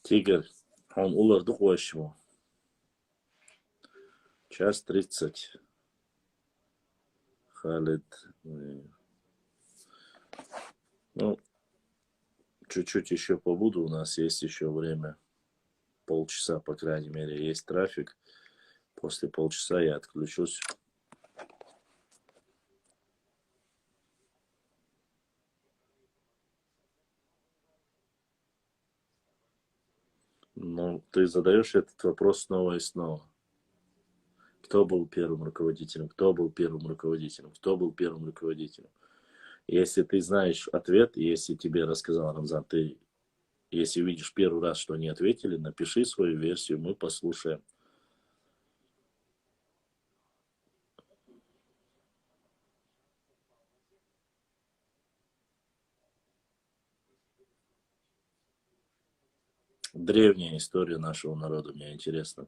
C: Тигр, Он уларды қойшыму. Час 30. Халид. Ну, чуть-чуть еще побуду. У нас есть еще время. Полчаса, по крайней мере, есть трафик. После полчаса я отключусь. Ну, ты задаешь этот вопрос снова и снова. Кто был первым руководителем? Кто был первым руководителем? Кто был первым руководителем? Если ты знаешь ответ, если тебе рассказал Рамзан, ты, если видишь первый раз, что они ответили, напиши свою версию, мы послушаем. Древняя история нашего народа, мне интересно.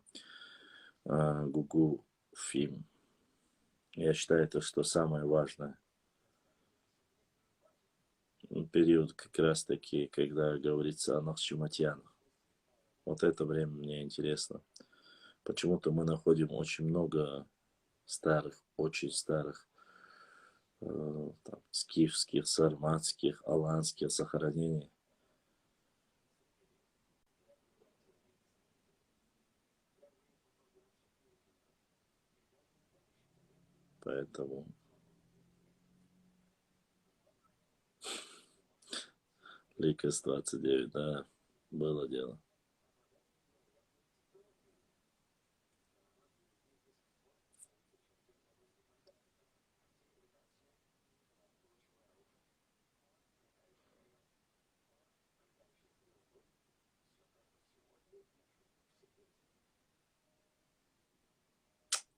C: Гугу фильм. Я считаю, это что самое важное. Период как раз таки, когда говорится о Нахчиматьянах. Вот это время мне интересно. Почему-то мы находим очень много старых, очень старых там, скифских, сарматских, аланских захоронений. Поэтому Ликос 29, да, было дело.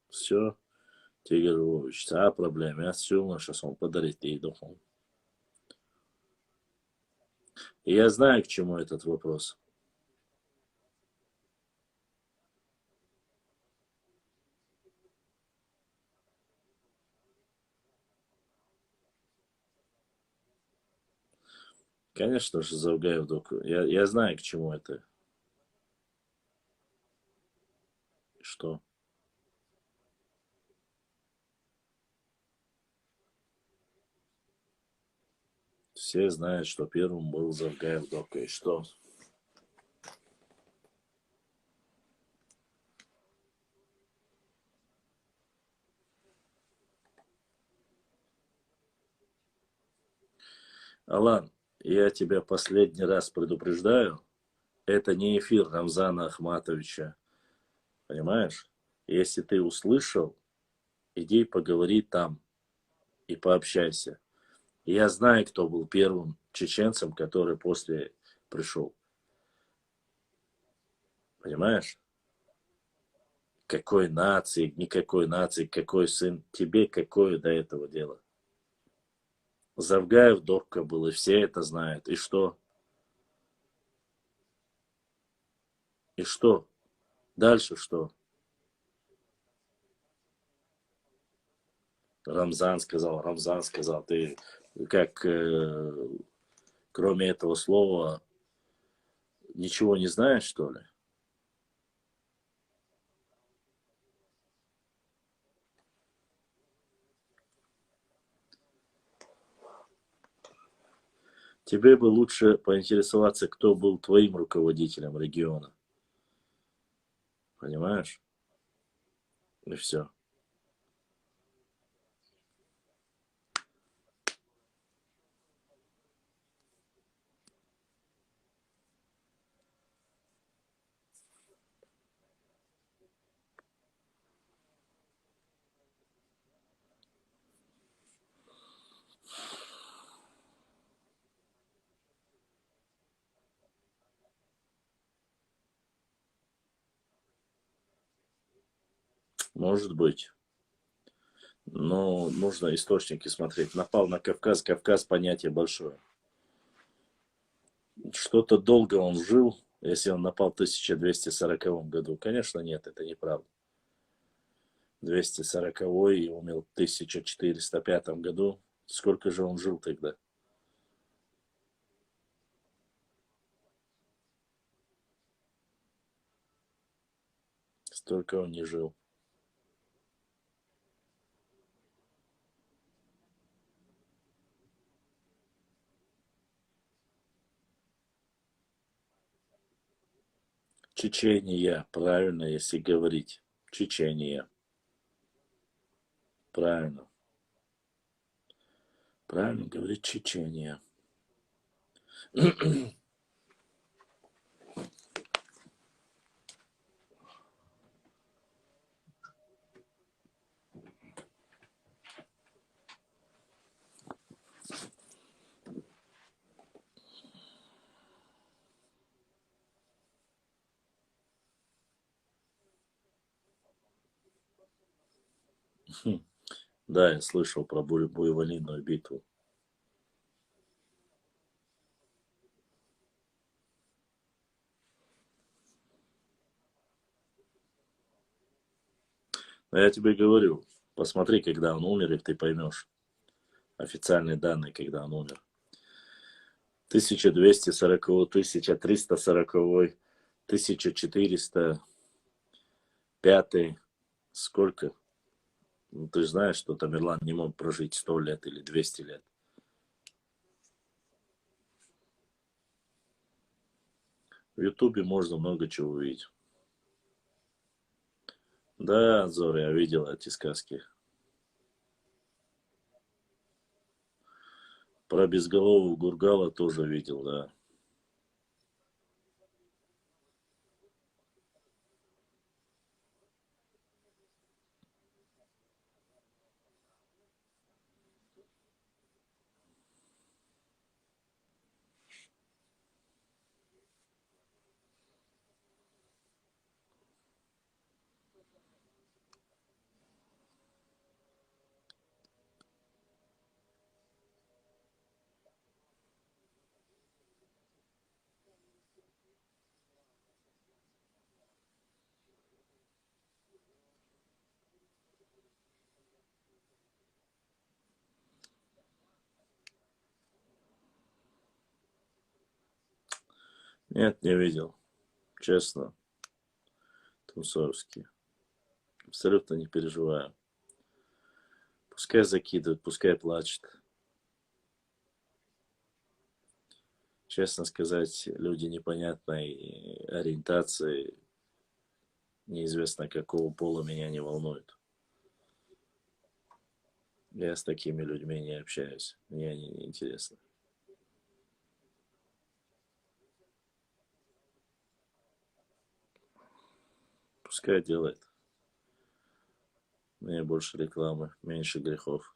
C: Все, Тигр Львович, та проблема. Я сюда сейчас он подарит ей духом. И я знаю, к чему этот вопрос. Конечно же, Завгаев доку. Я знаю, к чему это. Что? Все знают, что первым был Завгаев доку. И что? Алан, я тебя последний раз предупреждаю. Это не эфир Рамзана Ахматовича. Понимаешь? Если ты услышал, иди поговори там и пообщайся. Я знаю, кто был первым чеченцем, который после пришел. Понимаешь? Какой нации, никакой нации, какой сын. Тебе какое до этого дело? Завгаев Докка был, и все это знают. И что? И что? Дальше что? Рамзан сказал. Ты как, кроме этого слова, ничего не знаешь, что ли? Тебе бы лучше поинтересоваться, кто был твоим руководителем региона. Понимаешь? И все. Может быть. Но нужно источники смотреть. Напал на Кавказ. Кавказ понятие большое. Что-то долго он жил, если он напал в 1240 году. Конечно, нет, это неправда. 240 и умер в 1405 году. Сколько же он жил тогда? Столько он не жил. Чечения, правильно, если говорить. Чечения. Правильно. Правильно говорить Чечения. Да, я слышал про буйволиную битву. Но я тебе говорю, посмотри, когда он умер, и ты поймешь. Официальные данные, когда он умер. 1240, 1340, 1405. Сколько? Ну, ты же знаешь, что Тамерлан не мог прожить 100 лет или 200 лет. В Ютубе можно много чего увидеть. Да, Зор, я видел эти сказки. Про безголового Гургала тоже видел, да. Нет, не видел. Честно. Тумсоевский. Абсолютно не переживаю. Пускай закидывает, пускай плачет. Честно сказать, люди непонятной ориентации, неизвестно какого пола, меня не волнуют. Я с такими людьми не общаюсь. Мне они не интересны. Пускай делает. Мне больше рекламы, меньше грехов.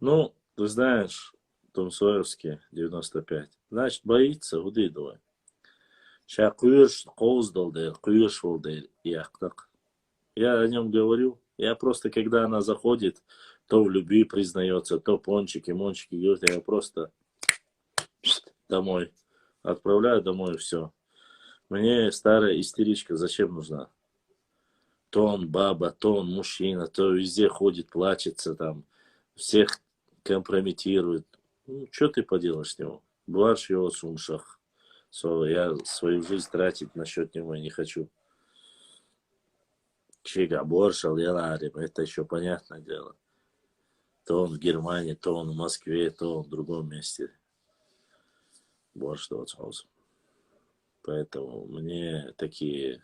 C: Ну, ты знаешь, Тумсоевский, 95. Значит, боится, удыдывай. Сейчас куешь, коуздал, куешь, волдер, яхтак. Я о нем говорю. Я просто, когда она заходит, то в любви признается, то пончики, мончики говорит, я просто домой. Отправляю домой, и все. Мне старая истеричка зачем нужна? То он баба, то он мужчина, то везде ходит, плачется там, всех компрометирует. Ну, что ты поделаешь с него? Блажь его сумшах. Я свою жизнь тратить насчет него не хочу. Чига боршал, это еще понятное дело. То он в Германии, то он в Москве, то он в другом месте. Борщ тот. Поэтому мне такие...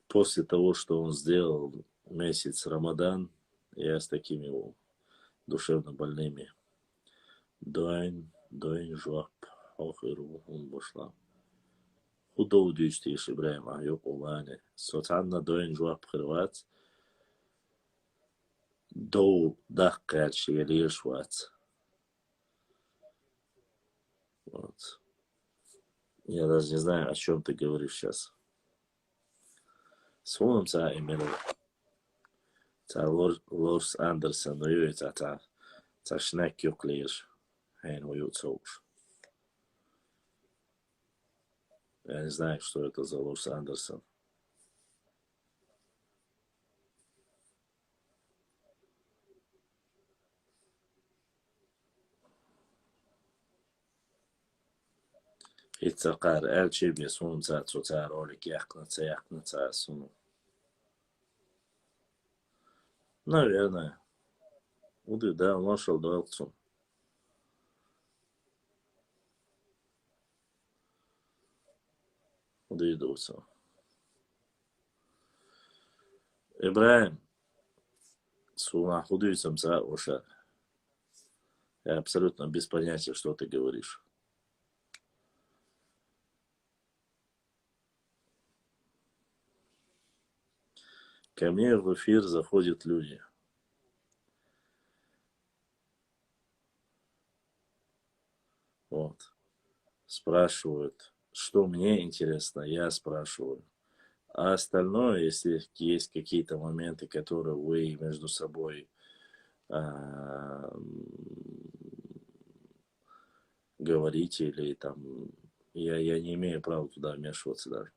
C: После того, что он сделал месяц Рамадан, я с такими душевно больными. Дойн жуап, охиру, он бошла. Худо düştü İbrahim yok olane. Sotanna doyun жуап хрват. До дахкар шелиш ват. Вот. Я даже не знаю, о чем ты говоришь сейчас. Sonum sa Emil. Ta Lars Anderson och ju ta snack ju klir. Han och gjort så. Я не знаю, что это за Лорс Андерсон. Ицакар элчеби сунум за цоца ролик яхнца суну. Наверное. Уды, да, он нашел Дуэлцун. Уды идутся. Ибраим. Суна худуется за уша. Я абсолютно без понятия, что ты говоришь. Ко мне в эфир заходят люди. Вот. Спрашивают, что мне интересно, я спрашиваю. А остальное, если есть какие-то моменты, которые вы между собой говорите, или там, я не имею права туда вмешиваться даже.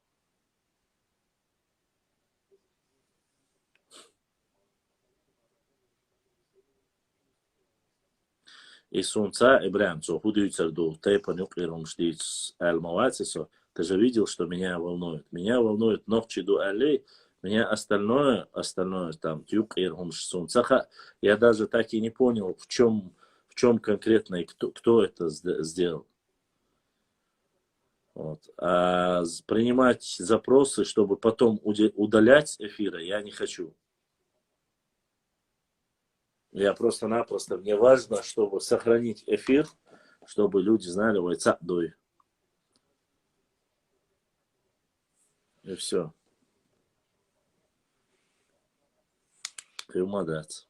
C: И сунца Ибрам, что худуется до тейпа нюклером штиц аль-маватисо, ты же видел, что меня волнует. Меня волнует ногчи до алей, меня остальное там, тюклером сунцаха, я даже так и не понял, в чем конкретно и кто это сделал. Вот. А принимать запросы, чтобы потом удалять эфира, я не хочу. Я просто-напросто, мне важно, чтобы сохранить эфир, чтобы люди знали, вайца дуй. И все. И умадать.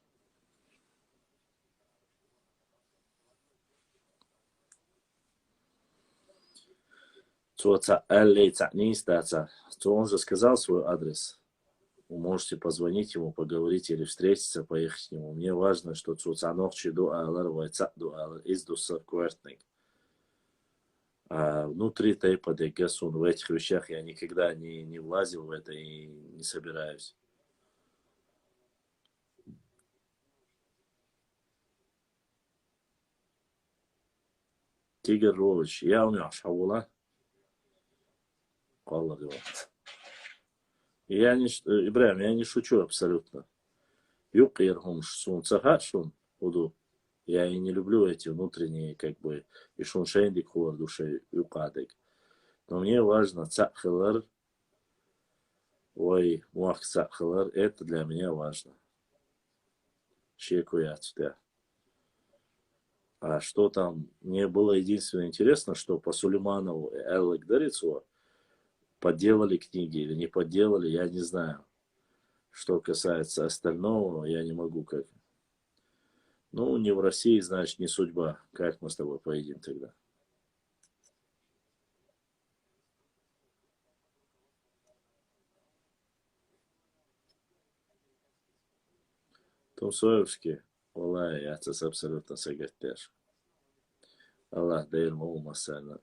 C: Он же сказал свой адрес. Вы можете позвонить ему, поговорить или встретиться, поехать к нему. Мне важно, что цуцанохчи дуалар, вайца дуалар, издуса квартник. А внутри тейпа дегасун, в этих вещах я никогда не влазил в это и не собираюсь. Тигр Рович, я у него шаула. Ибраим, я не шучу абсолютно. Юкирхум шсун цахашун уду. Я и не люблю эти внутренние, как бы, и шуншендик хор душе юкадек. Но мне важно цахалар, ой, муах цахалар, это для меня важно. Шекуяцтя. А что там, мне было единственное интересно, что по Сулейманову и Эллек Дарицу подделали книги или не подделали, я не знаю. Что касается остального, я не могу как. Ну, не в России, значит, не судьба. Как мы с тобой поедем тогда? Тумсоевский, Аллах, я это абсолютно согласен. Аллах, дай ему масана.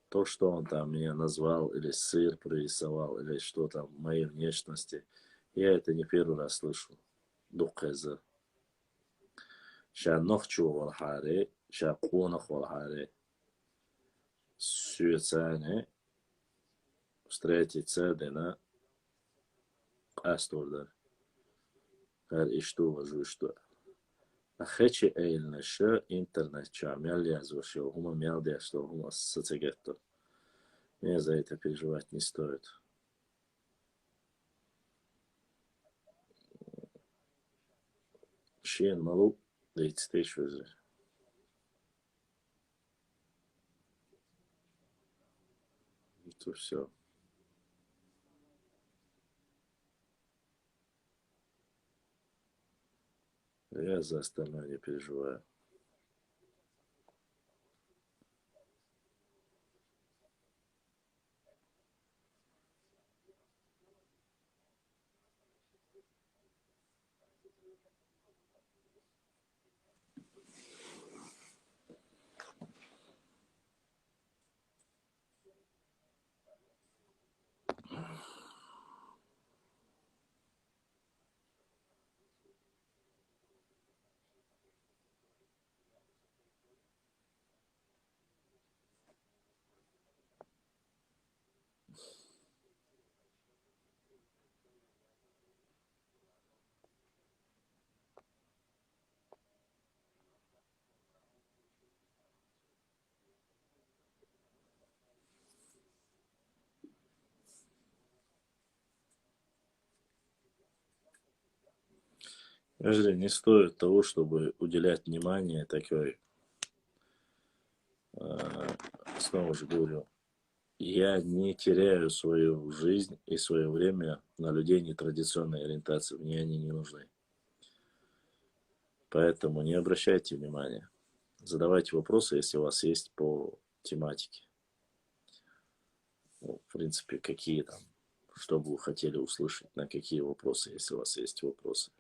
C: То, что он там меня назвал, или сыр прорисовал, или что там, моей внешности, я это не первый раз слышу. Духаза. Ша нохчу валхаре, ша кунах валхаре. Сюэцане, встретиться дена, астурда. Her iştu vazuştu. Ахечи эйлнеше интернет чамял язвушил, хума мял дяшло, хума сацегетто. Мне за это переживать не стоит. Шиен малу, 30 тысяч вызов. Это все. Я за остальное не переживаю. Подожди, не стоит того, чтобы уделять внимание такой, снова же говорю, я не теряю свою жизнь и свое время на людей нетрадиционной ориентации. Мне они не нужны. Поэтому не обращайте внимания. Задавайте вопросы, если у вас есть по тематике. Ну, в принципе, какие там, что бы вы хотели услышать, на какие вопросы, если у вас есть вопросы.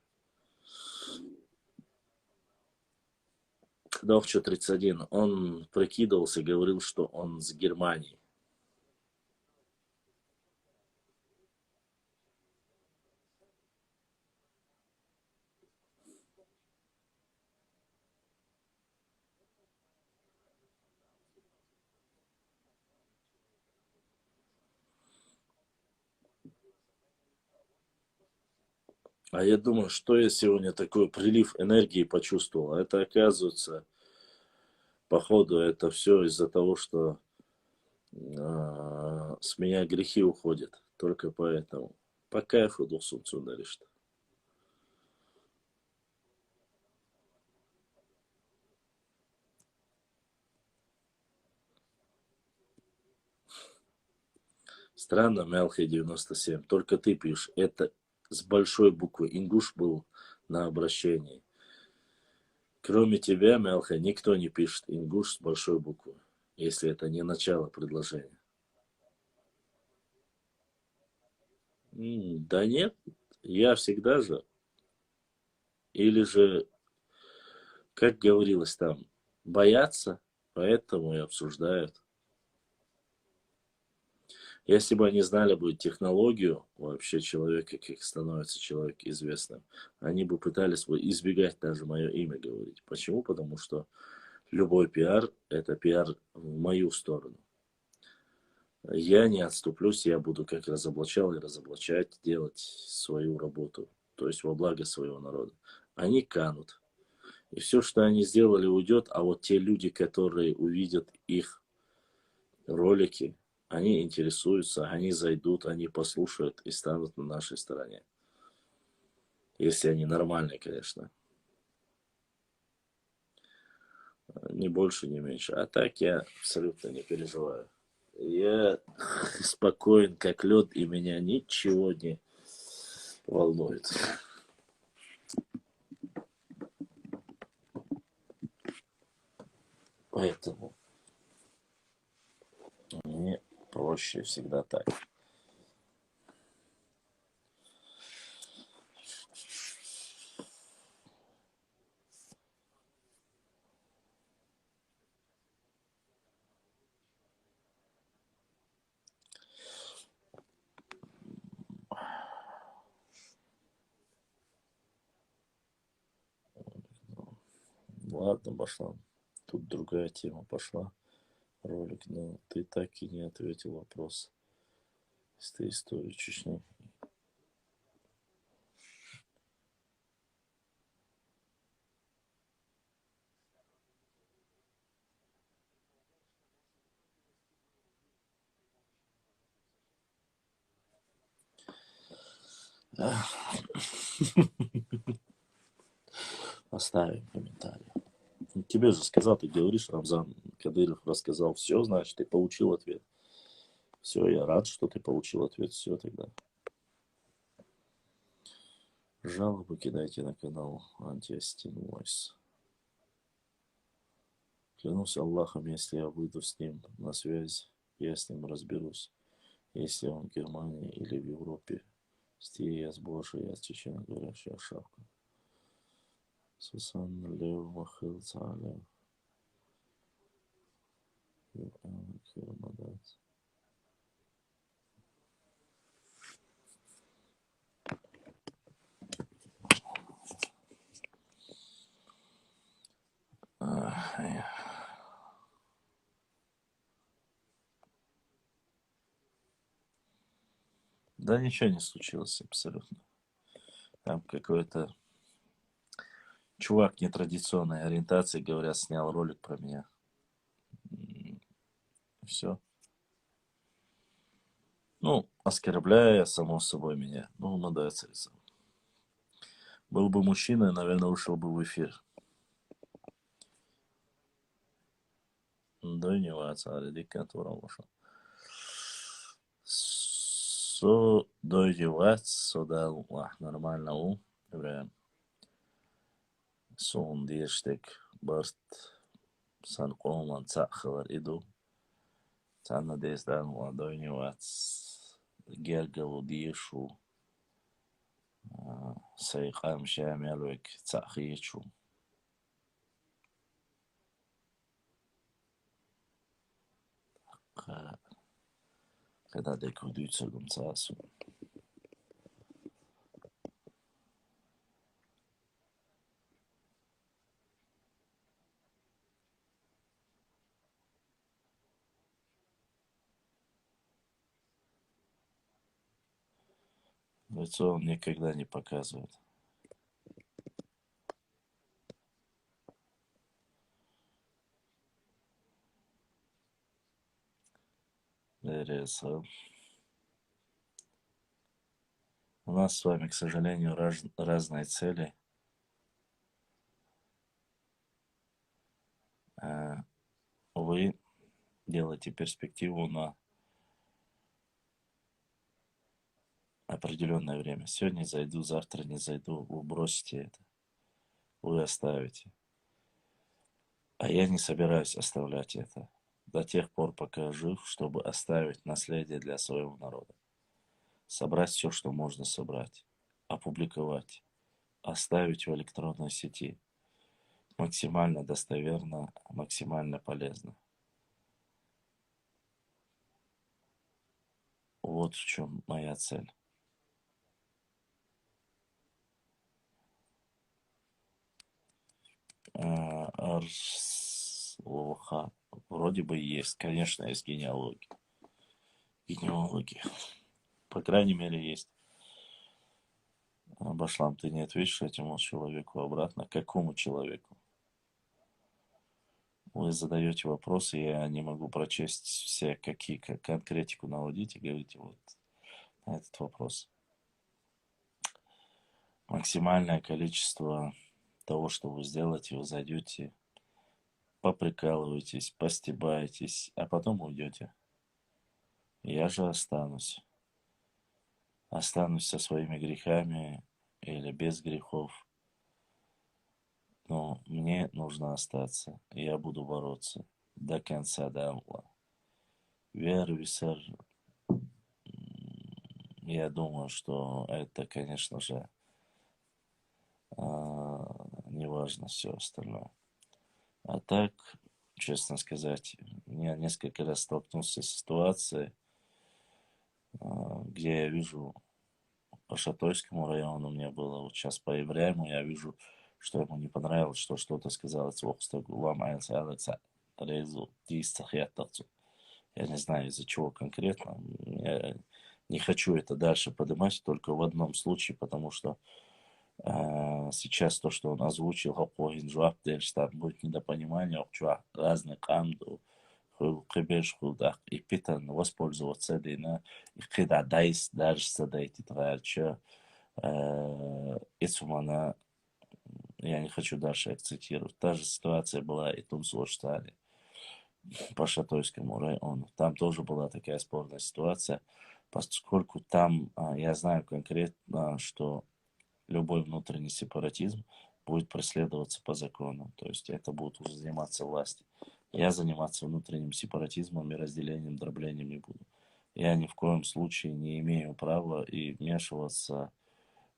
C: Довчо 31, он прикидывался, говорил, что он с Германии. А я думаю, что я сегодня такой прилив энергии почувствовал. Это, оказывается, походу, это все из-за того, что с меня грехи уходят. Только поэтому. По кайфу dursun Цундар işte. Странно, Мелхи 97. Только ты пишешь. Это с большой буквы. Ингуш был на обращении. Кроме тебя, Мелха, никто не пишет ингуш с большой буквы, если это не начало предложения. Да нет, я всегда же. Или же, как говорилось там, боятся, поэтому и обсуждают. Если бы они знали бы технологию вообще человека, как становится человек известным, они бы пытались бы избегать даже мое имя говорить. Почему? Потому что любой пиар – это пиар в мою сторону. Я не отступлюсь, я буду как разоблачал и разоблачать, делать свою работу, то есть во благо своего народа. Они канут. И все, что они сделали, уйдет, а вот те люди, которые увидят их ролики, они интересуются, они зайдут, они послушают и станут на нашей стороне. Если они нормальные, конечно. Ни больше, ни меньше. А так я абсолютно не переживаю. Я спокоен, как лед, и меня ничего не волнует. Поэтому мне проще всегда так. Ладно, пошла. Тут другая тема пошла. Ролик, но ты так и не ответил вопрос. С той истории Чечни. Оставим комментарий. Тебе же сказал, ты говоришь, Рамзан Кадыров рассказал. Все, значит, ты получил ответ. Все, я рад, что ты получил ответ. Все тогда. Жалобы кидайте на канал Антиастин Войс. Клянусь Аллахом, если я выйду с ним на связь, я с ним разберусь. Если он в Германии или в Европе, я с Божией, я с чечено говорящая шапка. Сусан Лев Махил Цалев. Да ничего не случилось абсолютно. Там какой-то чувак нетрадиционной ориентации, говорят, снял ролик про меня. Все. Ну, оскорбляя, само собой, меня. Ну, надо царица. Был бы мужчина, наверное, ушел бы в эфир. Дойневаться, редикат воромушу. Дойневаться, да, нормально у. Son diyestek bart san qoman tsakhalar idu. Tanna desdan wa doinivats gergalu dieshu. Sayqam shamyalwek tsakhichu. Когда декудуется гумцасу. Лицо он никогда не показывает. У нас с вами, к сожалению, разные цели. Вы делаете перспективу на определенное время. Сегодня зайду, завтра не зайду. Вы бросите это. Вы оставите. А я не собираюсь оставлять это до тех пор, пока жив, чтобы оставить наследие для своего народа. Собрать все, что можно собрать. Опубликовать. Оставить в электронной сети. Максимально достоверно, максимально полезно. Вот в чем моя цель. Вроде бы есть. Конечно, есть генеалогия. Генеалогия. По крайней мере, есть. Башлам, ты не ответишь этому человеку обратно. Какому человеку? Вы задаете вопросы, я не могу прочесть все, какие конкретику наводить и говорите вот на этот вопрос. Максимальное количество того, что вы сделаете, вы зайдете, поприкалываетесь, постебаетесь, а потом уйдете. Я же останусь. Останусь со своими грехами или без грехов. Но мне нужно остаться. И я буду бороться до конца, до Аллаха. Веру, сэр, я думаю, что это, конечно же, не важно все остальное. А так, честно сказать, я несколько раз столкнулся с ситуацией, где я вижу по Шатойскому району, мне было вот сейчас по Ивряему, я вижу, что ему не понравилось, что что-то сказал Резу, я не знаю, из-за чего конкретно. Я не хочу это дальше поднимать, только в одном случае, потому что сейчас то, что он озвучил, там будет недопонимание, разные камду, и питан воспользоваться дина, и когда дайс дальше задайте трача, Ицумана, я не хочу дальше акцентировать. Та же ситуация была и в Тумсуоштале по Шатойскому району. Там тоже была такая спорная ситуация, поскольку там я знаю конкретно, что любой внутренний сепаратизм будет преследоваться по закону. То есть это будут уже заниматься власти. Я заниматься внутренним сепаратизмом и разделением, дроблением не буду. Я ни в коем случае не имею права и вмешиваться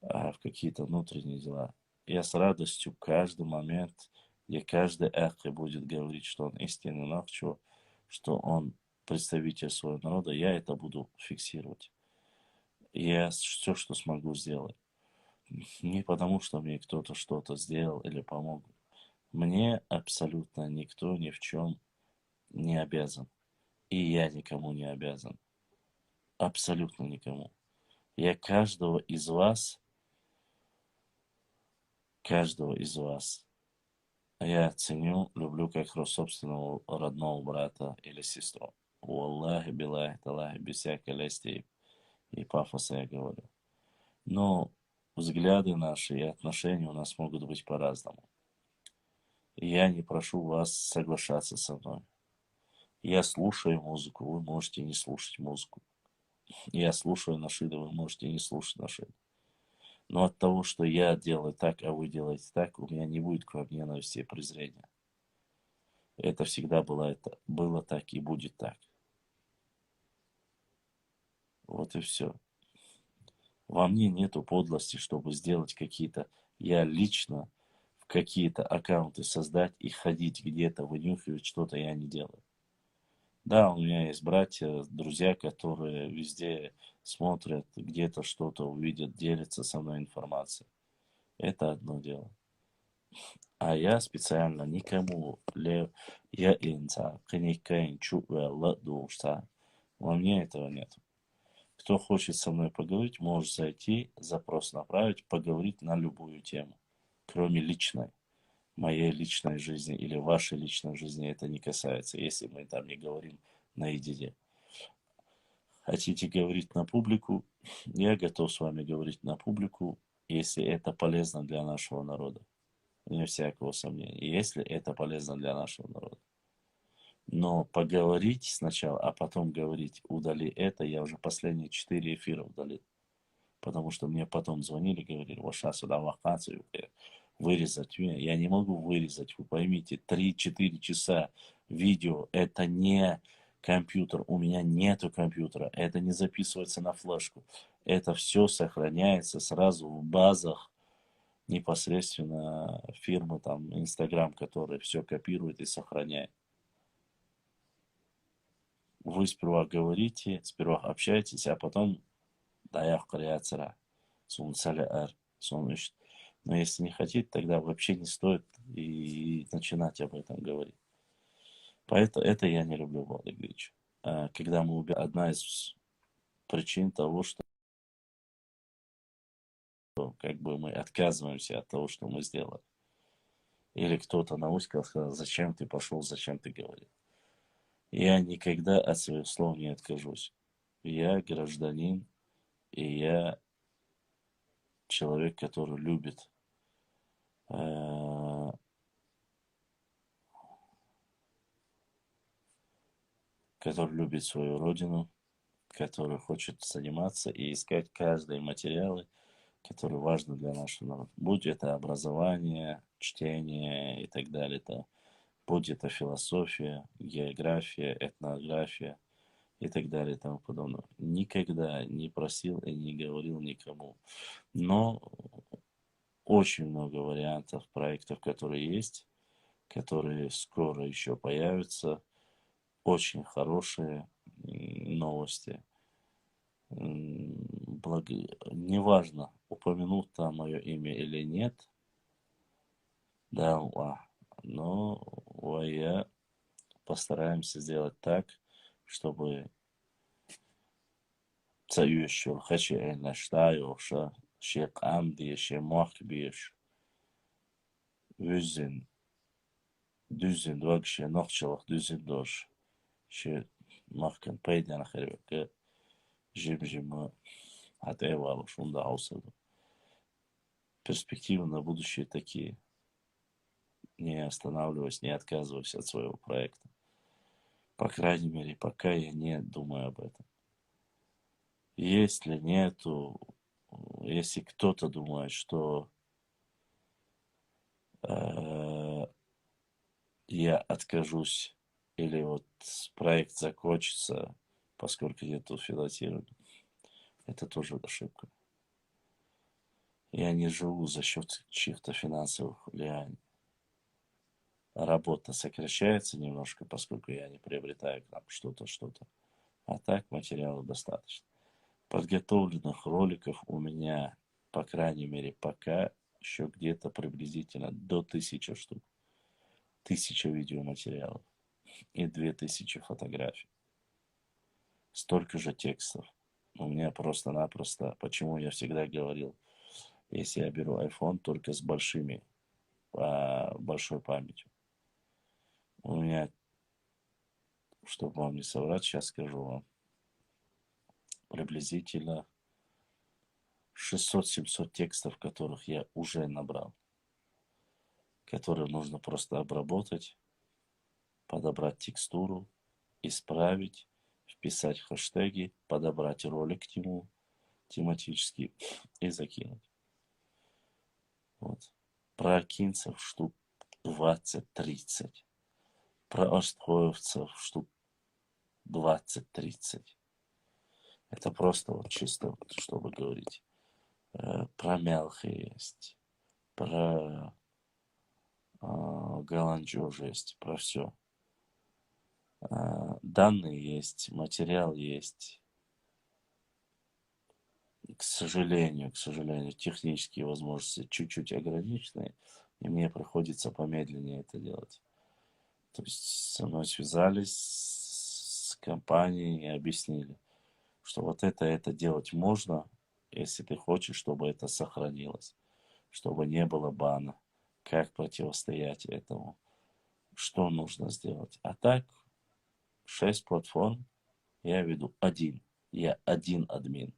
C: в какие-то внутренние дела. Я с радостью каждый момент, где каждый эхо будет говорить, что он истинный нахчо, что он представитель своего народа, я это буду фиксировать. Я все, что смогу сделать. Не потому, что мне кто-то что-то сделал или помог. Мне абсолютно никто ни в чем не обязан. И я никому не обязан. Абсолютно никому. Я каждого из вас, я ценю, люблю как собственного родного брата или сестру. Аллахи, билахи, талахи, без всякой лести и пафоса я говорю. Но взгляды наши и отношения у нас могут быть по-разному. Я не прошу вас соглашаться со мной. Я слушаю музыку, вы можете не слушать музыку. Я слушаю нашиды, вы можете не слушать нашиды. Но от того, что я делаю так, а вы делаете так, у меня не будет к вам ненависти и презрения. Это всегда было так и будет так. Вот и все. Во мне нету подлости, чтобы сделать какие-то... Я лично в какие-то аккаунты создать и ходить где-то, вынюхивать что-то я не делаю. Да, у меня есть братья, друзья, которые везде смотрят, где-то что-то увидят, делятся со мной информацией. Это одно дело. А я специально никому я инца, книгкаин чуэла душса. Во мне этого нет. Кто хочет со мной поговорить, может зайти, запрос направить, поговорить на любую тему, кроме личной. Моей личной жизни или вашей личной жизни это не касается, если мы там не говорим наедине. Хотите говорить на публику, я готов с вами говорить на публику, если это полезно для нашего народа. Вне всякого сомнения, если это полезно для нашего народа. Но поговорить сначала, а потом говорить, удали это, я уже последние 4 эфира удалил. Потому что мне потом звонили, говорили, ваша сюда вакансию, вырезать. Я не могу вырезать, вы поймите, 3-4 часа видео, это не компьютер, у меня нету компьютера, это не записывается на флешку. Это все сохраняется сразу в базах непосредственно фирмы, там, Инстаграм, который все копирует и сохраняет. Вы сперва говорите, сперва общаетесь, а потом даяқ креатора, сон саляр, сон ищет. Но если не хотите, тогда вообще не стоит и начинать об этом говорить. Поэтому это я не люблю, Владимир Ильич. Когда мы одна из причин того, что как бы мы отказываемся от того, что мы сделали. Или кто-то науськал, сказал, зачем ты пошел, зачем ты говорил. Я никогда от своих слов не откажусь. Я гражданин, и я человек, который любит свою родину, который хочет заниматься и искать каждые материалы, которые важны для нашего народа. Будь это образование, чтение и так далее, будь это философия, география, этнография и так далее и тому подобное. Никогда не просил и не говорил никому. Но очень много вариантов проектов, которые есть, которые скоро еще появятся. Очень хорошие новости. Неважно, упомянут там мое имя или нет, да, но я постараемся сделать так, чтобы цаюшил хочу наштаю, что шек амди, ше махбиш, вюзин, дюзин, вообще нохчалах дюзин дош, ше махкан пейдяна хервеке, жим-жима, атева, шунда аусаду. Перспективы на будущее такие. Не останавливаясь, не отказываясь от своего проекта. По крайней мере, пока я не думаю об этом. Если нету, если кто-то думает, что я откажусь или вот проект закончится, поскольку нету финансирования, это тоже ошибка. Я не живу за счет чьих-то финансовых влияний. Работа сокращается немножко, поскольку я не приобретаю там что-то. А так материала достаточно. Подготовленных роликов у меня, по крайней мере, пока еще где-то приблизительно до 1000 штук. 1000 видеоматериалов и 2000 фотографий. Столько же текстов. У меня просто-напросто, почему я всегда говорил, если я беру iPhone только с большой памятью. У меня, чтобы вам не соврать, сейчас скажу вам, приблизительно 600-700 текстов, которых я уже набрал, которые нужно просто обработать, подобрать текстуру, исправить, вписать хэштеги, подобрать ролик к нему тематический и закинуть. Вот. Про акинцев штук 20-30. Про остроевцев штук 20-30. Это просто вот чисто, вот, чтобы говорить. Про Мелха есть. Про Галанджож есть. Про все. Данные есть. Материал есть. К сожалению, технические возможности чуть-чуть ограничены. И мне приходится помедленнее это делать. То есть со мной связались с компанией и объяснили, что вот это делать можно, если ты хочешь, чтобы это сохранилось, чтобы не было бана, как противостоять этому, что нужно сделать. А так, 6 платформ я веду один. Я один админ.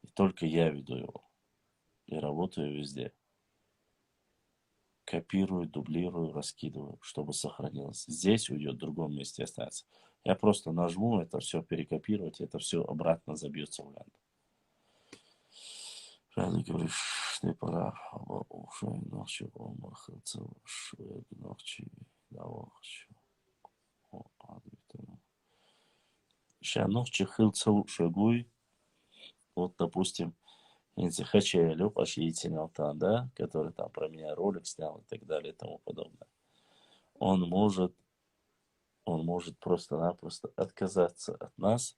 C: И только я веду его. И работаю везде. Копирую, дублирую, раскидываю, чтобы сохранилось. Здесь уйдет, в другом месте останется. Я просто нажму это все перекопировать, и это все обратно забьется в ленту. Правильно говоришь, ты прав. Уже ночью омахаться, швед ночи, давахчу. Ща ночью хилцу шагуй. Вот, допустим, если хочу Люб там, да, который там про меня ролик снял и так далее и тому подобное. Он может просто-напросто отказаться от нас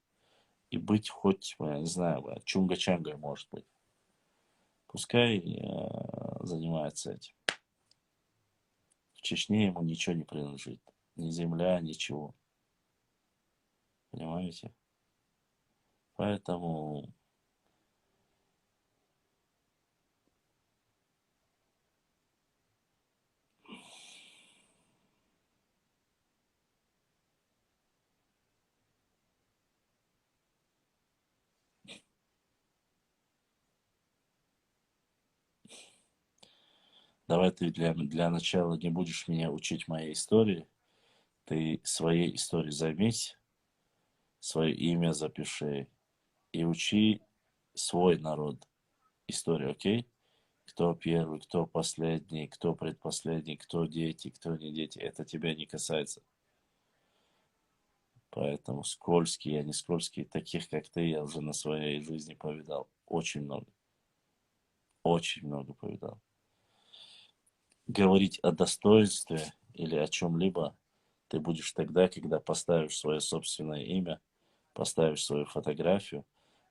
C: и быть хоть, я не знаю, чунга-чангой может быть. Пускай занимается этим. В Чечне ему ничего не принадлежит. Ни земля, ничего. Понимаете? Поэтому давай ты для начала не будешь меня учить моей истории. Ты своей историей займись, свое имя запиши и учи свой народ историю, окей? Кто первый, кто последний, кто предпоследний, кто дети, кто не дети. Это тебя не касается. Поэтому скользкие, а не скользкие, таких как ты, я уже на своей жизни повидал. Очень много. Очень много повидал. Говорить о достоинстве или о чем-либо ты будешь тогда, когда поставишь свое собственное имя, поставишь свою фотографию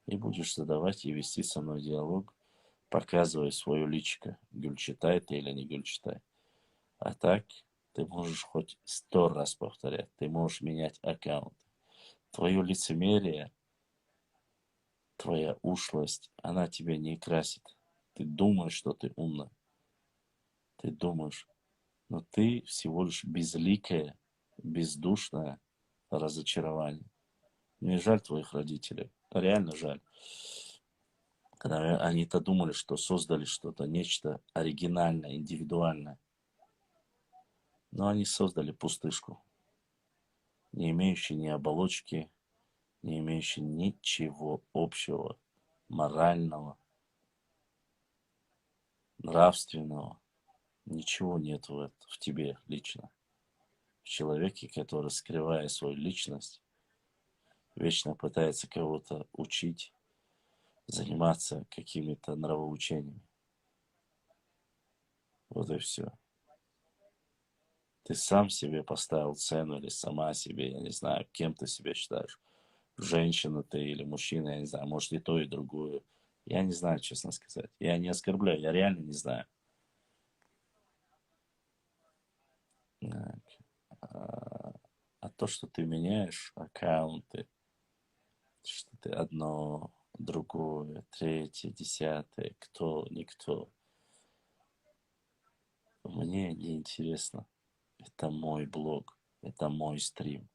C: и будешь задавать и вести со мной диалог, показывая свое личико, Гюльчатай ты или не Гюльчатай. А так ты можешь хоть 100 раз повторять, ты можешь менять аккаунт. Твое лицемерие, твоя ушлость, она тебя не красит. Ты думаешь, что ты умна. Ты думаешь, но ты всего лишь безликое, бездушное разочарование. Мне жаль твоих родителей. Реально жаль. Когда они-то думали, что создали что-то, нечто оригинальное, индивидуальное. Но они создали пустышку, не имеющую ни оболочки, не имеющую ничего общего, морального, нравственного. Ничего нет в тебе лично. В человеке, который, скрывая свою личность, вечно пытается кого-то учить, заниматься какими-то нравоучениями. Вот и все. Ты сам себе поставил цену или сама себе, я не знаю, кем ты себя считаешь. Женщина ты или мужчина, я не знаю, может и то, и другое. Я не знаю, честно сказать. Я не оскорбляю, я реально не знаю. Так. А то, что ты меняешь аккаунты, что ты одно, другое, третье, десятое, кто, никто, мне не интересно. Это мой блог, это мой стрим.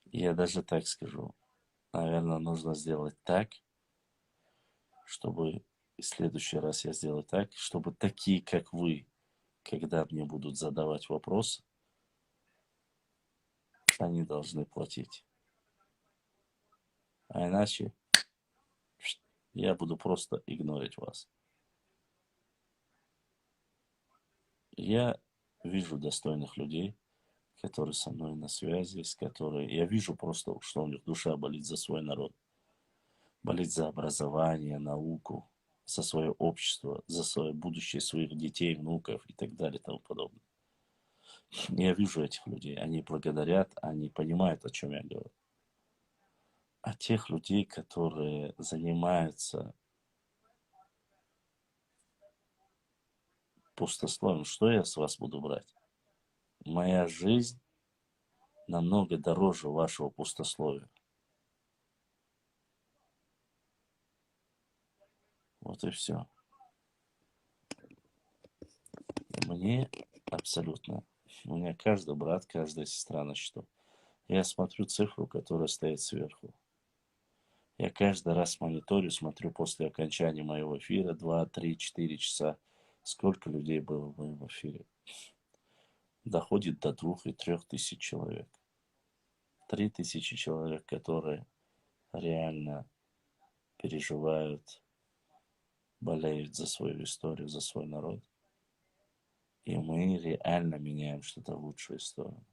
C: Я даже так скажу. Наверное, нужно сделать так, чтобы в следующий раз я сделаю так, чтобы такие, как вы, когда мне будут задавать вопросы, они должны платить. А иначе я буду просто игнорить вас. Я вижу достойных людей, которые со мной на связи, с которыми я вижу просто, что у них душа болит за свой народ, болит за образование, науку, за свое общество, за свое будущее своих детей, внуков и так далее и тому подобное. Я вижу этих людей, они благодарят, они понимают, о чем я говорю. А тех людей, которые занимаются пустословием, что я с вас буду брать? Моя жизнь намного дороже вашего пустословия. Вот и все. Мне абсолютно. У меня каждый брат, каждая сестра на счету. Я смотрю цифру, которая стоит сверху. Я каждый раз мониторю, смотрю после окончания моего эфира 2, 3, 4 часа, сколько людей было в моем эфире. Доходит до 2 и 3 тысяч человек. 3000 человек, которые реально переживают, болеют за свою историю, за свой народ. И мы реально меняем что-то в лучшую сторону.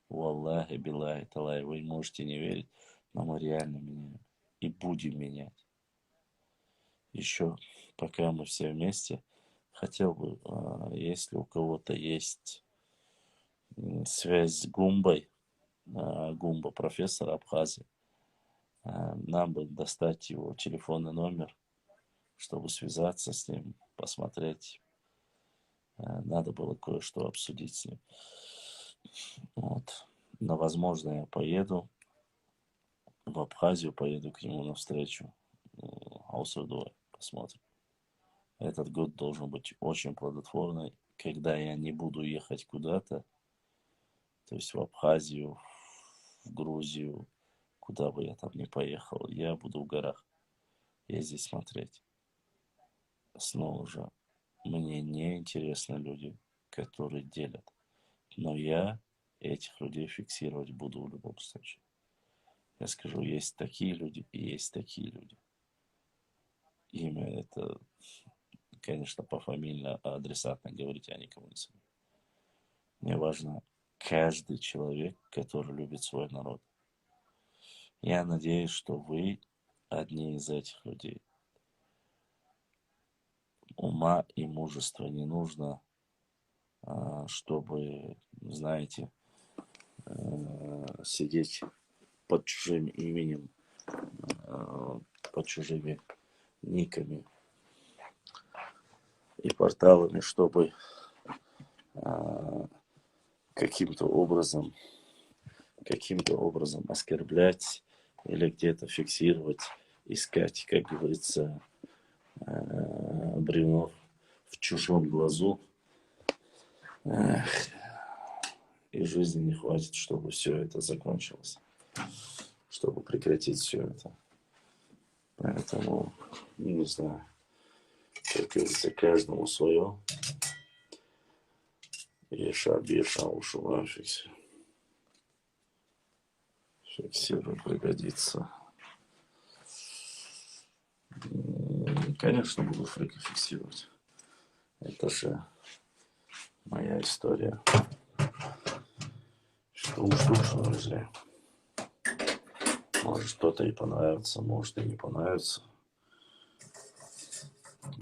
C: Валлахи, биллахи, талай, вы можете не верить, но мы реально меняем. И будем менять. Еще, пока мы все вместе, хотел бы, если у кого-то есть связь с Гумбой, Гумба, профессор Абхазии, нам бы достать его телефонный номер, чтобы связаться с ним, посмотреть. Надо было кое-что обсудить с ним. Вот. Но, возможно, я поеду в Абхазию, поеду к нему навстречу. Аусурдуя, посмотрим. Этот год должен быть очень плодотворный, когда я не буду ехать куда-то, то есть в Абхазию, в Грузию, куда бы я там ни поехал, я буду в горах ездить смотреть. Снова же, мне не интересны люди, которые делят. Но я этих людей фиксировать буду в любом случае. Я скажу, есть такие люди и есть такие люди. Имя это, конечно, пофамильно, а адресатно говорить я никому не смогу. Мне важно каждый человек, который любит свой народ. Я надеюсь, что вы одни из этих людей. Ума и мужества не нужно, чтобы, знаете, сидеть под чужим именем, под чужими никами и порталами, чтобы каким-то образом оскорблять или где-то фиксировать, искать, как говорится, бревно в чужом глазу. И жизни не хватит, чтобы все это закончилось, чтобы прекратить все это. Поэтому, не знаю, как говорится, каждому свое. Еша, биша, ушула, фиксируй, пригодится. Конечно, буду фиксировать. Это же моя история. Что уж лучше, друзья. Может, что-то и понравится, может, и не понравится.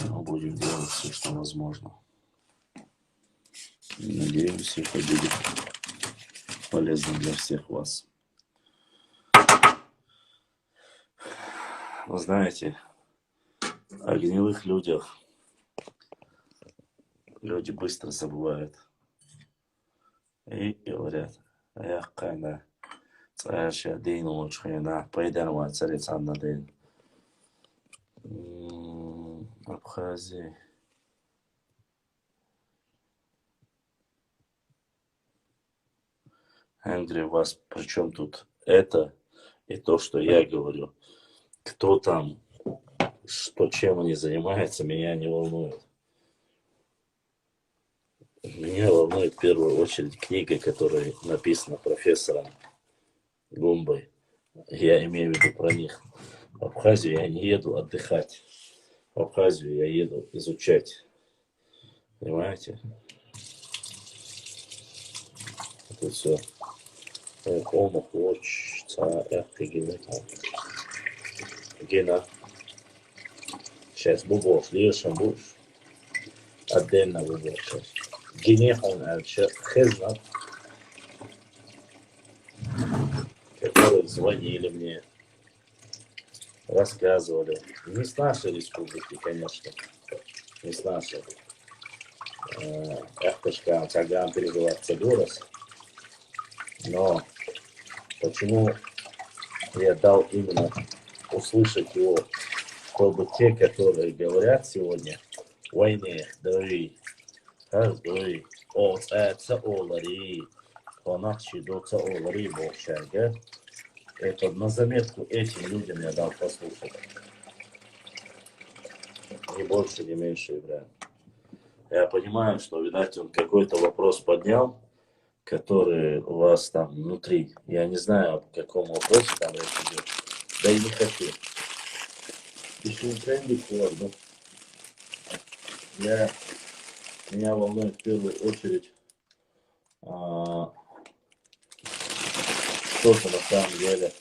C: Но будем делать все, что возможно. Надеюсь, это будет полезно для всех вас. Вы знаете, о гнилых людях люди быстро забывают. И говорят, эх, кайна, царща, день улучшена, пойдем, царица на день. Абхазия. Андрей, вас причем тут это и то, что я говорю. Кто там что чем они занимаются, меня не волнует. Меня волнует в первую очередь книга, которая написана профессором Гумбой. Я имею в виду про них. В Абхазию я не еду отдыхать. В Абхазию я еду изучать. Понимаете? Это все. Гена. Сейчас бубош, лишь будешь. Отдельно выбор сейчас. Генехон Альча Хезна, которые звонили мне, рассказывали. Не с нашей республики, конечно. Не с нашей. Эхташкан, Цаган переживает Цадурас. Но почему я дал именно услышать его, чтобы те, которые говорят сегодня, войне, дави, дави, это олари, понадчи до олари, болчага. Это на заметку этим людям я дал послушать. Ни больше, ни меньше, Ибрахим. Я понимаю, что, видать, он какой-то вопрос поднял, который у вас там внутри. Я не знаю, о каком вопросе там речь идет. Да и не хочу. Еще не тренди но меня волнует в первую очередь, что же на самом деле,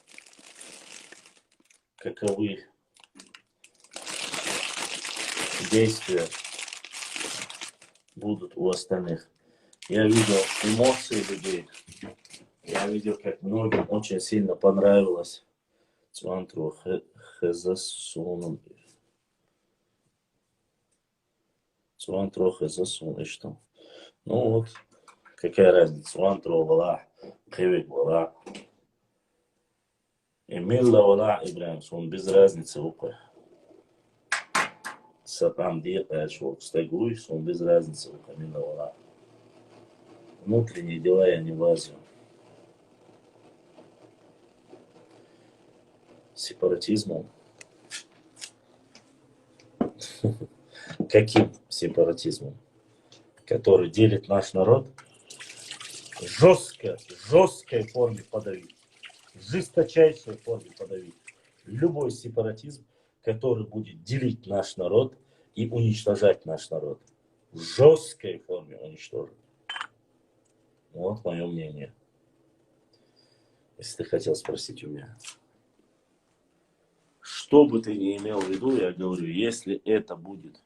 C: каковы действия будут у остальных. Я видел эмоции людей. Я видел, как многим очень сильно понравилось Цвантру Хезасуном. Цвантру Хезасун и что? Ну вот, какая разница? Цвантру вала, Хевик вала. Эмилла вала, Ибрахим, он без разницы упа. Сатан делает, что стегуй, он без разницы упа, Эмилла вала. Внутренние дела я не влазю. Сепаратизмом. Каким сепаратизмом? Который делит наш народ? Жесткой форме подавить. Жесточайшей форме подавить. Любой сепаратизм, который будет делить наш народ и уничтожать наш народ. В жесткой форме уничтожить. Вот мое мнение. Если ты хотел спросить у меня. Что бы ты ни имел в виду, я говорю, если это будет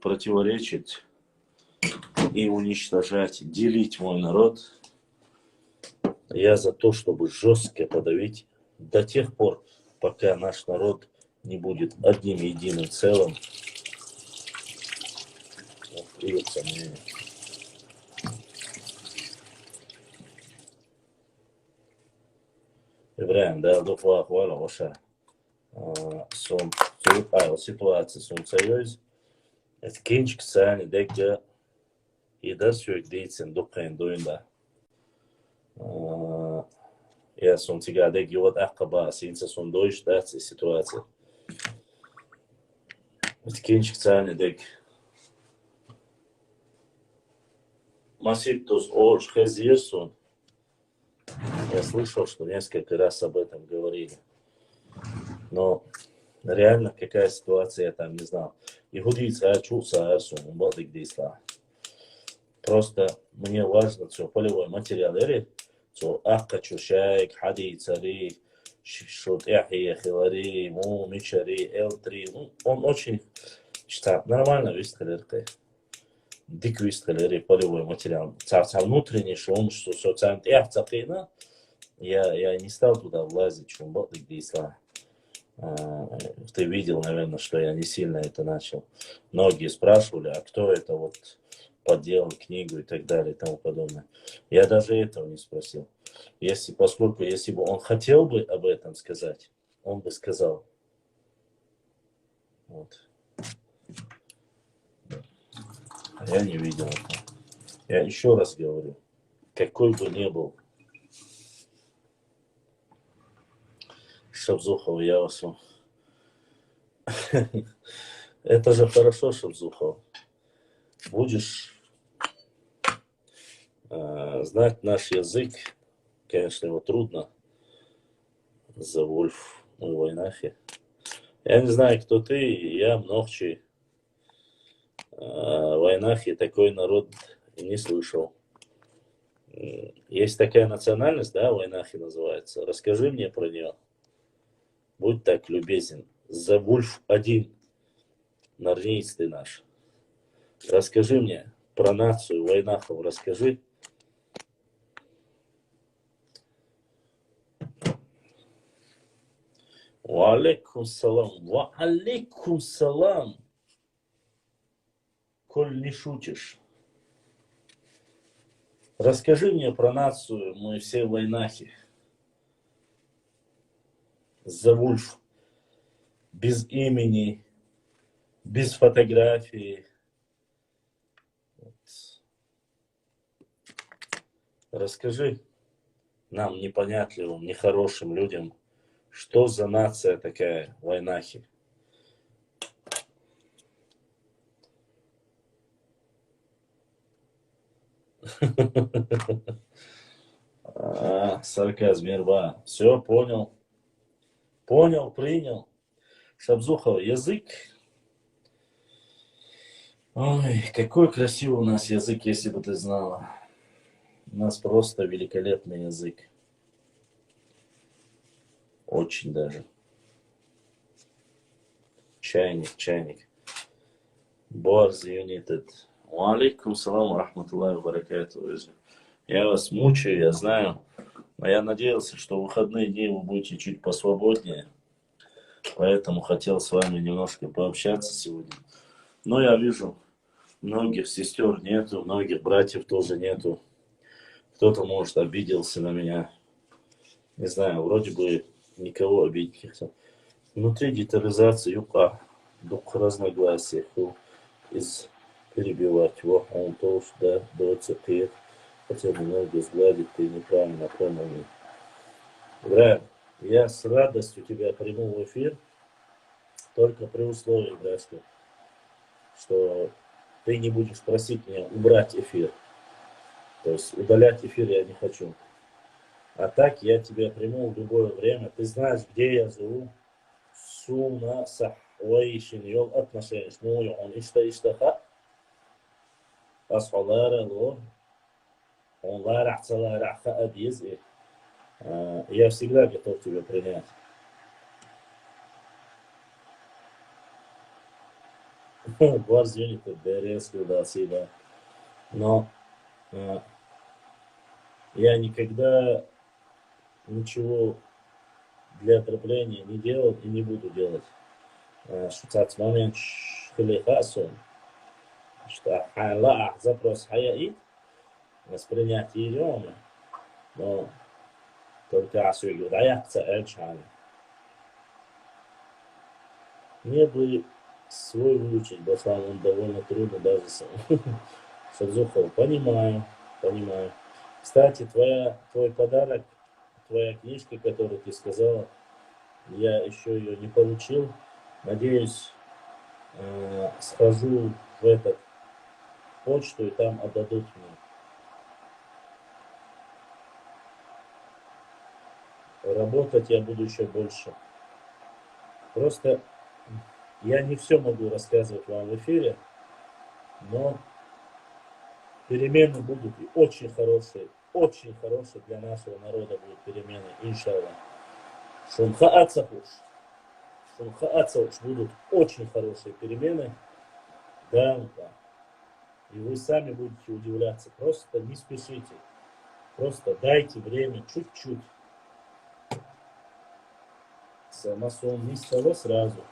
C: противоречить и уничтожать, делить мой народ, я за то, чтобы жестко подавить до тех пор, пока наш народ не будет одним единым целым. Вот, сомнения. Ибрахим, да, духва хвала ваша. Ситуация сумцайоз. Это кинчик сани декка и дарсюк дейцен дукайн дуинда. Я сум тига декки вот ахкаба синца сум дойш даци ситуация. Это кинчик сани дек. Масиктус олш хезирсун. Я слышал, что несколько раз об этом говорили. Но реально какая ситуация, я там не знал. Игудийца чулся арсун, бадик дисла. Просто мне важно, что полевой материал, что ахка чушайк, хадийцари, шут яхия хилари, му мичари, элтри. Он очень читает нормально вистрелеркой. Дик вистрелери полевой материал. Царца внутренний, что он, что социальный яхцапина, я не стал туда влазить, что он бадик дисла. Ты видел, наверное, что я не сильно это начал. Многие спрашивали, а кто это вот подделал книгу и так далее и тому подобное. Я даже этого не спросил. Поскольку если бы он хотел бы об этом сказать, он бы сказал. Вот. А я не видел этого. Я еще раз говорю, какой бы ни был Шабзухов, я вас... Это же хорошо, Шабзухов. Будешь знать наш язык. Конечно, его трудно. За Вульф в Войнахе. Я не знаю, кто ты, я Мнохчий. В Войнахе такой народ не слышал. Есть такая национальность, да, в Войнахе называется. Расскажи мне про нее. Будь так любезен. За Вульф один. Нарниец ты наш. Расскажи мне про нацию Войнахов. Расскажи. Валейкум салам. Валейкум салам. Коль не шутишь. Расскажи мне про нацию, мы все в Войнахе. За Вульф. Без имени, без фотографии. Вот. Расскажи нам, непонятливым, нехорошим людям, что за нация такая в Войнахе. Сарказм, Мирба. Все, понял. Понял, принял. Шабзухов, язык. Ой, какой красивый у нас язык, если бы ты знала. У нас просто великолепный язык. Очень даже. Чайник. Борз United. Алейкум салам, рахматуллахи ва баракатуху. Я вас мучаю, я знаю. Но я надеялся, что в выходные дни вы будете чуть посвободнее. Поэтому хотел с вами немножко пообщаться сегодня. Но я вижу, многих сестер нету, многих братьев тоже нету. Кто-то, может, обиделся на меня. Не знаю, вроде бы никого обидеть не хотел. Внутри детализации юка, дух разногласий, из перебивать. Он тоже, да, до цепи. Хотел немного сгладить, ты неправильно понял. Брат, я с радостью тебя приму в эфир, только при условии, братья, что ты не будешь просить меня убрать эфир. То есть удалять эфир я не хочу. А так я тебя приму в любое время. Ты знаешь, где я живу. Суна сахвайшин йол отношения. Ну, он иштаха. Асхалара лор. Он ларахцала раха абиз. Я всегда готов тебя принять. Борз Юнитед, БРС, да. Но я никогда ничего для отравления не делал и не буду делать. Что в момент хилихасу, что Аллах запрос хаяит, воспринятие идиома, но только асугу даяться эльчаны. Мне бы свой выучить, башлам, он довольно трудно даже сам. Шабзухов, понимаю. Кстати, твой подарок, твоя книжка, которую ты сказала, я еще ее не получил. Надеюсь, схожу в эту почту и там отдадут мне. Работать я буду еще больше. Просто я не все могу рассказывать вам в эфире, но перемены будут и очень хорошие для нашего народа будут перемены, иншаллах. Шумхаацахуш будут очень хорошие перемены. Да. И вы сами будете удивляться. Просто не спешите. Просто дайте время чуть-чуть. Масон не с того сразу.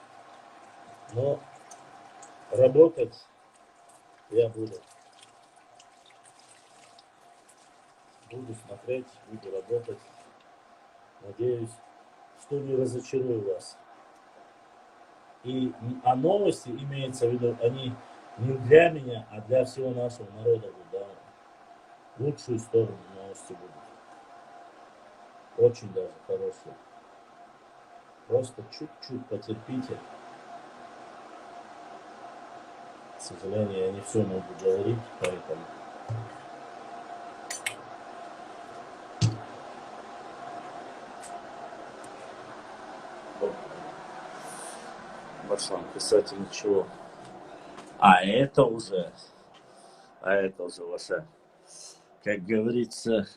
C: Но работать я буду. Буду смотреть, буду работать. Надеюсь, что не разочарую вас. А новости, имеется в виду, они не для меня, а для всего нашего народа будут. Да. Лучшую сторону новости будут. Очень даже хорошие.
A: Просто чуть-чуть потерпите. К сожалению, я не все могу говорить, поэтому... Пошла писать ничего. А это уже ваша, как говорится,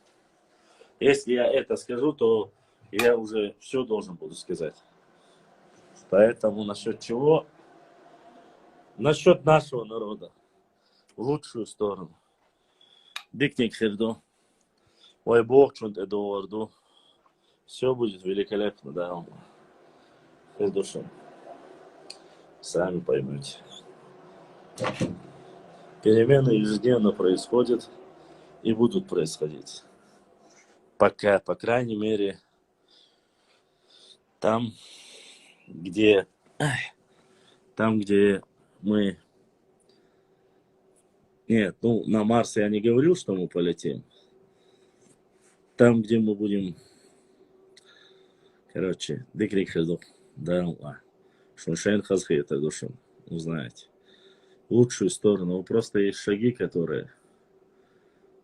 A: если я это скажу, то я уже все должен буду сказать. Поэтому насчет чего? Насчет нашего народа. В лучшую сторону. Дикник Хердо. Ой, Бог, чуд Эдуарду. Все будет великолепно, да. Хердушин. Сами поймете. Перемены ежедневно происходят и будут происходить. Пока, по крайней мере, там, где мы... Нет, ну, на Марс я не говорил, что мы полетим. Там, где мы будем... Короче, Дикрик Хердо. Да, Шуншайн Хазхи, это душем. Узнаете. В лучшую сторону. Просто есть шаги, которые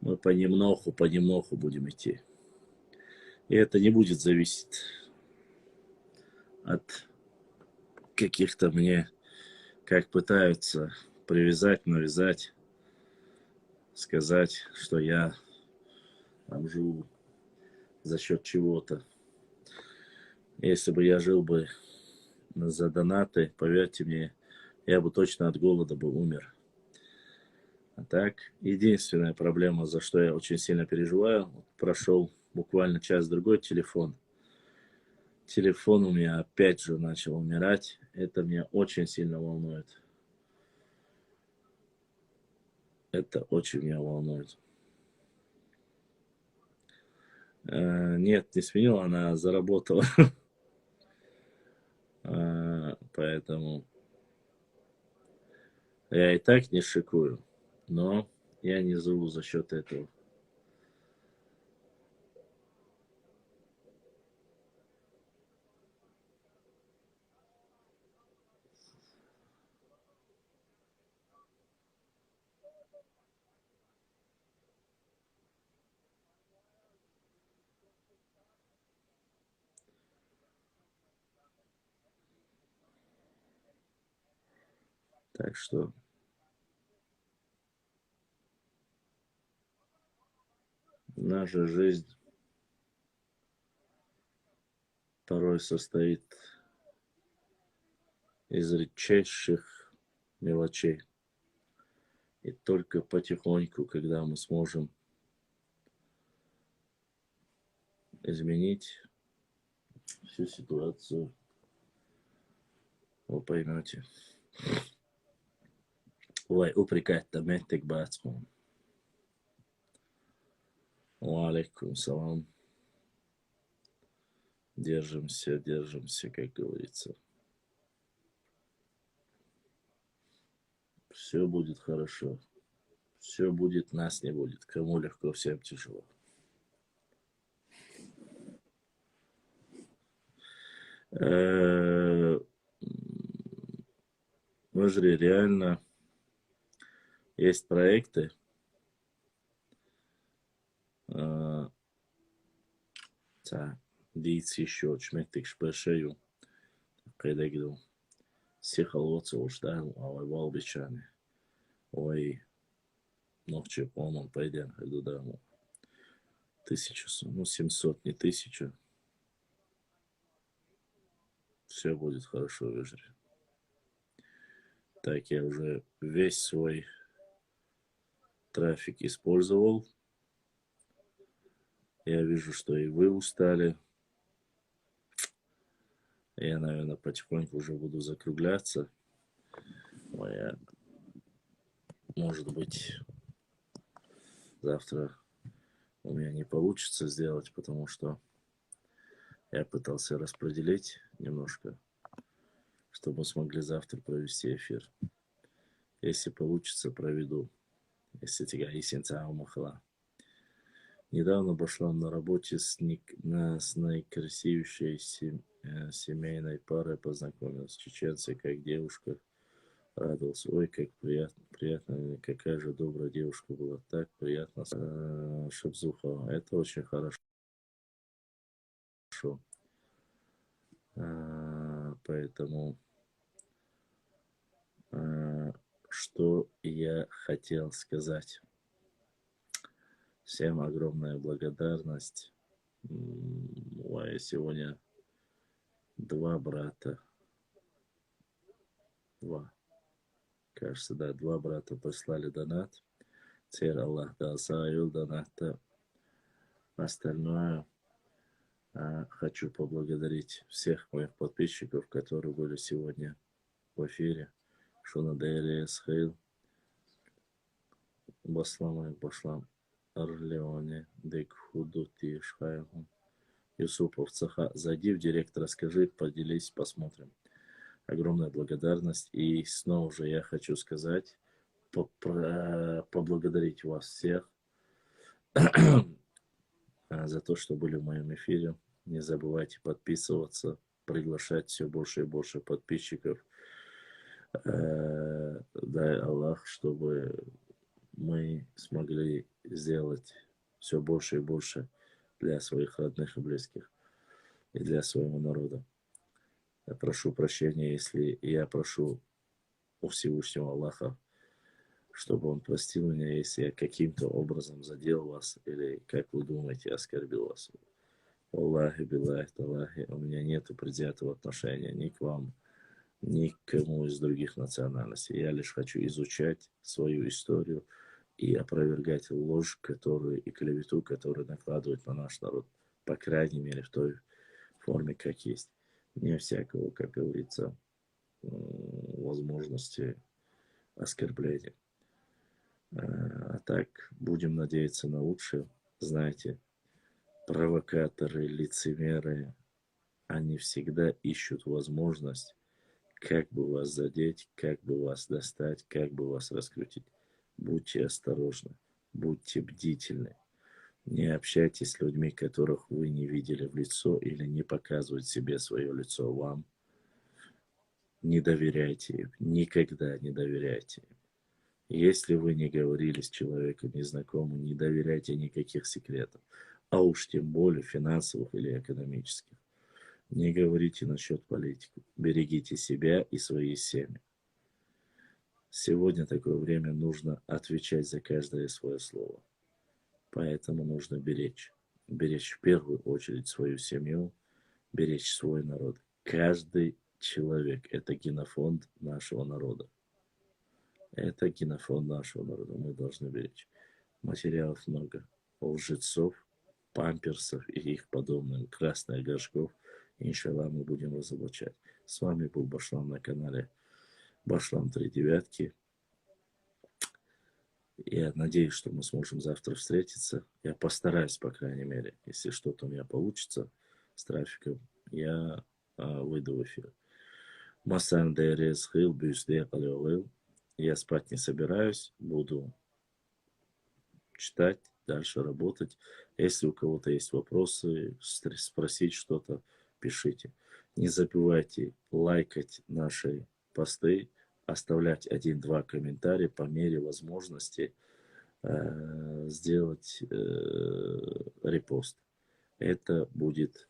A: мы понемногу будем идти. И это не будет зависеть от каких-то мне, как пытаются привязать, навязать, сказать, что я там живу за счет чего-то. Если бы я жил бы за донаты, поверьте мне, я бы точно от голода бы умер. А так, единственная проблема, за что я очень сильно переживаю, прошел буквально час-другой телефон. Телефон у меня опять же начал умирать. Это меня очень сильно волнует. Это очень меня волнует. Нет, не сменила, она заработала. Поэтому я и так не шикую. Но я не живу за счет этого. Так что наша жизнь порой состоит из редчайших мелочей. И только потихоньку, когда мы сможем изменить всю ситуацию, вы поймете. Ой, упрекать-то метик бацман. Алейкум салам. Держимся, как говорится. Все будет хорошо. Все будет, нас не будет. Кому легко, всем тяжело. Можри, реально есть проекты, Диц еще чметтик шпешею, когда говорил, сихалоцы уждаем, а вайвал бичане, ой, ногче полном пойдем, иду домой. 700, не 1000. Все будет хорошо, Вежри. Так, я уже весь свой трафик использовал. Я вижу, что и вы устали. Я, наверное, потихоньку уже буду закругляться. Может быть, завтра у меня не получится сделать, потому что я пытался распределить немножко, чтобы мы смогли завтра провести эфир. Если получится, проведу. Если тебя и сенца умахала.
C: Недавно пошла на работе с наикрасивейшей семейной парой, познакомилась. Чеченцы, как девушка, радовался. Ой, как приятно, приятно, какая же добрая девушка была. Так приятно. Шабзухова. Это очень хорошо. Поэтому, что я хотел сказать. Всем огромная благодарность. Сегодня два брата. Кажется, да, два брата прислали донат. Теперь Аллах дал свою донат. Остальное хочу поблагодарить всех моих подписчиков, которые были сегодня в эфире. Шуна Дейли Эсхейл, Баслам Орлеоне, Декхуду Тишхайгу, Юсупов Цаха. Зайди в директ, расскажи, поделись, посмотрим. Огромная благодарность. И снова же я хочу сказать, поблагодарить вас всех за то, что были в моем эфире. Не забывайте подписываться, приглашать все больше и больше подписчиков. Дай Аллах, чтобы мы смогли сделать все больше и больше для своих родных и близких и для своего народа. Я прошу прощения, если я прошу у Всевышнего Аллаха, чтобы Он простил меня, если я каким-то образом задел вас или, как вы думаете, оскорбил вас. Аллахи, биллахи, талахи, у меня нет предвзятого отношения ни к вам, ни к кому из других национальностей. Я лишь хочу изучать свою историю и опровергать ложь, которую и клевету, которую накладывают на наш народ. По крайней мере, в той форме, как есть. Не всякого, как говорится, возможности оскорбления. А так, будем надеяться на лучшее. Знаете, провокаторы, лицемеры, они всегда ищут возможность, как бы вас задеть, как бы вас достать, как бы вас раскрутить. Будьте осторожны, будьте бдительны. Не общайтесь с людьми, которых вы не видели в лицо или не показывают себе свое лицо вам. Не доверяйте им, никогда не доверяйте им. Если вы не говорили с человеком незнакомым, не доверяйте никаких секретов, а уж тем более финансовых или экономических. Не говорите насчет политики. Берегите себя и свои семьи. Сегодня такое время нужно отвечать за каждое свое слово. Поэтому нужно беречь. Беречь в первую очередь свою семью, беречь свой народ. Каждый человек – это генофонд нашего народа. Это генофонд нашего народа. Мы должны беречь. Материалов много. Лжецов, памперсов и их подобных, красных горшков. Иншаллах, мы будем разоблачать. С вами был Башлам на канале Башлам 3 девятки. Я надеюсь, что мы сможем завтра встретиться. Я постараюсь, по крайней мере, если что-то у меня получится с трафиком, я выйду в эфир. Масан ДРС Хил Бюсде Алеолил. Я спать не собираюсь, буду читать, дальше работать. Если у кого-то есть вопросы, спросить что-то, пишите. Не забывайте лайкать наши посты, оставлять 1-2 комментария по мере возможности сделать репост. Это будет...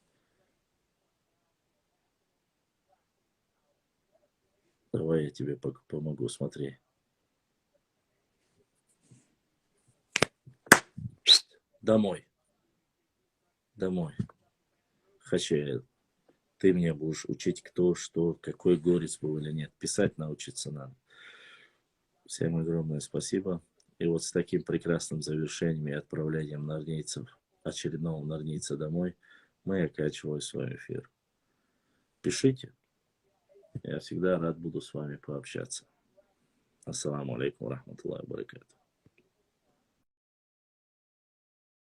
C: Давай я тебе помогу, смотри. Домой. Домой. Хочу, ты меня будешь учить, кто, что, какой горец был или нет. Писать научиться надо. Всем огромное спасибо. И вот с таким прекрасным завершением и отправлением норнийцев, очередного норнийца домой, мы оканчиваем свой эфир. Пишите. Я всегда рад буду с вами пообщаться. Ассаламу алейкум рахматуллахи баракату.